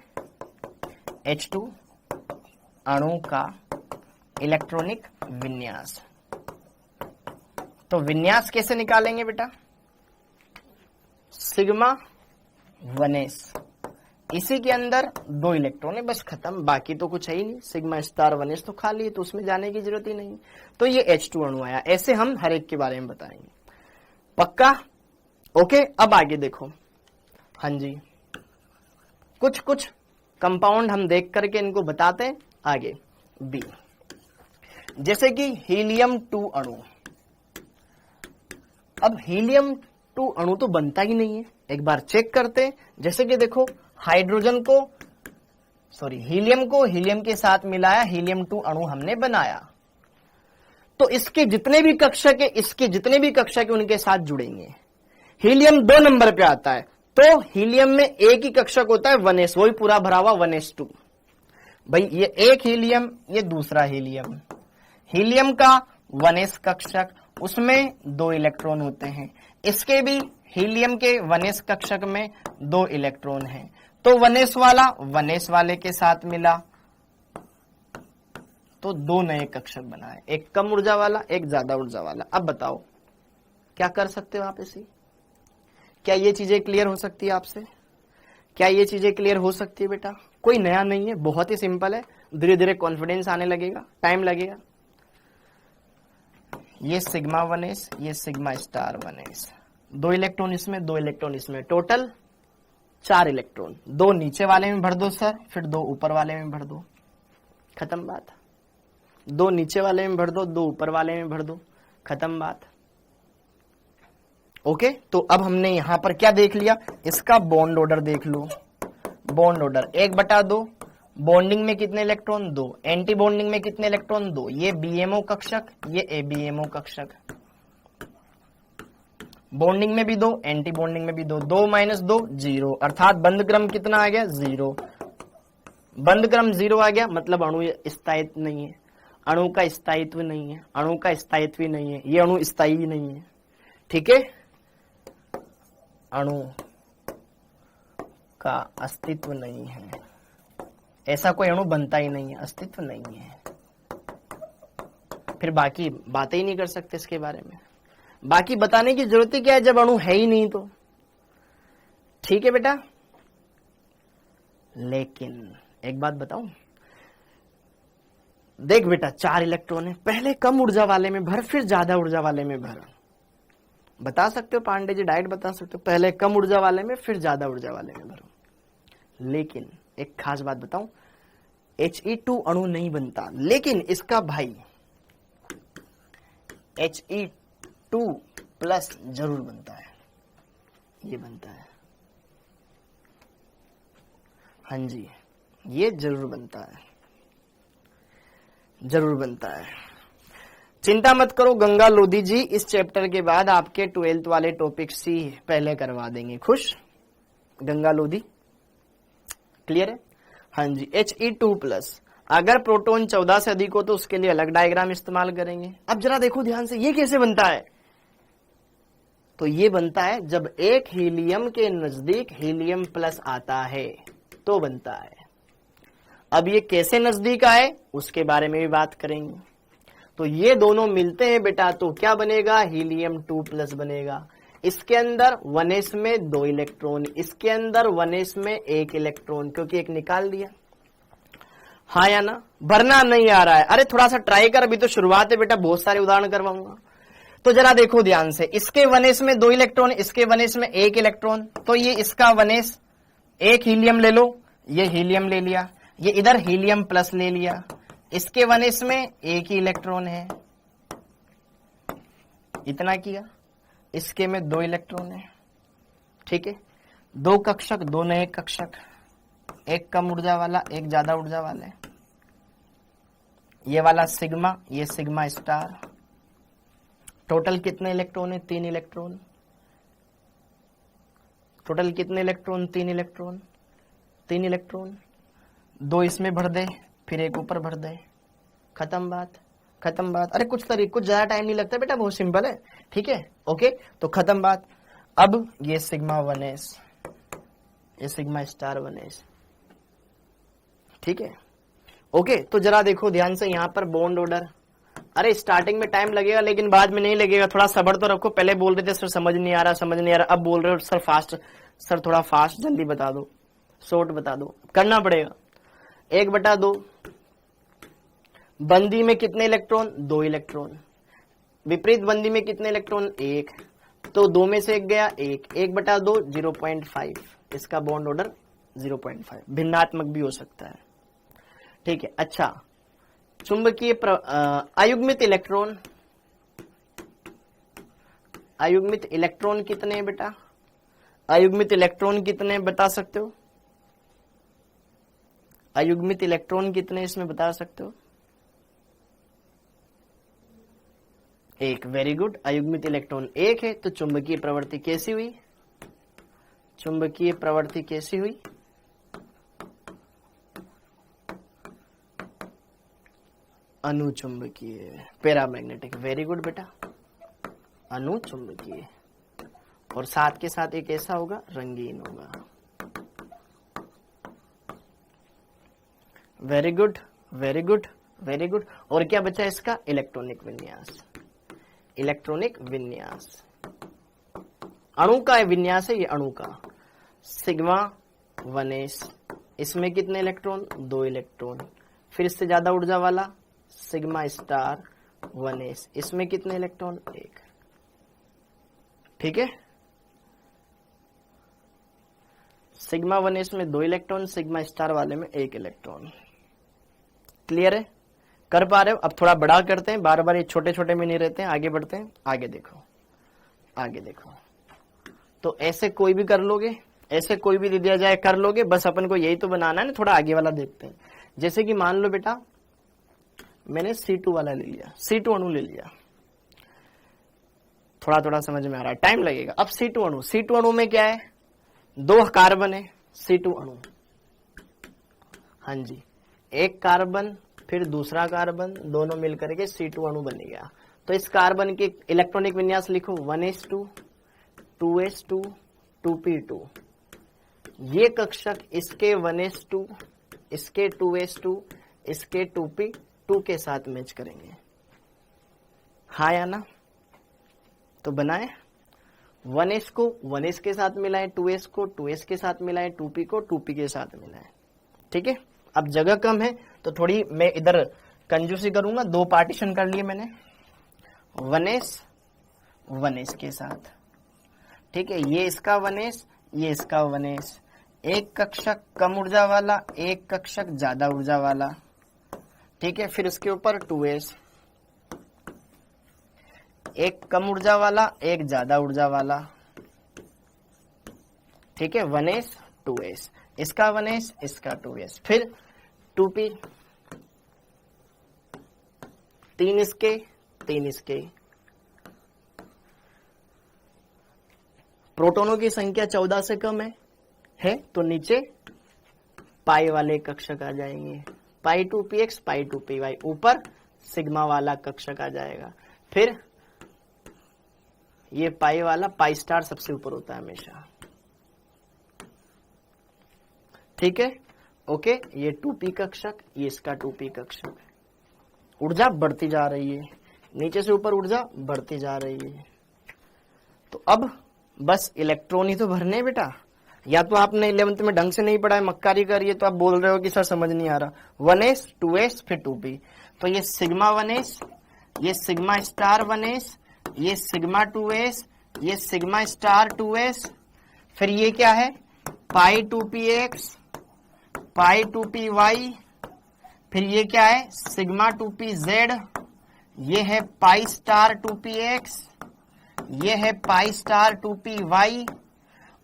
H2 अणु का इलेक्ट्रॉनिक विन्यास, तो विन्यास कैसे निकालेंगे बेटा? सिग्मा 1s, इसी के अंदर 2 इलेक्ट्रॉन है, बस खत्म, बाकी तो कुछ है ही नहीं। सिग्मा स्टार 1s तो खाली है, तो उसमें जाने की जरूरत ही नहीं। तो ये H2 अणु आया। ऐसे हम हर एक के बारे में बताएंगे, पक्का? ओके। अब आगे देखो, हाँ जी, कुछ कंपाउंड हम देख करके इनको बताते हैं आगे। बी, जैसे कि हीलियम 2 अणु। अब हीलियम 2 अणु तो बनता ही नहीं है, एक बार चेक करते हैं। जैसे कि देखो, हीलियम को हीलियम के साथ मिलाया, हीलियम 2 अणु हमने बनाया, तो इसके जितने भी कक्षक है, इसके जितने भी कक्षक है उनके साथ जुड़ेंगे। हीलियम 2 नंबर पे आता है, तो हीलियम में एक ही कक्षक होता है 1s, वही पूरा भरा हुआ 1s2। भाई ये एक हीलियम, ये दूसरा हीलियम। हीलियम का 1s कक्षक, उसमें 2 इलेक्ट्रॉन होते हैं। इसके भी हीलियम के 1s कक्षक में 2 इलेक्ट्रॉन हैं। तो 1s वाला 1s वाले के साथ मिला, तो दो नए कक्षक बनाए, एक कम ऊर्जा वाला, एक ज्यादा ऊर्जा वाला। अब बताओ क्या कर सकते हो आप इसी? क्या ये चीजें क्लियर हो सकती है आपसे? क्या ये चीजें क्लियर हो सकती है बेटा? कोई नया नहीं है, बहुत ही सिंपल है। धीरे धीरे कॉन्फिडेंस आने लगेगा, टाइम लगेगा। ये सिग्मा 1s, ये सिग्मा स्टार 1s, 2 इलेक्ट्रॉन इसमें, 2 इलेक्ट्रॉन इसमें, टोटल 4 इलेक्ट्रॉन। 2 नीचे वाले में भर दो सर, फिर 2 ऊपर वाले में भर दो, खत्म बात। 2 नीचे वाले में भर दो, 2 ऊपर वाले में भर दो, खत्म बात। ओके, तो अब हमने यहां पर क्या देख लिया? इसका बॉन्ड ऑर्डर देख लो। बॉन्ड ऑर्डर 1/2, बॉन्डिंग में कितने इलेक्ट्रॉन? 2, एंटी बॉन्डिंग में कितने इलेक्ट्रॉन? 2। ये बीएमओ कक्षक, ये एबीएमओ कक्षक। बॉन्डिंग में भी 2, एंटी बॉन्डिंग में भी 2, 2 - 2 0, अर्थात बंध क्रम कितना आ गया? 0। बंध क्रम 0 आ गया, मतलब अणु स्थायित्व नहीं है, अणु का स्थायित्व नहीं है, अणु का स्थायित्व ही नहीं है, ये अणु स्थायी नहीं है। ठीक है, अणु का अस्तित्व नहीं है, ऐसा कोई अणु बनता ही नहीं है, अस्तित्व नहीं है। फिर बाकी बातें ही नहीं कर सकते इसके बारे में, बाकी बताने की जरूरत ही क्या है जब अणु है ही नहीं तो। ठीक है बेटा, लेकिन एक बात बताऊं, देख बेटा 4 इलेक्ट्रॉन है, पहले कम ऊर्जा वाले में भर, फिर ज्यादा ऊर्जा वाले में भर। बता सकते हो पांडे जी, डायरेक्ट बता सकते हो, पहले कम ऊर्जा वाले में फिर ज्यादा ऊर्जा वाले में भरो। लेकिन एक खास बात बताऊं, He2 अणु नहीं बनता, लेकिन इसका भाई He2 प्लस जरूर बनता है, ये बनता है। हाँ जी, ये जरूर बनता है, जरूर बनता है। चिंता मत करो गंगा लोधी जी, इस चैप्टर के बाद आपके 12th वाले टॉपिक सी पहले करवा देंगे। खुश गंगा लोधी? क्लियर है? हाँ जी, He2 प्लस, अगर प्रोटॉन 14 से अधिक हो तो उसके लिए अलग डायग्राम इस्तेमाल करेंगे। अब जरा देखो ध्यान से, ये कैसे बनता है? तो ये बनता है जब एक हीलियम के नजदीक हीलियम प्लस आता है तो बनता है। अब ये कैसे नजदीक आए उसके बारे में भी बात करेंगे। तो ये दोनों मिलते हैं बेटा तो क्या बनेगा? हीलियम 2 प्लस बनेगा। इसके अंदर 1s में 2 इलेक्ट्रॉन, इसके अंदर 1s में 1 इलेक्ट्रॉन, क्योंकि एक निकाल दिया। हाँ या ना? भरना नहीं आ रहा है? अरे थोड़ा सा ट्राई कर, अभी तो शुरुआत है बेटा, बहुत सारे उदाहरण करवाऊंगा। तो जरा देखो ध्यान से, इसके 1s में 2 इलेक्ट्रॉन, इसके 1s में 1 इलेक्ट्रॉन, तो ये इसका 1s, 1 हीलियम ले लो, ये हीलियम ले लिया, ये इधर हीलियम प्लस ले लिया, इसके 1s में 1 ही इलेक्ट्रॉन है, इतना किया। इसके में 2 इलेक्ट्रॉन है, ठीक है। 2 कक्षक, 2 नए कक्षक, एक कम ऊर्जा वाला, एक ज्यादा ऊर्जा वाला है। ये वाला सिग्मा, ये सिग्मा स्टार। टोटल कितने इलेक्ट्रॉन है? 3 इलेक्ट्रॉन। टोटल कितने इलेक्ट्रॉन? 3 electron, 3 electron. 2 इसमें भर दे, फिर एक ऊपर भर दे, खत्म बात, खत्म बात। अरे कुछ ज्यादा टाइम नहीं लगता बेटा, बहुत सिंपल है, ठीक है, ओके। तो खत्म बात। अब ये सिग्मा 1s, ये सिग्मा स्टार 1s, ठीक है, ओके। तो जरा देखो ध्यान से, यहां पर बॉन्ड ऑर्डर, अरे स्टार्टिंग में टाइम लगेगा लेकिन बाद में नहीं लगेगा, थोड़ा सब्र तो रखो। पहले बोल रहे थे सर समझ नहीं आ रहा, समझ नहीं आ रहा, अब बोल रहे हो सर फास्ट, सर थोड़ा फास्ट जल्दी बता दो, शॉर्ट बता दो, करना पड़ेगा। 1/2, बंदी में कितने इलेक्ट्रॉन? 2 इलेक्ट्रॉन। विपरीत बंदी में कितने इलेक्ट्रॉन? 1, तो 2 में से 1 गया, 1, 1/2 0.5, इसका बॉन्ड ऑर्डर 0.5, भिन्नात्मक भी हो सकता है, ठीक है। अच्छा, चुंबकीय अयुग्मित इलेक्ट्रॉन, अयुग्मित इलेक्ट्रॉन कितने हैं बेटा? अयुग्मित इलेक्ट्रॉन कितने बता सकते हो? अयुग्मित इलेक्ट्रॉन कितने इसमें बता सकते हो? 1, वेरी गुड। अयुग्मित इलेक्ट्रॉन 1 है, तो चुंबकीय प्रवृत्ति कैसी हुई? चुंबकीय प्रवृत्ति कैसी हुई? अनुचुंबकीय, पैरामैग्नेटिक, वेरी गुड बेटा, अनुचुंबकीय। और साथ के साथ एक ऐसा होगा, रंगीन होगा, very good, very good, very good. और क्या बचा इसका? इलेक्ट्रॉनिक विन्यास। इलेक्ट्रॉनिक विन्यास अणु का विन्यास है ये, अणु का। सिग्मा 1s, इसमें कितने इलेक्ट्रॉन? 2 इलेक्ट्रॉन। फिर इससे ज्यादा ऊर्जा वाला सिग्मा स्टार 1s, इसमें कितने इलेक्ट्रॉन? 1। ठीक है, सिग्मा 1s में 2 इलेक्ट्रॉन, सिग्मा स्टार वाले में 1 इलेक्ट्रॉन। क्लियर है? कर पा रहे हो? अब थोड़ा बड़ा करते हैं, बार बार ये छोटे छोटे में नहीं रहते हैं। आगे बढ़ते हैं, आगे देखो, आगे देखो। तो ऐसे कोई भी कर लोगे, ऐसे कोई भी दे दिया जाए कर लोगे, बस अपन को यही तो बनाना है ना। थोड़ा आगे वाला देखते हैं। जैसे कि मान लो बेटा मैंने C2 वाला ले लिया, C2 अणु ले लिया। थोड़ा थोड़ा समझ में आ रहा है, टाइम लगेगा। अब C2 अणु, C2 अणु में क्या है? 2 कार्बन है C2 अणु। हाँ जी, 1 कार्बन फिर दूसरा कार्बन, दोनों मिलकर के C2 अणु बनेगा। तो इस कार्बन के इलेक्ट्रॉनिक विन्यास लिखो 1s2, 2s2, 2p2। ये कक्षक इसके 1s2, इसके 2s2, इसके 2p2 के साथ मैच करेंगे। हाँ या ना? तो बनाए 1s को 1s के साथ मिलाएं, 2s को 2s के साथ मिलाएं, 2p को 2p के साथ मिलाएं। ठीक है, अब जगह कम है तो थोड़ी मैं इधर कंजूसी करूंगा। 2 पार्टीशन कर लिए मैंने, 1s 1s के साथ। ठीक है, ये इसका 1s, ये इसका 1s। एक कक्षक कम ऊर्जा वाला, एक कक्षक ज्यादा ऊर्जा वाला। ठीक है, फिर उसके ऊपर 2s, एक कम ऊर्जा वाला, एक ज्यादा ऊर्जा वाला। ठीक है, 1s 2s, इसका 1s, इसका 2s। फिर 2p, 3 इसके 3 इसके। प्रोटॉनों की संख्या 14 से कम है तो नीचे पाई वाले कक्षक आ जाएंगे, पाई 2px, पाई 2py। ऊपर सिग्मा वाला कक्षक आ जाएगा। फिर ये पाई वाला, पाई स्टार सबसे ऊपर होता है हमेशा। ठीक है, ओके। ये 2p कक्षक, ये इसका 2p कक्षक। ऊर्जा बढ़ती जा रही है, नीचे से ऊपर ऊर्जा बढ़ती जा रही है। तो अब बस इलेक्ट्रॉन ही तो भरने बेटा। या तो आपने 11th में ढंग से नहीं पढ़ा है, मक्कारी करिए, तो आप बोल रहे हो कि सर समझ नहीं आ रहा। 1s 2s फिर 2p। तो ये सिग्मा 1s, ये सिग्मा स्टार 1s, ये सिग्मा 2s, ये सिग्मा स्टार 2s। फिर ये क्या है? पाई 2px, पाई 2py। फिर ये क्या है? Sigma 2pz। ये है पाई स्टार 2px, ये है पाई स्टार 2py,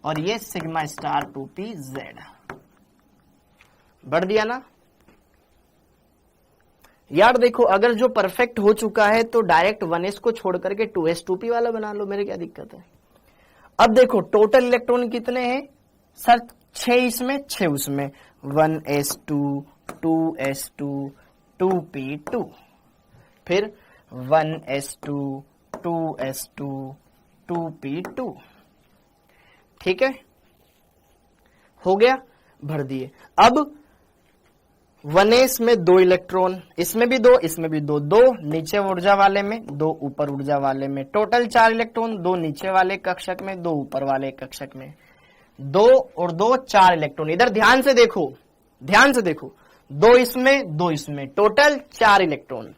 और ये सिग्मा स्टार 2pz। बढ़ दिया ना यार? देखो, अगर जो परफेक्ट हो चुका है तो डायरेक्ट 1s को छोड़ करके 2s 2p वाला बना लो, मेरे क्या दिक्कत है? अब देखो टोटल इलेक्ट्रॉन कितने हैं सर? 6 इसमें 6 उसमें, 1s2, 2s2, 2p2। फिर 1s2, 2s2, 2p2। ठीक है, हो गया, भर दिए। अब 1s में 2 इलेक्ट्रॉन, इसमें भी 2, इसमें भी 2, 2 नीचे ऊर्जा वाले में, 2 ऊपर ऊर्जा वाले में। टोटल 4 इलेक्ट्रॉन, 2 नीचे वाले कक्षक में, 2 ऊपर वाले कक्षक में। 2 और 2 4 इलेक्ट्रॉन। इधर ध्यान से देखो, ध्यान से देखो, 2 इसमें 2 इसमें, टोटल 4 इलेक्ट्रॉन।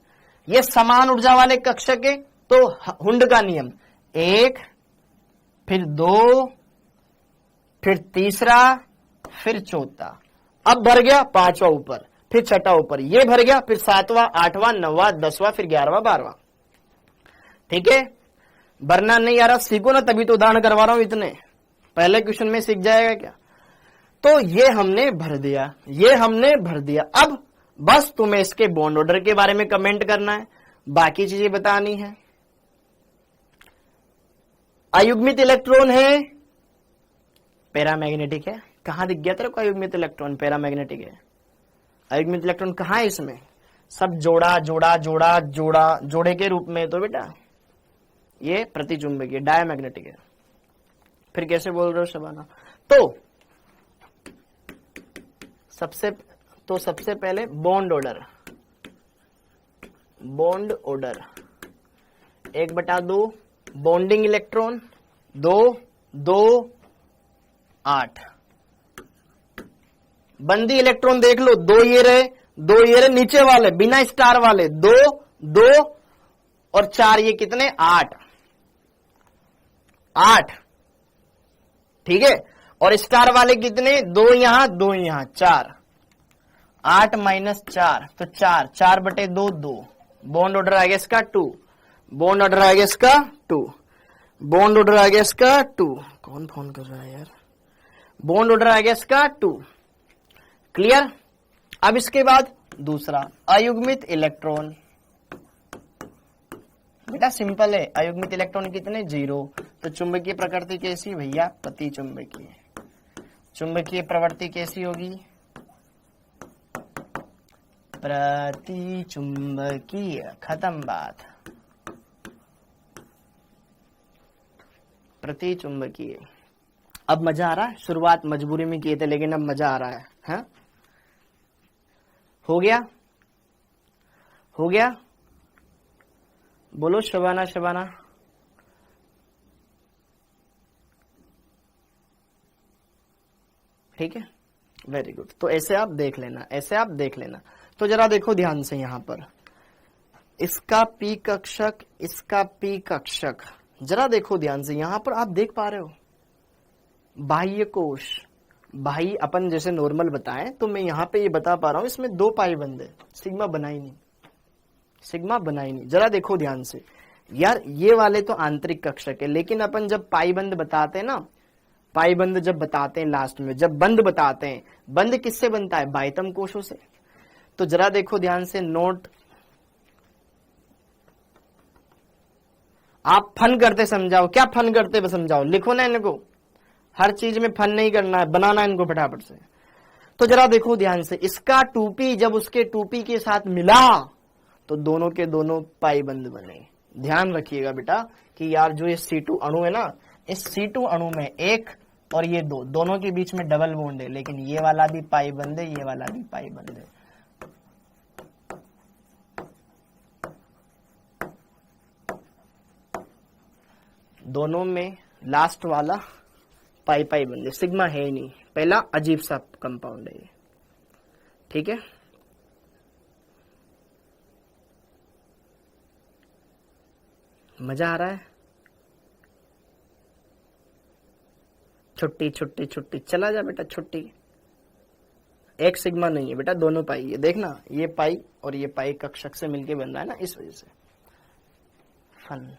ये समान ऊर्जा वाले कक्षक है तो हुंड का नियम, 1 फिर 2 फिर तीसरा फिर चौथा। अब भर गया 5वां ऊपर, फिर 6वां ऊपर, ये भर गया, फिर 7वां 8वां 9वां 10वां, फिर 11वां 12वां। ठीक है, भरना नहीं आ रहा सीखो ना, तभी तो उदाहरण करवा रहा हूं इतने। पहले क्वेश्चन में सीख जाएगा क्या? तो ये हमने भर दिया, ये हमने भर दिया। अब बस तुम्हें इसके बॉन्ड ऑर्डर के बारे में कमेंट करना है, बाकी चीजें बतानी है। अयुग्मित इलेक्ट्रॉन है, पैरामैग्नेटिक है। कहां दिख गया तेरे को अयुग्मित इलेक्ट्रॉन पैरामैग्नेटिक है? अयुग्मित इलेक्ट्रॉन कहां है इसमें? सब जोड़ा जोड़ा जोड़ा जोड़ा जोड़े के रूप में। तो बेटा ये प्रतिचुंबकीय डायमैग्नेटिक है। फिर कैसे बोल रहे हो शबाना? तो सबसे पहले bond order, bond order 1/2 bonding electron 2 2 8 बंदी इलेक्ट्रॉन देख लो, 2 ये रहे नीचे वाले बिना स्टार वाले 2 2 और 4 ये कितने 8 8 ठीक है। और स्टार वाले कितने 2 यहां 2 यहां 4 8 - 4 तो 4 4/2 2 बॉन्ड ऑर्डर आ गया इसका 2 बॉन्ड ऑर्डर आ गया इसका 2 बॉन्ड ऑर्डर आ गया इसका 2 कौन फोन कर रहा है यार बॉन्ड ऑर्डर आ गया इसका 2 क्लियर। अब इसके बाद दूसरा अयुग्मित इलेक्ट्रॉन बेटा सिंपल है अयुग्मित इलेक्ट्रॉन कितने 0 तो चुंबकीय प्रकृति कैसी भैया प्रतिचुंबकीय चुंबकीय प्रवृत्ति कैसी होगी प्रतिचुंबकीय खत्म बात प्रतिचुंबकीय। अब मजा आ रहा है शुरुआत मजबूरी में किए थे लेकिन अब मजा आ रहा है हाँ? हो गया बोलो शबाना शबाना ठीक है वेरी गुड। तो ऐसे आप देख लेना तो जरा देखो ध्यान से यहां पर इसका पी कक्षक इसका पी कक्षक जरा देखो ध्यान से यहां पर आप देख पा रहे हो बाह्य कोश बाह्य अपन जैसे नॉर्मल बताएं तो मैं यहां पे ये बता पा रहा हूं इसमें 2 पाई बंद है सिग्मा बना ही नहीं जरा देखो ध्यान से यार ये वाले तो आंतरिक कक्षक है लेकिन अपन जब पाई बंद बताते हैं ना पाई बंद जब बताते हैं लास्ट में जब बंद बताते हैं बंद किससे बनता है बाह्यतम कोशों से। तो जरा देखो ध्यान से नोट आप फन करते समझाओ क्या फन करते समझाओ लिखो ना इनको हर चीज में फन नहीं करना है बनाना इनको फटाफट से। तो जरा देखो ध्यान से इसका 2p जब उसके 2p के साथ मिला तो दोनों के दोनों पाई बंद बने। ध्यान रखिएगा बेटा कि यार जो ये C2 अणु है ना इस C2 अणु में 1 और ये 2 दोनों के बीच में डबल बॉन्ड है लेकिन ये वाला भी पाई बंद है ये वाला भी पाई बंद है। दोनों में लास्ट वाला पाई पाई बंद है सिग्मा है ही नहीं पहला अजीब सा कंपाउंड है ये ठीक है। मजा आ रहा है छुट्टी छुट्टी छुट्टी चला जा बेटा छुट्टी एक सिग्मा नहीं है बेटा दोनों पाई है देखना ये पाई और ये पाई कक्षक से मिलके बन रहा है ना इस वजह से फन।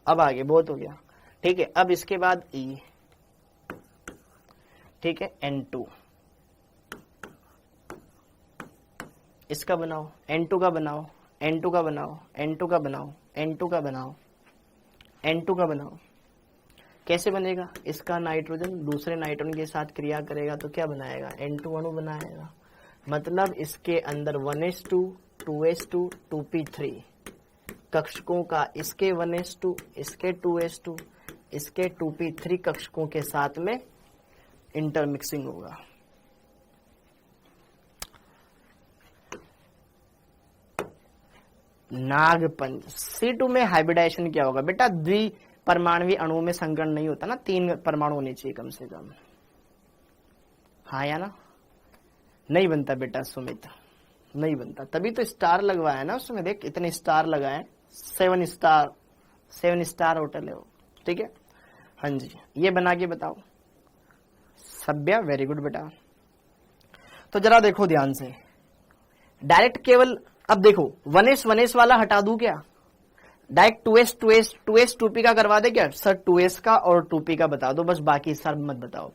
अब आगे बहुत हो गया ठीक है। अब इसके बाद E ठीक है N2 इसका बनाओ N2 का बनाओ N2 का बनाओ N2 का बनाओ N2 का बनाओ N2 का बनाओ कैसे बनेगा इसका नाइट्रोजन दूसरे नाइट्रोजन के साथ क्रिया करेगा तो क्या बनाएगा N2 अणु बनाएगा मतलब इसके अंदर 1s2 2s2 2p3 कक्षकों का इसके 1s2 इसके 2s2 इसके 2p3 कक्षकों के साथ में इंटरमिक्सिंग होगा। नागपंच C2 में हाइब्रिडाइजेशन क्या होगा बेटा द्विपरमाणुवी अणुओं में संकरण नहीं होता ना 3 परमाणु होने चाहिए कम से कम हाँ या ना नहीं बनता बेटा सुमित नहीं बनता तभी तो स्टार लगवाया ना उसमें देख इतने स्टार लगाए 7 स्टार होटल है वो ठीक है। हाँ जी ये बना के बताओ सभ्या वेरी गुड बेटा। तो जरा देखो ध्यान से डायरेक्ट केवल अब देखो 1s वाला हटा दूं क्या डायरेक्ट 2s 2p का करवा दे क्या सर 2s का और 2p का बता दो बस बाकी सर मत बताओ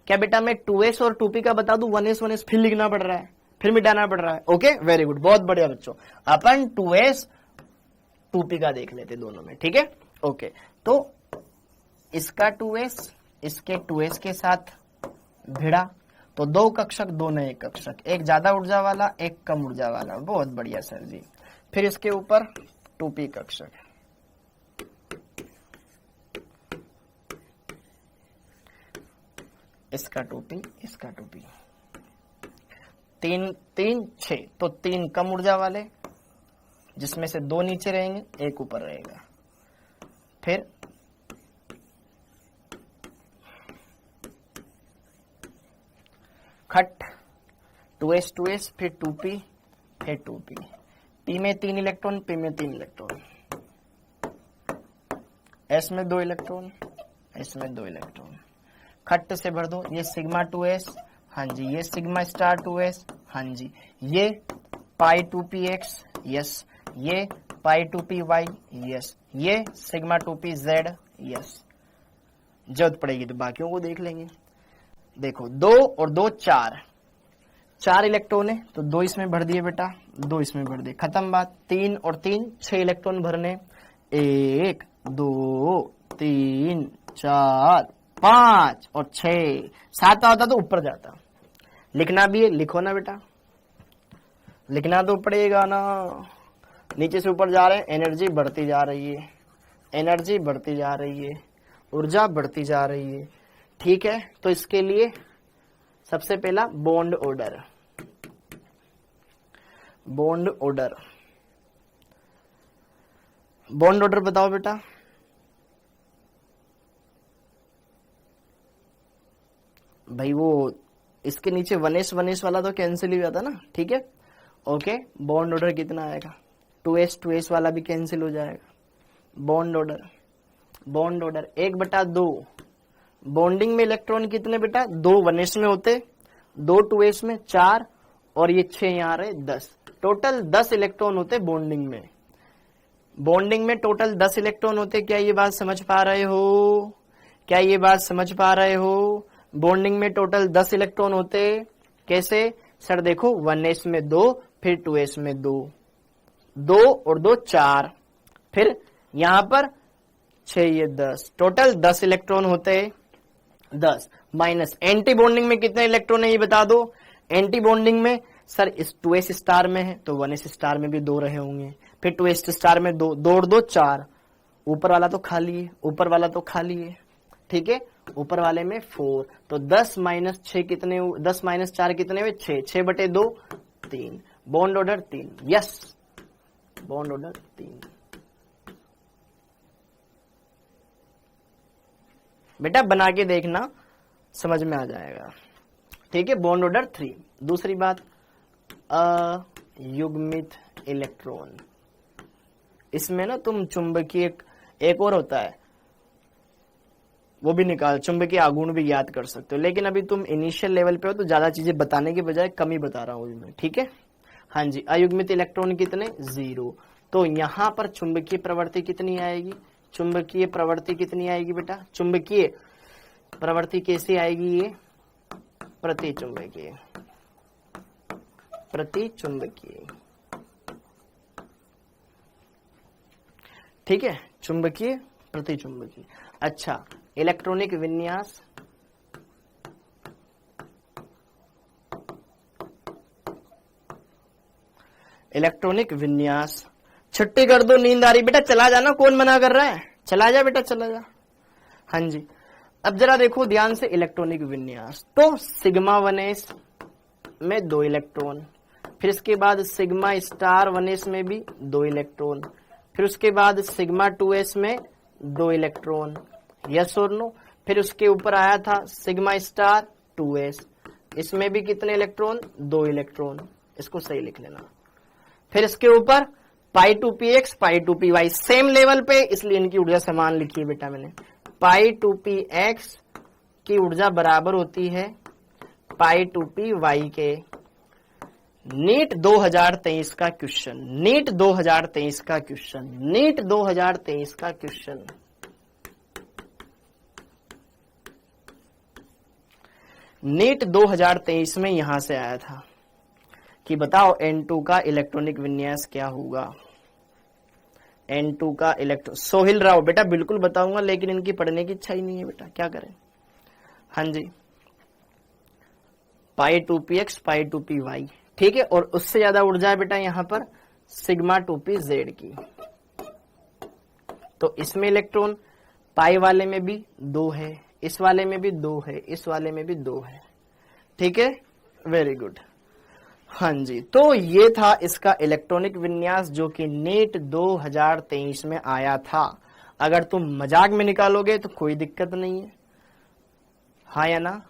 क्या बेटा मैं 2s और 2p का बता दूं 1s फिर लिखना पड़ रहा है फिर मिटाना पड़ रहा है ओके वेरी गुड बहुत बढ़िया बच्चों अपन 2s 2p का देख लेते दोनों में ठीक है ओके। तो इसका 2s इसके 2s के साथ भिड़ा तो 2 कक्षक 2 नए कक्षक एक ज्यादा ऊर्जा वाला एक कम ऊर्जा वाला बहुत बढ़िया सर जी। फिर इसके ऊपर 2p कक्षक इसका 2p इसका 2p 3 3 6 तो 3 कम ऊर्जा वाले जिसमें से 2 नीचे रहेंगे, 1 ऊपर रहेगा। फिर खट 2s 2s, फिर 2p, फिर 2p। p में 3 इलेक्ट्रॉन, p में 3 इलेक्ट्रॉन, s में 2 इलेक्ट्रॉन, s में 2 इलेक्ट्रॉन। खट से भर दो, ये सिग्मा 2s, हाँ जी, ये सिग्मा स्टार 2s, हाँ जी, ये पाई 2px, यस, ये पाई 2py, यस, ये सिग्मा 2pz, यस। जरूरत पड़ेगी तो बाकियों को देख लेंगे। देखो 2 और 2 4 इलेक्ट्रॉन है, तो 2 इसमें भर दिए बेटा, 2 इसमें भर दिए, खत्म बात। 3 और 3 6 इलेक्ट्रॉन भरने, 1 2 3 4 5 और 6, 7 होता तो ऊपर जाता। लिखना भी है, लिखो ना बेटा, लिखना तो पड़ेगा ना। नीचे से ऊपर जा रहे हैं, एनर्जी बढ़ती जा रही है, एनर्जी बढ़ती जा रही है, ऊर्जा बढ़ती जा रही है, ठीक है। तो इसके लिए सबसे पहला bond order, bond order, bond order बताओ बेटा। भाई वो इसके नीचे 1s 1s वाला तो कैंसिल ही जाता ना, ठीक है। ओके, बॉन्ड ऑर्डर कितना आएगा, 2s 2s वाला भी कैंसिल हो जाएगा। Bond order, bond order 1/2। Bonding में इलेक्ट्रॉन कितने बेटा, 2 1s में होते, 2 2s में 4, और ये 6 यहाँ रहे 10। टोटल 10 इलेक्ट्रॉन होते बॉन्डिंग में। बॉन्डिंग में टोटल 10 इलेक्ट्रॉन होते। क्या ये बात समझ पा रहे हो, क्या ये बात समझ पा रहे हो? बॉन्डिंग में टोटल 10 इलेक्ट्रॉन होते। कैसे सर, देखो 1s में 2, फिर 2s में 2, 2 और 2 4, फिर यहां पर 6, ये 10, टोटल 10 इलेक्ट्रॉन होते। 10 माइनस एंटी बॉन्डिंग में कितने इलेक्ट्रॉन है ये बता दो। एंटी बॉन्डिंग में सर इस 2s स्टार में है तो 1s स्टार में भी 2 रहे होंगे, फिर 2s स्टार में 2, 2 और 2 4, ऊपर वाला तो खाली है, ऊपर वाला तो खाली है, ठीक है। ऊपर वाले में 4, तो 10 माइनस 6 कितने, 10 माइनस 4 कितने हुए 6, 6/2 3। Bond order 3, yes, bond order 3। बेटा बना के देखना, समझ में आ जाएगा, ठीक है। Bond order 3। दूसरी बात, अयुग्मित इलेक्ट्रॉन, इसमें ना तुम चुंबकीय एक और होता है वो भी निकाल, चुंबकीय आघूर्ण भी याद कर सकते हो, लेकिन अभी तुम इनिशियल लेवल पे हो तो ज्यादा चीजें बताने के बजाय कम ही बता रहा हूं मैं, ठीक है। हाँ जी, अयुग्मित इलेक्ट्रॉन कितने, 0। तो यहां पर चुंबकीय प्रवृत्ति कितनी आएगी, चुंबकीय प्रवृत्ति कितनी आएगी बेटा, चुंबकीय प्रवृत्ति कैसी आएगी, ये प्रति चुंबकीय, प्रति चुंबकीय, ठीक है, चुंबकीय प्रति चुंबकीय। अच्छा, इलेक्ट्रॉनिक विन्यास, इलेक्ट्रॉनिक विन्यास, छुट्टी कर दो, नींद आ रही बेटा, चला जाना, कौन मना कर रहा है, चला जा बेटा, चला जा। हाँ जी, अब जरा देखो ध्यान से, इलेक्ट्रॉनिक विन्यास, तो सिग्मा 1s में 2 इलेक्ट्रॉन, फिर इसके बाद सिग्मा स्टार 1s में भी 2 इलेक्ट्रॉन, फिर उसके बाद सिग्मा 2s में 2 इलेक्ट्रॉन, यस और नो। फिर उसके ऊपर आया था सिग्मा स्टार 2s, इसमें भी कितने इलेक्ट्रॉन, 2 इलेक्ट्रॉन, इसको सही लिख लेना। फिर इसके ऊपर पाई 2px पाई 2py, सेम लेवल पे, इसलिए इनकी ऊर्जा समान लिखी है बेटा मैंने। पाई 2px की ऊर्जा बराबर होती है पाई 2py के। नीट 2023 का क्वेश्चन, नीट 2023 का क्वेश्चन, नीट 2023 का क्वेश्चन। नीट 2023 में यहां से आया था कि बताओ N2 का इलेक्ट्रॉनिक विन्यास क्या होगा। N2 का इलेक्ट्रो, सोहिल राव बेटा बिल्कुल बताऊंगा, लेकिन इनकी पढ़ने की इच्छा ही नहीं है बेटा, क्या करें। हाँ जी, पाई 2px पाई 2py, ठीक है। और उससे ज्यादा ऊर्जा है बेटा यहाँ पर सिग्मा 2pz की। तो इसमें इलेक्ट्रॉन पाई वाले में भी 2 है, इस वाले में भी 2 है, इस वाले में भी 2 है, ठीक है, वेरी गुड। हाँ जी, तो ये था इसका इलेक्ट्रॉनिक विन्यास जो कि नेट 2023 में आया था। अगर तुम मजाक में निकालोगे तो कोई दिक्कत नहीं है, हाँ या ना?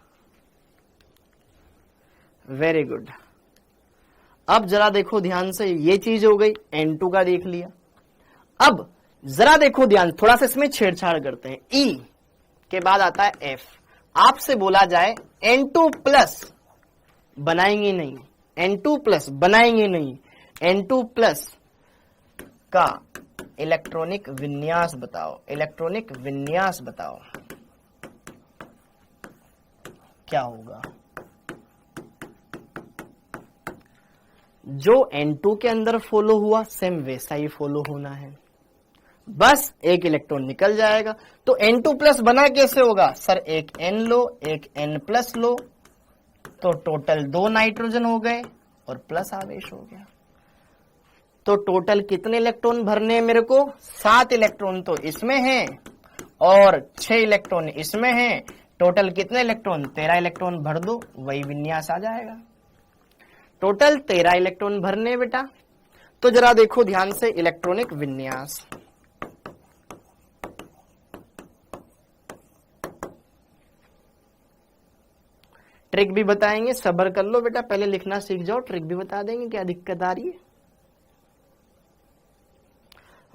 Very good. अब जरा देखो ध्यान से, ये चीज हो गई, N2 का देख लिया। अब जरा देखो ध्यान, थोड़ा सा इसमें छेड़छाड़ करते हैं। E के बाद आता है F। आपसे बोला जाए N2 प्लस बनाएंगे नहीं, N2 प्लस बनाएंगे नहीं, N2 प्लस का इलेक्ट्रॉनिक विन्यास बताओ, इलेक्ट्रॉनिक विन्यास बताओ क्या होगा। जो N2 के अंदर फॉलो हुआ सेम वैसा ही फॉलो होना है, बस एक इलेक्ट्रॉन निकल जाएगा। तो N2 प्लस बना कैसे होगा सर? एक N लो, एक N प्लस लो, तो टोटल 2 नाइट्रोजन हो गए और प्लस आवेश हो गया। तो टोटल कितने इलेक्ट्रॉन भरने हैं मेरे को? 7 इलेक्ट्रॉन तो इसमें हैं और 6 इलेक्ट्रॉन इसमें हैं। टोटल कितने इलेक्ट्रॉन? 13 इलेक्ट्रॉन भर दो, वही विन्यास आ जाएगा। टोटल 13 इलेक्ट्रॉन भरने बेटा। तो जरा देखो ध्यान से इलेक्ट्रॉनिक विन्यास। ट्रिक भी बताएंगे, सब्र कर लो बेटा, पहले लिखना सीख जाओ, ट्रिक भी बता देंगे, क्या दिक्कत आ रही है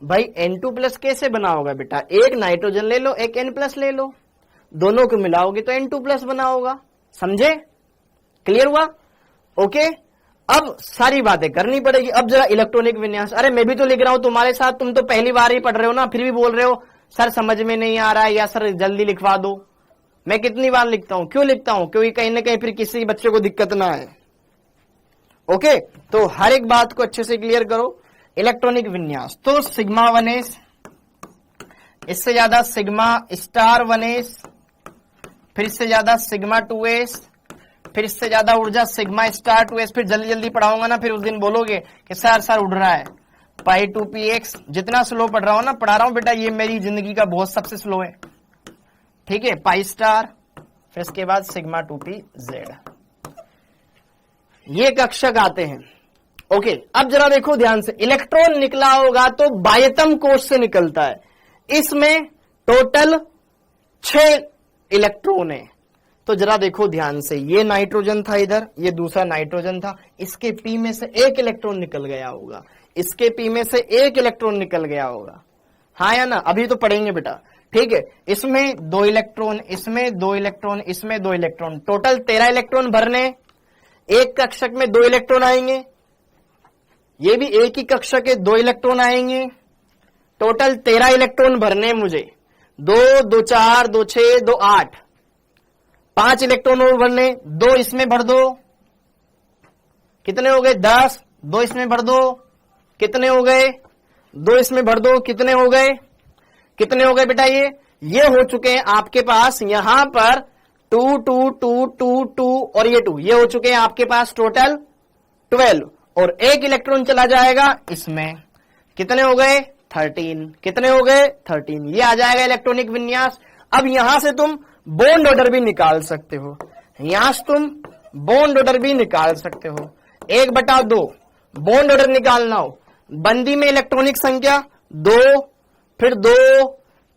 भाई। N2 प्लस कैसे बनाओगा बेटा? एक नाइट्रोजन ले लो, एक N प्लस ले लो, दोनों को मिलाओगे तो N2 प्लस बना होगा। समझे? क्लियर हुआ? ओके। अब सारी बातें करनी पड़ेगी। अब जरा इलेक्ट्रॉनिक विन्यास। अरे मैं भी तो लिख रहा हूं तुम्हारे साथ, तुम तो पहली बार ही पढ़ रहे हो ना, फिर भी बोल रहे हो सर समझ में नहीं आ रहा है या सर जल्दी लिखवा दो। मैं कितनी बार लिखता हूं? क्यों लिखता हूं? क्योंकि कहीं ना कहीं फिर किसी बच्चे को दिक्कत ना आए। ओके, तो हर एक बात को अच्छे से क्लियर करो। इलेक्ट्रॉनिक विन्यास तो सिग्मा 1s, इससे ज्यादा सिग्मा स्टार 1s, फिर इससे ज्यादा सिग्मा 2s, फिर इससे ज्यादा ऊर्जा सिग्मा स्टार 2s। फिर जल्दी जल्दी पढ़ाऊंगा ना, फिर उस दिन बोलोगे कि सर उड़ रहा है। पाई 2px। जितना स्लो पढ़ रहा हूं ना, पढ़ा रहा हूं बेटा, ये मेरी जिंदगी का बहुत सबसे स्लो है, ठीक है। पाई स्टार, फिर इसके बाद सिग्मा 2pz, ये कक्षक आते हैं। ओके, अब जरा देखो ध्यान से, इलेक्ट्रॉन निकला होगा तो बाह्यतम कोश से निकलता है। इसमें टोटल 6 इलेक्ट्रॉन है। तो जरा देखो ध्यान से, ये नाइट्रोजन था इधर, ये दूसरा नाइट्रोजन था, इसके पी में से एक इलेक्ट्रॉन निकल गया होगा, इसके पी में से एक इलेक्ट्रॉन निकल गया होगा, हाँ या ना? अभी तो पढ़ेंगे बेटा, ठीक है। इसमें 2 इलेक्ट्रॉन, इसमें 2 इलेक्ट्रॉन, इसमें 2 इलेक्ट्रॉन, टोटल 13 इलेक्ट्रॉन भरने। एक कक्षक में 2 इलेक्ट्रॉन आएंगे, ये भी एक ही कक्षक है, 2 इलेक्ट्रॉन आएंगे, टोटल 13 इलेक्ट्रॉन भरने मुझे। 2 2 4 2 6 2 8, 5 इलेक्ट्रॉन और भरने। 2 इसमें भर दो, कितने हो गए? 10। 2 इसमें भर दो, कितने हो गए? 2 इसमें भर दो, कितने हो गए? कितने हो गए बेटा? ये हो चुके हैं आपके पास यहां पर 2 2 2 2 2 और ये 2, ये हो चुके हैं आपके पास टोटल 12। और एक इलेक्ट्रॉन चला जाएगा इसमें, कितने हो गए? 13। कितने हो गए? 13। ये आ जाएगा इलेक्ट्रॉनिक विन्यास। अब यहां से तुम बॉन्ड ऑर्डर भी निकाल सकते हो, यहां से तुम बॉन्ड ऑर्डर भी निकाल सकते हो। 1/2 बॉन्ड ऑर्डर निकालना हो, बंदी में इलेक्ट्रॉनिक संख्या 2, फिर 2,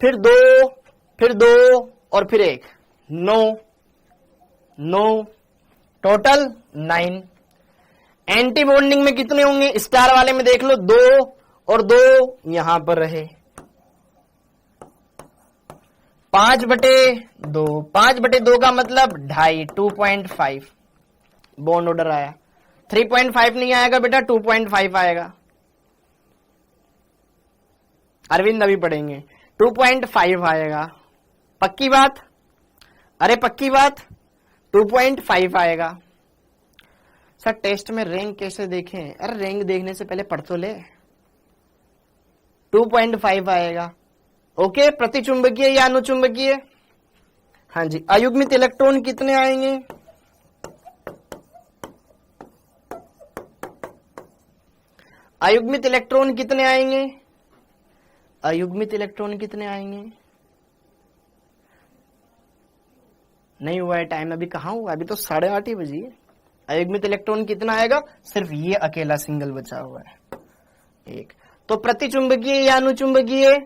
फिर 2, फिर 2 और फिर 1, 9, टोटल 9। एंटी बॉन्डिंग में कितने होंगे? स्टार वाले में देख लो, 2 और 2 यहां पर रहे, 5/2। 5/2 का मतलब 2.5, 2.5 बॉन्ड ऑर्डर आया। 3.5 नहीं आएगा बेटा, 2.5 आएगा। अरविंद अभी पढ़ेंगे, 2.5 आएगा। पक्की बात? अरे पक्की बात, 2.5 आएगा। सर टेस्ट में रैंक कैसे देखें? अरे रैंक देखने से पहले पढ़ तो ले। 2.5 आएगा। ओके, प्रतिचुंबकीय या अनुचुंबकीय? हाँ जी। अयुग्मित इलेक्ट्रॉन कितने आएंगे? अयुग्मित इलेक्ट्रॉन कितने आएंगे? अयुग्मित इलेक्ट्रॉन कितने आएंगे? नहीं हुआ है टाइम, अभी कहां हुआ? अभी तो 8:30 ही बजी है। अयुग्मित इलेक्ट्रॉन कितना आएगा, सिर्फ ये अकेला सिंगल बचा हुआ है, एक। तो प्रतिचुंबकीय या अनुचुंबकीय,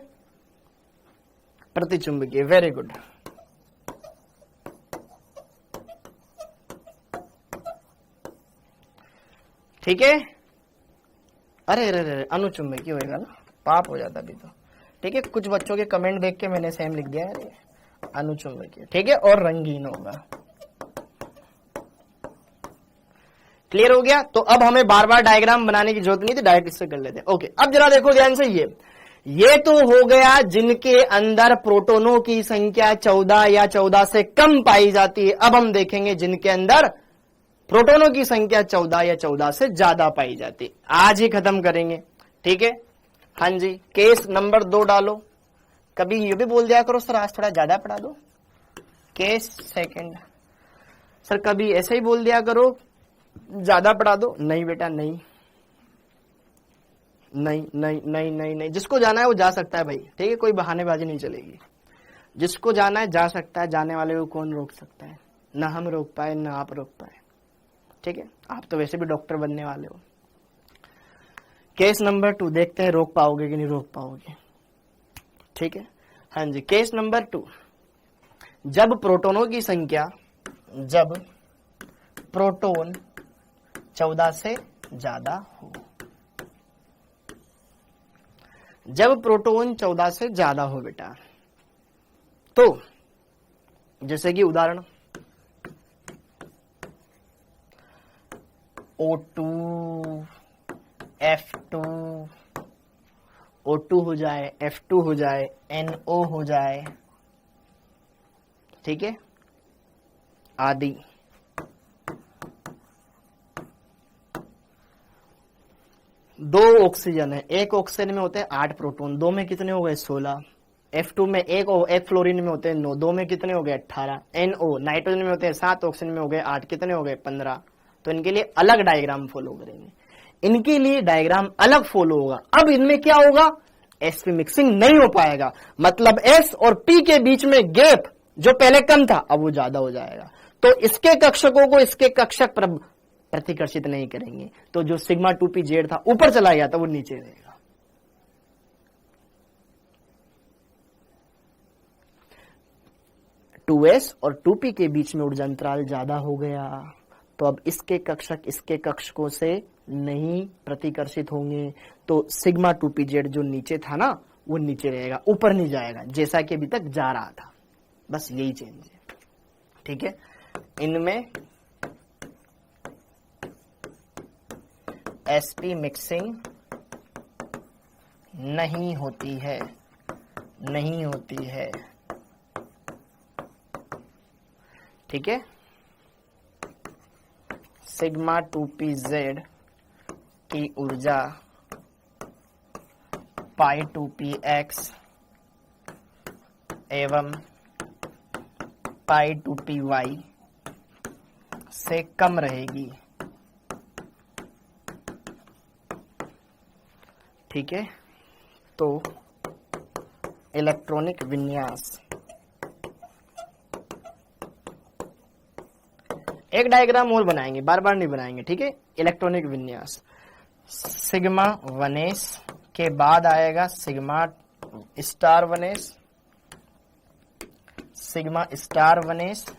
प्रतिचुंबकीय, वेरी गुड। ठीक है, अरे अरे अरे अनुचुंबकीय होएगा ना, पाप हो जाता अभी तो। ठीक है, कुछ बच्चों के कमेंट देख के मैंने सेम लिख दिया है, अनुचुंबकीय। ठीक है, और रंगीन होगा। क्लियर हो गया। तो अब हमें बार बार डायग्राम बनाने की जरूरत नहीं थी, डायरेक्ट इससे कर लेते हैं। ओके, अब जरा देखो ध्यान से, ये तो हो गया जिनके अंदर प्रोटोनों की संख्या 14 या 14 से कम पाई जाती है। अब हम देखेंगे जिनके अंदर प्रोटोनों की संख्या 14 या 14 से ज्यादा पाई जाती है। आज ही खत्म करेंगे। ठीक है, हाँ जी। केस नंबर 2 डालो। कभी ये भी बोल दिया करो सर आज थोड़ा ज्यादा पढ़ा दो, केस सेकंड। सर कभी ऐसे ही बोल दिया करो ज्यादा पढ़ा दो। नहीं बेटा नहीं, नहीं नहीं नहीं नहीं नहीं, जिसको जाना है वो जा सकता है भाई। ठीक है, कोई बहानेबाजी नहीं चलेगी। जिसको जाना है जा सकता है, जाने वाले को कौन रोक सकता है। ना हम रोक पाए ना आप रोक पाए। ठीक है, आप तो वैसे भी डॉक्टर बनने वाले हो। केस नंबर 2 देखते हैं रोक पाओगे कि नहीं रोक पाओगे। ठीक है, हाँ जी। केस नंबर 2, जब प्रोटोनों की संख्या, जब प्रोटोन 14 से ज्यादा हो, जब प्रोटोन 14 से ज्यादा हो बेटा, तो जैसे कि उदाहरण O2, F2, O2 हो जाए, F2 हो जाए, NO हो जाए। ठीक है, आदि। दो ऑक्सीजन है, एक ऑक्सीजन में होते हैं 8 प्रोटॉन, 2 में कितने हो गए 16। F2 में एक फ्लोरीन में होते हैं 9, 2 में कितने हो गए 18। NO नाइट्रोजन में होते हैं 7, ऑक्सीजन में हो गए 8, कितने हो गए 15। तो इनके लिए अलग डायग्राम फॉलो करेंगे, इनके लिए डायग्राम अलग फॉलो होगा। अब इनमें क्या होगा, sp मिक्सिंग नहीं हो पाएगा, मतलब S और P के बीच में गैप जो पहले कम था अब वो ज्यादा हो जाएगा। तो इसके कक्षकों को इसके कक्षक प्रतिकर्षित नहीं करेंगे, तो जो सिग्मा 2p z था ऊपर चला गया था वो नीचे रहेगा। टू एस और 2p के बीच में ऊर्जा अंतराल ज्यादा हो गया, तो अब इसके कक्षक इसके कक्षकों से नहीं प्रतिकर्षित होंगे, तो सिग्मा 2p z जो नीचे था ना वो नीचे रहेगा, ऊपर नहीं जाएगा जैसा कि अभी तक जा रहा था। बस यही चेंज है। ठीक है, इनमें sp मिक्सिंग नहीं होती है, नहीं होती है। ठीक है, सिग्मा 2pz की ऊर्जा पाई 2px एवं पाई 2py से कम रहेगी। ठीक है, तो इलेक्ट्रॉनिक विन्यास, एक डायग्राम और बनाएंगे, बार बार नहीं बनाएंगे। ठीक है, इलेक्ट्रॉनिक विन्यास सिग्मा 1s के बाद आएगा sigma star 1s, sigma star 1s,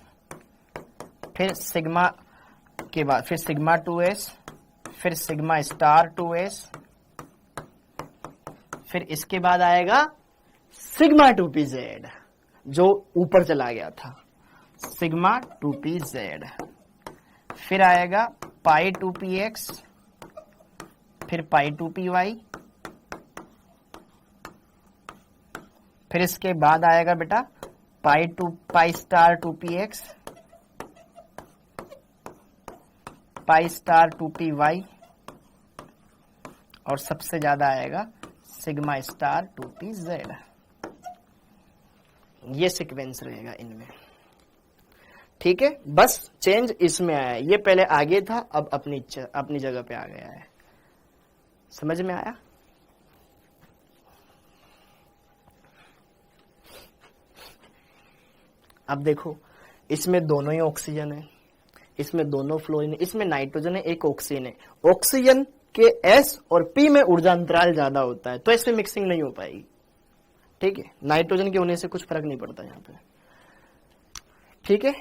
फिर सिग्मा के बाद फिर सिग्मा 2s, फिर सिग्मा स्टार 2s, फिर इसके बाद आएगा सिग्मा 2pz जो ऊपर चला गया था, सिग्मा 2pz, फिर आएगा पाई 2px, फिर पाई 2py, फिर इसके बाद आएगा बेटा pi star 2px, pi star 2py, और सबसे ज्यादा आएगा सिग्मा स्टार 2pz। ये सीक्वेंस रहेगा इनमें। ठीक है, बस चेंज इसमें आया है, ये पहले आगे था अब अपनी जगह पे आ गया है। समझ में आया? अब देखो इसमें दोनों ही ऑक्सीजन है, इसमें दोनों फ्लोरीन, इसमें नाइट्रोजन है, एक ऑक्सीजन है। ऑक्सीजन के S और P में ऊर्जा अंतराल ज्यादा होता है, तो इसमें मिक्सिंग नहीं हो पाएगी। ठीक है, नाइट्रोजन के होने से कुछ फर्क नहीं पड़ता यहाँ पे। ठीक है,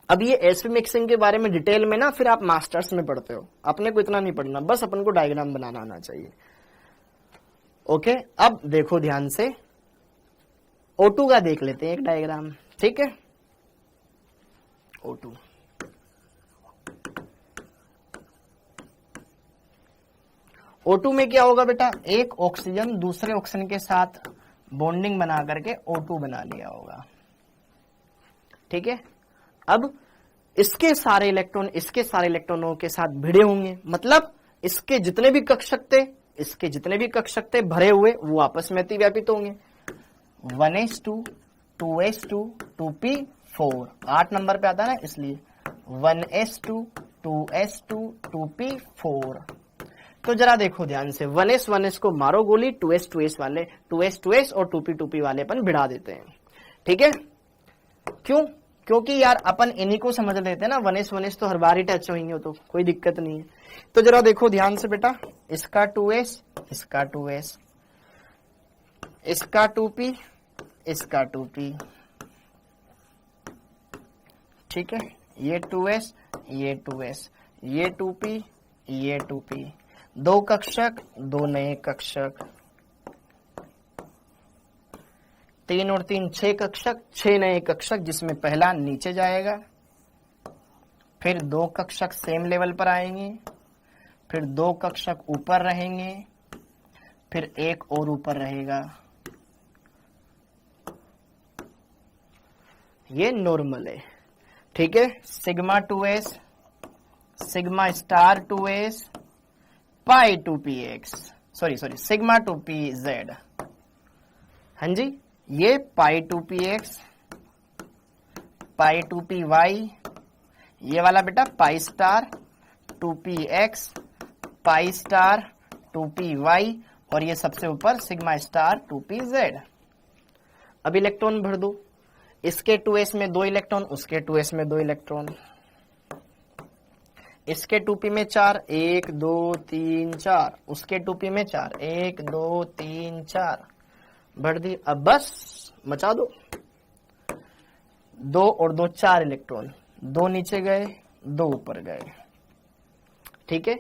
अब ये एसपी मिक्सिंग के बारे में डिटेल में ना फिर आप मास्टर्स में पढ़ते हो, अपने को इतना नहीं पढ़ना, बस अपन को डायग्राम बनाना आना चाहिए। ओके, अब देखो ध्यान से, O2 का देख लेते हैं एक डायग्राम। ठीक है, O2 O2 में क्या होगा बेटा, एक ऑक्सीजन दूसरे ऑक्सीजन के साथ बॉन्डिंग बना करके O2 बना लिया होगा। ठीक है, अब इसके सारे इलेक्ट्रॉन इसके सारे इलेक्ट्रॉनों के साथ भिड़े होंगे, मतलब इसके जितने भी कक्षक थे भरे हुए वो आपस में अतिव्यापित होंगे। 1s2 2s2 2p4 8 नंबर पे आता है ना, इसलिए 1s2 2s2 2p4। तो जरा देखो ध्यान से, 1s को मारो गोली, 2s वाले 2s और 2p वाले अपन भिड़ा देते हैं। ठीक है, क्यों? क्योंकि यार अपन इन्हीं को समझ लेते हैं ना, 1s तो हर बार ही टच होंगे, तो कोई दिक्कत नहीं है। तो जरा देखो ध्यान से बेटा, इसका 2s इसका 2s, इसका 2p इसका 2p। ठीक है, ये 2s ये 2s, ये 2p ये 2p, दो कक्षक दो नए कक्षक, 3 और 3 6 कक्षक, 6 नए कक्षक, जिसमें पहला नीचे जाएगा, फिर 2 कक्षक सेम लेवल पर आएंगे, फिर 2 कक्षक ऊपर रहेंगे, फिर एक और ऊपर रहेगा। ये नॉर्मल है। ठीक है, sigma 2s sigma star 2s पाई 2px, सॉरी सिग्मा 2pz। हाँ जी, ये पाई 2px पाई 2py, ये वाला बेटा pi star 2px pi star 2py, और ये सबसे ऊपर सिग्मा स्टार 2pz। अब इलेक्ट्रॉन भर दो, इसके 2s में 2 इलेक्ट्रॉन, उसके 2s में 2 इलेक्ट्रॉन, इसके 2p में 4 1 2 3 4, उसके 2p में 4 1 2 3 4 भर दी। अब बस मचा दो, 2 और 2 4 इलेक्ट्रॉन, 2 नीचे गए 2 ऊपर गए। ठीक है,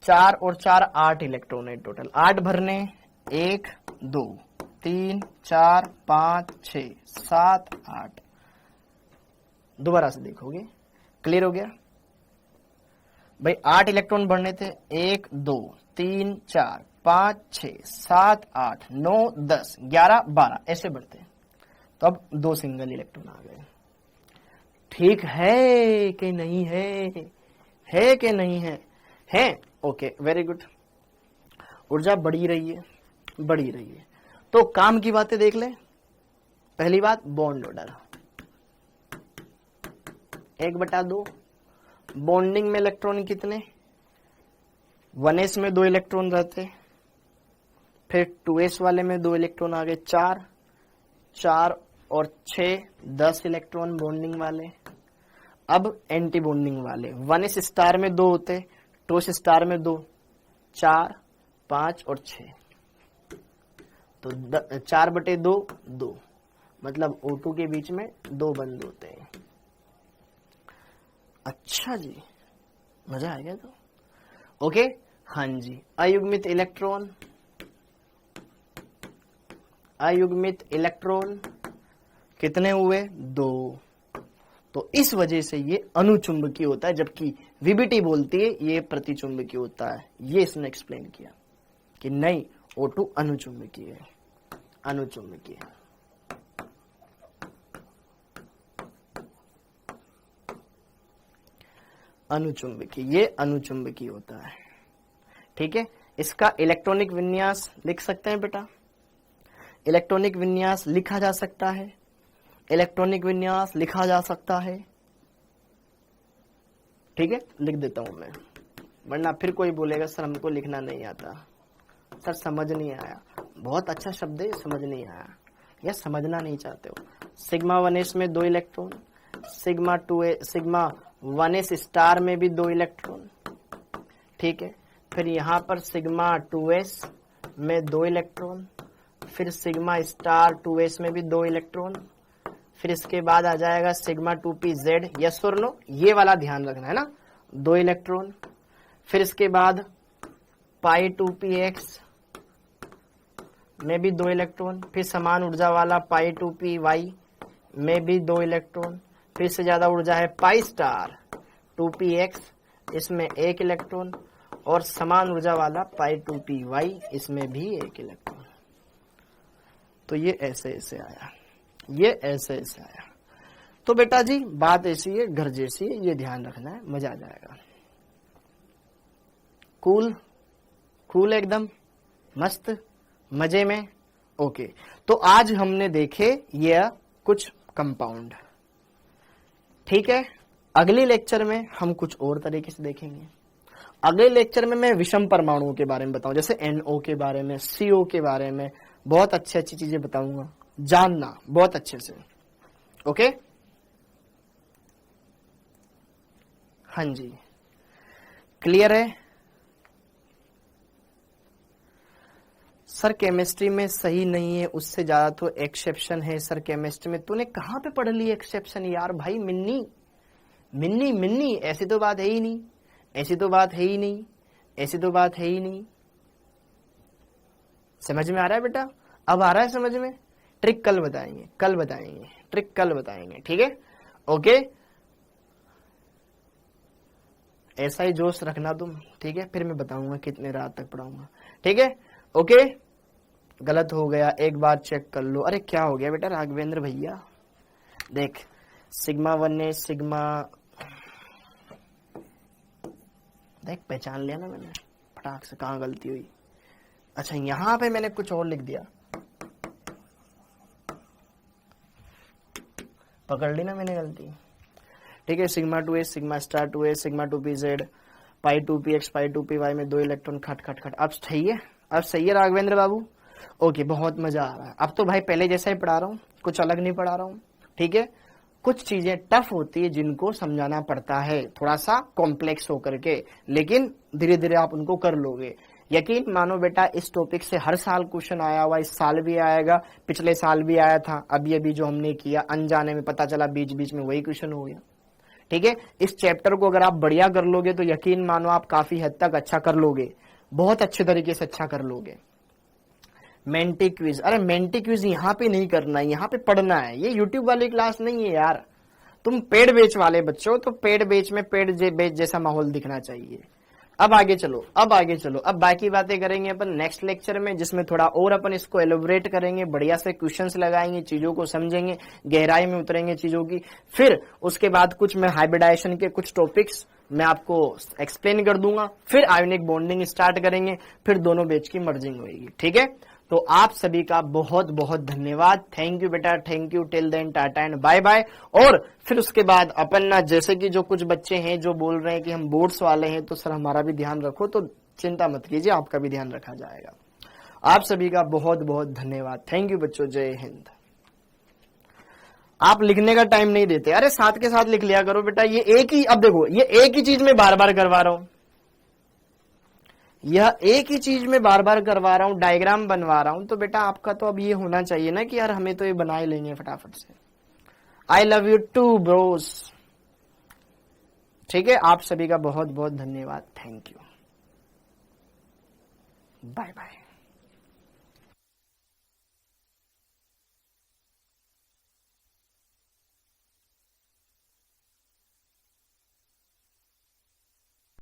4 और 4 8 इलेक्ट्रॉन है टोटल, 8 भरने, 1 2 3 4 5 6 7 8। दोबारा से देखोगे, क्लियर हो गया भाई? 8 इलेक्ट्रॉन भरने थे, 1 2 3 4 5 6 7 8 9 10 11 12 ऐसे बढ़ते हैं। तो अब 2 सिंगल इलेक्ट्रॉन आ गए। ठीक है कि नहीं है कि नहीं है? Okay, very good. ऊर्जा बढ़ी रही है। तो काम की बातें देख ले। पहली बात, बॉन्ड ऑर्डर 1/2। बॉन्डिंग में इलेक्ट्रॉन कितने, 1s में 2 इलेक्ट्रॉन रहते, फिर 2s वाले में 2 इलेक्ट्रॉन आ गए, 4 और 6 10 इलेक्ट्रॉन बॉन्डिंग वाले। अब एंटी बॉन्डिंग वाले, 1s स्टार में 2 होते, 2s स्टार में 2, 4 5 और 6, तो 4/2 2, मतलब O2 के बीच में 2 बंद होते हैं। अच्छा जी, मजा आ गया तो। ओके, हाँ जी, अयुग्मित इलेक्ट्रॉन कितने हुए, 2। तो इस वजह से ये अनुचुंबकीय होता है, जबकि VBT बोलती है ये प्रतिचुंबकीय होता है। ये इसने एक्सप्लेन किया कि नहीं, O2 अनुचुंबकीय है। ये अनुचुंबकीय होता है। ठीक है, इसका इलेक्ट्रॉनिक विन्यास लिख सकते हैं बेटा, इलेक्ट्रॉनिक विन्यास लिखा जा सकता है। ठीक है, लिख देता हूं मैं, वरना फिर कोई बोलेगा सर हमको लिखना नहीं आता, सर समझ नहीं आया। बहुत अच्छा शब्द है, समझ नहीं आया या समझना नहीं चाहते हो। सिग्मा 1s में 2 electron, sigma 2s, sigma 1s star में भी 2 इलेक्ट्रॉन, ठीक है। फिर यहां पर सिग्मा 2s में 2 इलेक्ट्रॉन, फिर सिग्मा स्टार 2s में भी 2 इलेक्ट्रॉन, फिर इसके बाद आ जाएगा सिग्मा 2pz, यस और नो, ये वाला ध्यान रखना है ना, 2 इलेक्ट्रॉन। फिर इसके बाद पाई 2px में भी 2 इलेक्ट्रॉन, फिर समान ऊर्जा वाला पाई 2py में भी 2 इलेक्ट्रॉन, फिर से ज्यादा ऊर्जा है पाई स्टार 2px, इसमें 1 इलेक्ट्रॉन, और समान ऊर्जा वाला पाई 2py, इसमें भी 1 इलेक्ट्रॉन। तो ये ऐसे ऐसे आया, ये ऐसे ऐसे आया। तो बेटा जी बात ऐसी है, घर जैसी है, ये ध्यान रखना है, मजा आ जाएगा। कूल कूल, एकदम मस्त, मजे में, ओके। तो आज हमने देखे ये कुछ कंपाउंड, ठीक है। अगले लेक्चर में हम कुछ और तरीके से देखेंगे। अगले लेक्चर में मैं विषम परमाणुओं के बारे में बताऊं, जैसे NO के बारे में, CO के बारे में, बहुत अच्छी अच्छी चीजें बताऊंगा, जानना बहुत अच्छे से, ओके। हाँ जी, क्लियर है सर? केमिस्ट्री में सही नहीं है, उससे ज्यादा तो एक्सेप्शन है सर केमिस्ट्री में। तूने कहां पे पढ़ ली एक्सेप्शन यार? भाई मिन्नी मिन्नी मिन्नी, ऐसी तो बात है ही नहीं, ऐसी तो बात है ही नहीं, ऐसी तो बात है ही नहीं। समझ में आ रहा है बेटा? अब आ रहा है समझ में? ट्रिक कल बताएंगे, कल बताएंगे, ट्रिक कल बताएंगे, ठीक है, ओके। ऐसा ही जोश रखना तुम, ठीक है। फिर मैं बताऊंगा कितने रात तक पढ़ाऊंगा, ठीक है, ओके। गलत हो गया, एक बार चेक कर लो। अरे क्या हो गया बेटा राघवेंद्र भैया? देख, सिग्मा 1 ने सिग्मा, देख पहचान लिया ना मैंने फटाक से, कहाँ गलती हुई। अच्छा यहां पे मैंने कुछ और लिख दिया, पकड़ ली ना मैंने गलती, ठीक है। Sigma 2s, sigma star 2s, sigma 2pz, पाई 2px, पाई 2py में 2 इलेक्ट्रॉन, खट खट खट। अब सही है, अब सही है राघवेंद्र बाबू, ओके। बहुत मजा आ रहा है। अब तो भाई पहले जैसा ही पढ़ा रहा हूँ, कुछ अलग नहीं पढ़ा रहा हूँ, ठीक है। कुछ चीजें टफ होती है जिनको समझाना पड़ता है, थोड़ा सा कॉम्प्लेक्स होकर के, लेकिन धीरे धीरे आप उनको कर लोगे। यकीन मानो बेटा, इस टॉपिक से हर साल क्वेश्चन आया हुआ, इस साल भी आएगा, पिछले साल भी आया था, अभी अभी जो हमने किया अनजाने में पता चला बीच बीच में वही क्वेश्चन हो गया, ठीक है। इस चैप्टर को अगर आप बढ़िया कर लोगे तो यकीन मानो आप काफी हद तक अच्छा कर लोगे, बहुत अच्छे तरीके से अच्छा कर लोगे। मेंटी क्विज, अरे मेंटी क्विज यहाँ पे नहीं करना है, यहाँ पे पढ़ना है। ये यूट्यूब वाली क्लास नहीं है यार, तुम पेड बेच वाले बच्चों, तो पेड बेच में पेड बेच जैसा माहौल दिखना चाहिए। अब आगे चलो, अब आगे चलो, अब बाकी बातें करेंगे अपन नेक्स्ट लेक्चर में, जिसमें थोड़ा और अपन इसको एलोबरेट करेंगे, बढ़िया से क्वेश्चंस लगाएंगे, चीजों को समझेंगे, गहराई में उतरेंगे चीजों की। फिर उसके बाद कुछ मैं हाइब्रिडाइजेशन के कुछ टॉपिक्स मैं आपको एक्सप्लेन कर दूंगा, फिर आयोनिक बॉन्डिंग स्टार्ट करेंगे, फिर दोनों बैच की मर्जिंग होगी, ठीक है। तो आप सभी का बहुत बहुत धन्यवाद, थैंक यू बेटा, thank you, till then tata and bye bye. और फिर उसके बाद अपन ना, जैसे कि जो कुछ बच्चे हैं जो बोल रहे हैं कि हम बोर्ड्स वाले हैं, तो सर हमारा भी ध्यान रखो, तो चिंता मत कीजिए, आपका भी ध्यान रखा जाएगा। आप सभी का बहुत बहुत धन्यवाद, थैंक यू बच्चों, जय हिंद। आप लिखने का टाइम नहीं देते, अरे साथ के साथ लिख लिया करो बेटा। ये एक ही, अब देखो ये एक ही चीज में बार बार करवा रहा हूं, यह एक ही चीज में बार बार करवा रहा हूं, डायग्राम बनवा रहा हूं, तो बेटा आपका तो अब ये होना चाहिए ना कि यार हमें तो ये बना ही लेंगे फटाफट से। I love you too bros, ठीक है। आप सभी का बहुत बहुत धन्यवाद, थैंक यू, बाय बाय।